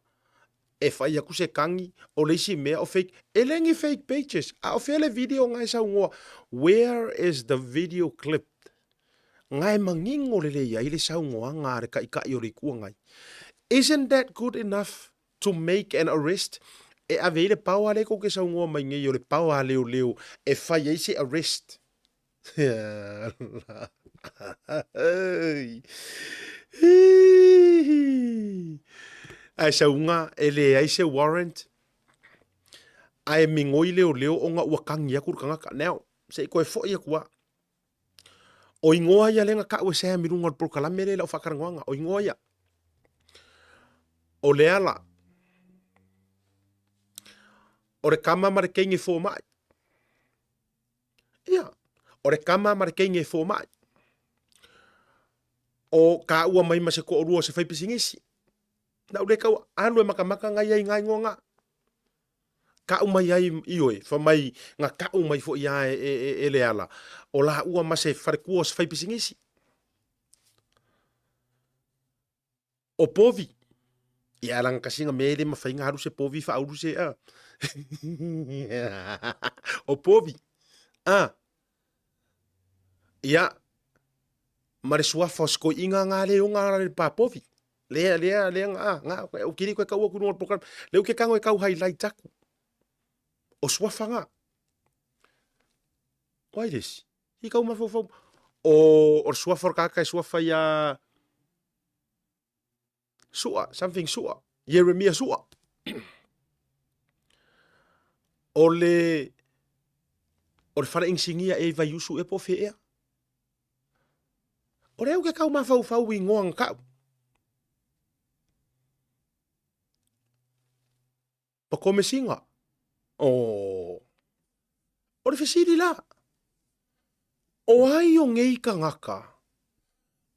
E fai aku se kangi o leisi mea o fake. E lengi fake pages. A o fea le video ngai sa ungoa. Where is the video clip? Ngai mangingo le lea i le sa ungoa ngare ka ika i o rikua ngai. Isn't that good enough to make an arrest? E ave le paua le ko ke sa ungoa mai ngai o le paua leo. E fai eisi arrest. Ai sa unga ele ai se warrant. Ai mingoi leo onga wakangi aku kangaka. Now, se ko e fo ia kua. O ingoa ia lenga ka we se mirunga por kalamere la whakarangoanga. O ingoa ia. O leala. O re kama mare keinge fo mai. Ia. O re kama mare keinge fo mai. O ka ua mai ma se ko orua se fai pisingisi. Na ule kau anu e makamaka ngai ai ngai ngonga. ka mai ai ioi fa mai nga ka mai fo ia e le ala o la ua ma se fare kuos fai pisingisi o povi ia lang kasinga mele ma fai nga haru se povi fa auru se a o povi ia mare suafa sko inga nga le unga le pa povi le nga o kiri ko ka o kuno program le o ke kango e kau highlight taku o suafa nga why this i kau ma fo o suafa ka suafa ya sua something sua Jeremia sua ole fara ingsingia e vai usu e po fe o reu ke kau ma fau i ngoang kau pa kome singa o le fesiri la o ai o ngei ka ngaka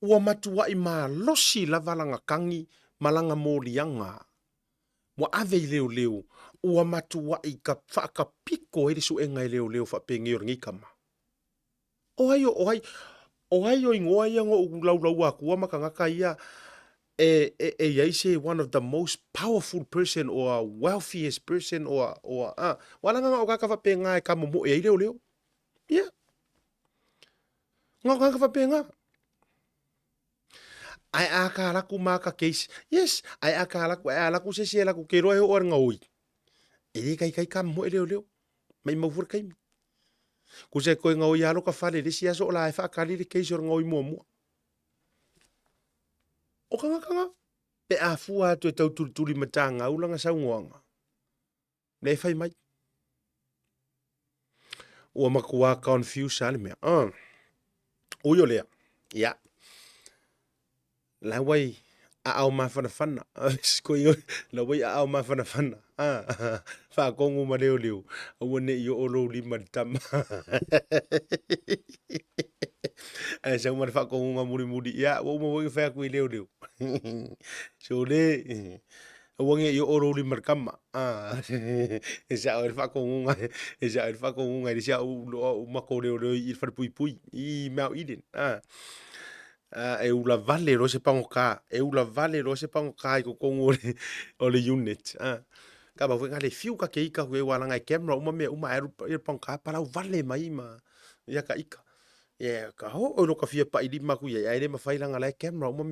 ua matua i ma losi la valanga kangi malanga morianga wa ave leo ua matua i ka whaaka piko e risu e ngai leo wha pengi o ngi kama o ai o ingoa ia ngo lau aku ama ka ngaka ia e say one of the most powerful person or wealthiest person or wala nga o ka wha penga e ka momo e leo yeah nga ka wha penga ai aka laku maka case yes ai aka laku se laku ke roe o nga oi e kai ka mo e leo mai mau fur kai ku se ko nga oi alo ka fale le sia so la fa ka le case o nga oi mo o kanga pe a fua to tau tuli matanga ulanga sa ngoanga le fai mai o makua confuse ale me o yo le ya la wai a au ma fana ko yo la wai a au ma fana fa kongu ma leo o ne yo o lo li matam ai sa ma fa kongu ma muri ya o mo wo fa ko leo so le o nge yo o lo li markama esa o fa kongu ngai sia o ma ko leo i fa pui i ma iden e ula vale ro se pangoka i ko kongo o le unit ka ba venga le fiu ka ke ika we wala ngai camera uma e pangoka para vale mai ma ya ka ika ka ho o ka fia pa i di maku ya ile ma faila ngala camera uma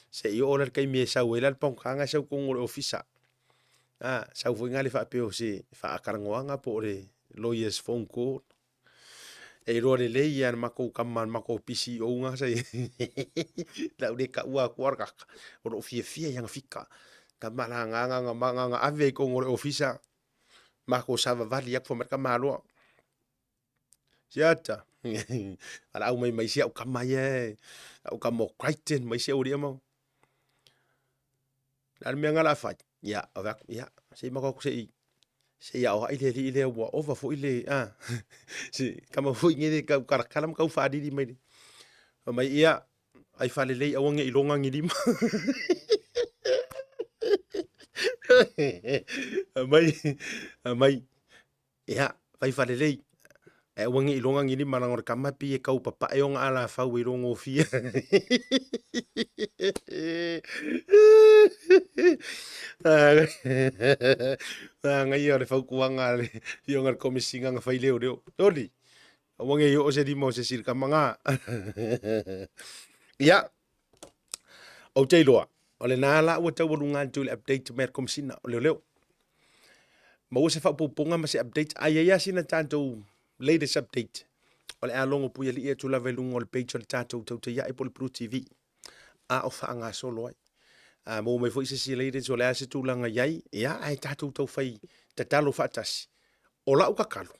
se yo ola kai me sa we la pangoka nga sa kongo le ofisa sa venga le fa pe o se fa akarangoanga po le lawyers phone call e rore le ia mako kaman mako pisi o nga sai la ule ka ua kuarka o fia yang fika ka malanga nga ave ko ngore ofisa mako sava vali yak fo merka malo siata ala au mai sia o kamaye au kamo kraiten mai sia o dia mo la me ngala fa ya sei mako sei ya o ile wa over fo ile si kama fo ngede ka kalam ka fa di mai mai ia ai fa le awange ilonga ngidim mai ia vai fa le awange ilonga ngidim manangor kama pi e kau papa e onga ala fa we rongo fia ngai ore fa kuanga le yonga komisinga nga fai leo toli awange yo se di mo se sir kamanga ya o Tagaloa ole nala o tau lunga tu update mer komisina leo mo se fa poponga ma se update ai sina tanto latest update ole a longo pu yali e tu la velungo le page le tato Tautai A'E Pro TV a o fa nga solo ai mo me foi se leide so la se tu langa yai ya ai tato tau fai tatalo fa tasi o la uka kalu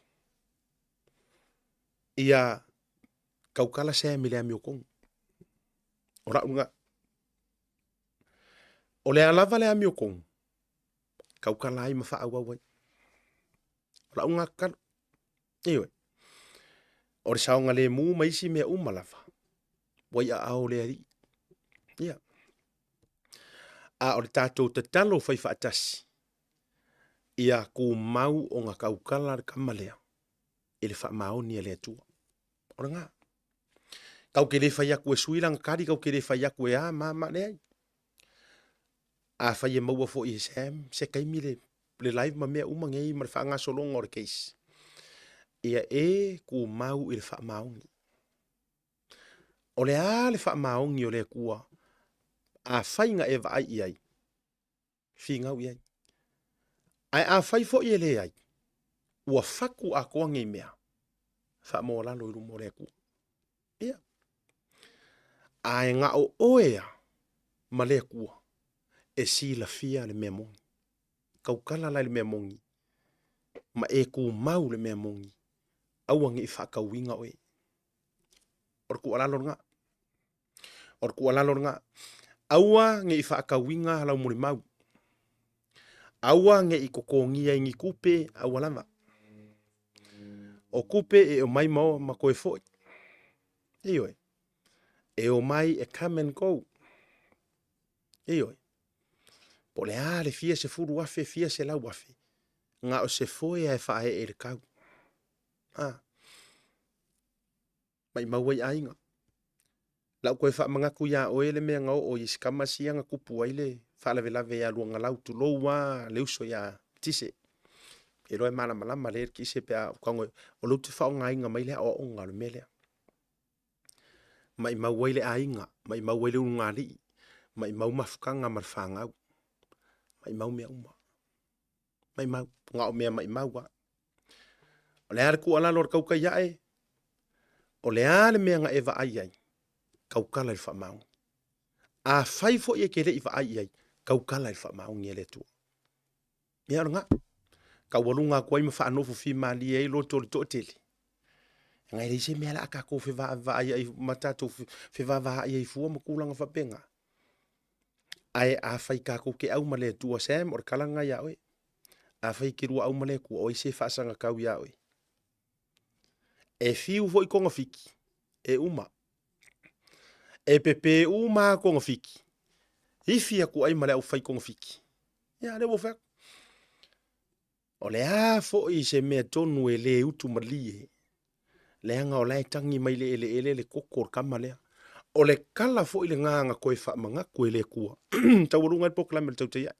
ia kaukala se mile ami okong ora unga ole ala vale ami okong kaukala ai mafa awa wai ora unga kalu iwe ore saunga le mu mai si me umalafa wai a au le ari ia a ore tato tatalo fai fa tasi ia ku mau o ngā kaukala kamalea, e le whaamaoni e le atua. Ora ngā, kau ke le whai aku e suiranga kari, kau ke le whai aku e ma le ai. A whai e maua fo i Sam, se kaimi le live ma mea umangei ma le whaanga solonga o le case. Ia e ku mau i le whaamaoni. O le a le whaamaoni o le kua, a whainga e vai i ai. Whingau i ai. Ai a whai fo i e le ai. Ua whaku a koangi mea. Whaamo lalo i rumo le kua. Ia. Ai ngā o oea ma le kua. E si la fia le mea mongi. Kaukala lai le mea mongi. Ma e ku mau le mea mongi. Auangi i whakauinga oe. Or ku alalo nga. Or ku alalo nga. Aua nge i whakauinga halau mori mau. Aua nge i kokongia ingi kupe awalama. O kupe e o mai mao ma koe foi. Ioi. E o mai e come and go. Ioi. Po le a le fia se furu afe, fia se lau afe. Nga o se foi e whae e le kau. Mai mauai ainga. Lau koe wha mangaku ia o ele mea ngau o iskama sianga kupu aile. Whaalawe lawe ia luanga lau tu loua le uso ia tise. E roe mana malama le ki se pea kongo o lu te whao ngainga mai lea o onga le melea. Mai mauai le ainga. Mai mauai le unga li. Mai mau mafukanga marwhangau. Mai mau mea uma. Mai mau. Ngao mea mai mau wa. O le are ku ala lor kauka iae. O le ale mea nga eva ai ai. Kaukala i whamau. A whaifo i kere i wha ai ai. Kaukala i whamau ngi ele tua. Mea nga. Kawarunga kwa ima whaanofu fi mali e lo tole to tele. Ngai reise mea la aka ko whiwa ai ai matatu whiwa ai ai fua makulanga whapenga. Ai a whai kako ke au male tua Sam or kalanga ia oe. A whai ki rua au male ku o ise whaasanga kau ia oe. E fiu foi konga fiki. E uma. E pepe uma konga fiki. Hifia ku ai male au whai konga fiki. Ia le wo whak. O le a fo i se mea tonu e le utu malie. Le anga o lai tangi mai le ele kokor kamalea. O le kala fo i le nganga koe wha manga koe le kua. Tawarunga i poklame le tautai ai.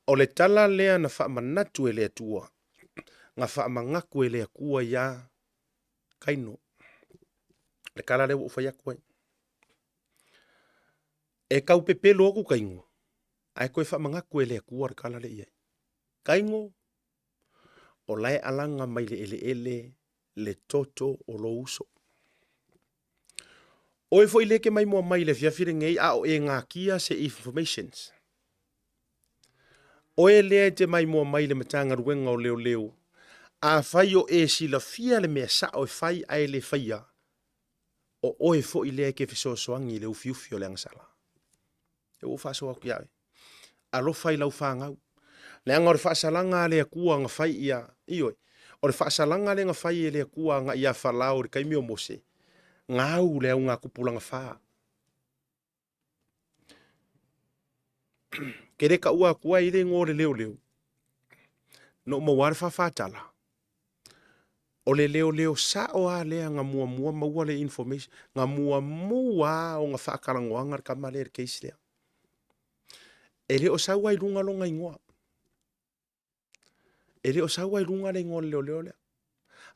O le tala lea na wha manatu e le tua. Nga wha manga koe le kua ia kaino. Le kala le wufaya koe. E kau pepe loku kaingo. Ai koe wha manga koe le kua le kala le iai. Kaingo. O lai alanga mai le ele le toto o lo uso. Oe foi leke mai mua mai le fiafire ngei a o e ngā kia se informations. Oe lea te mai mua mai le matanga ruenga o leo leo. A fai o e sila fia le mea sa o fai ai le faia. O oe foi leke fiso soangi le ufiufi o le angasala. E o faso aku iae. Alo fai lau whangau. Le anga o le whaasalanga le kua nga fai ia. Ioi. O le whaasalanga le nga fai le kua nga ia whalao le kaimi o mose. Ngau le au ngā kupulanga whaa. Kere ka ua kua i le ngore leo leo. No maware whawhatala. O le leo leo sa o a lea ngā mua mua maua le information. Ngā mua mua o ngā whaakarangoanga ka male le keisi lea. E le o saua i runga longa ingoa. E le o saua i runga le ngore leo leo lea.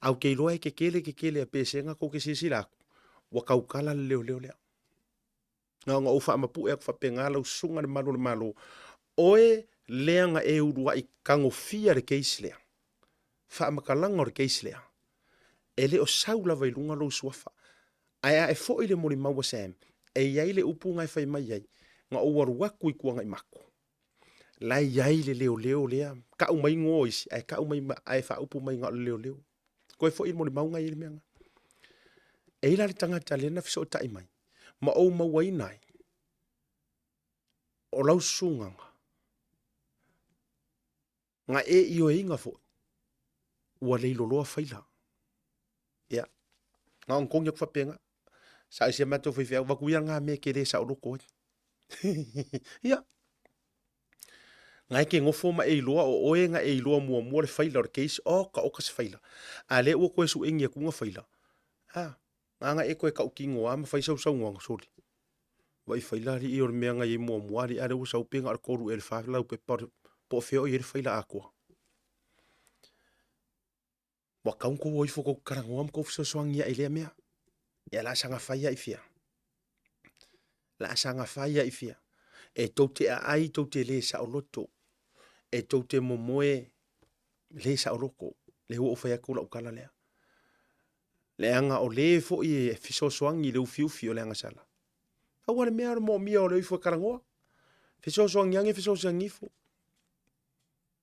Au kei loa ke kele a pesenga ko ke sisilaku. Wa kaukala le leo leo lea. Nga ufa amapu e akwa penga lau sunga le malo. Oe lea nga e urua i kangofia le keisi lea. Wha makalanga o le keisi lea. E le o saula vai runga lo suafa. Ai e fo i le mori maua Sam. E iai le upu ngai fai mai iai. Nga uaruaku i kua ngai mako. Lai iai le leo leo lea. Ka umai ngoisi. Ai ka umai ai fa upu mai nga leo leo. Koe fo i le mori maunga i le meanga. E ila le tangata le na fiso tai mai. Ma o mawai nai. O lau sunganga. Nga e io inga fo. Ua leilo loa faila. Ia. Nga ongkong yak whapenga. Sa isi mato whiwhia. Wakuia ngā me kere sa oroko. Ia. ngai ke ngofo ma e loa o oenga e loa mua le faila o case o ka se faila a le o ko su engia kunga faila nga e ko ka ukingo ama fai sau ngonga soli vai faila ri i o mea ngai mua ri are o sau penga ar koru el fa lau pe po feo i faila akwa wa kaun ko oi fo ko karango am ko so soangia ele mea ya la sanga faia i fia la sanga faia i fia e Tautai A'e Tautai le sa o loto e Tautai momoe le sa o loko le ho fai ko la ukala lea le anga o le fo i fiso soangi le ufiu le anga sala au wale mea mo mia o le fo karangoa fiso soangi ange fiso soangi fo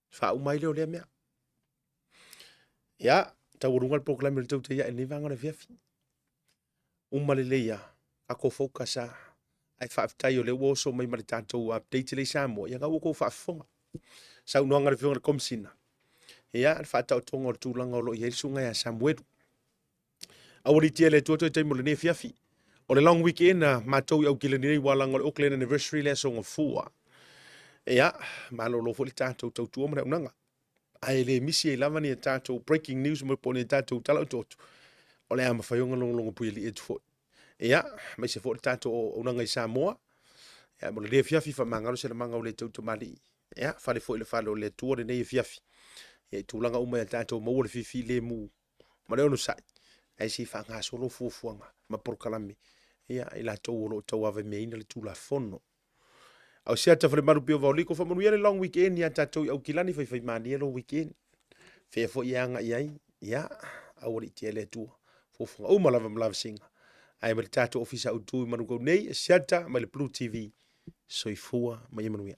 fa u mai le o le mea ya taurungal proclaim le Tautai A'e ni vanga le fiafi le ya ako focasa ai fa aftai o le wo so mai tatou update le Samoa ya ga ko fa fonga sa no ngare fiona komsina ya fa ta tongo tulanga lo ye sunga ya Samuel awori tiele toto te mo le fiafi o le long weekend na matou au kile ni wala ngol Auckland anniversary le so ngofua ya malo lo fo le tatou tau mo nanga ai le misi e lava ni tatou breaking news mo pone tatou tala toto o le ama fayonga longo puili e fo ya mai se fo le tatou o nanga i Samoa ya mo le fiafi fa mangalo se le manga o le tau mali ya fa le fo le fa le tu le nei fiafi e tulanga uma ta to mo le fifi le mu ma le ono sai ai si fa nga solo fuanga ma por kalami ya ila to lo to ave me ina le tula fono au sia ta fa maru pio valiko fa mo le long weekend ya ta to au kilani fa mani lo weekend fe fo yanga ya au ri tiele tu fuanga o malava singa ai ma ta to ofisa u tu Manukau nei sia ta ma le Blue TV soifua mai manuia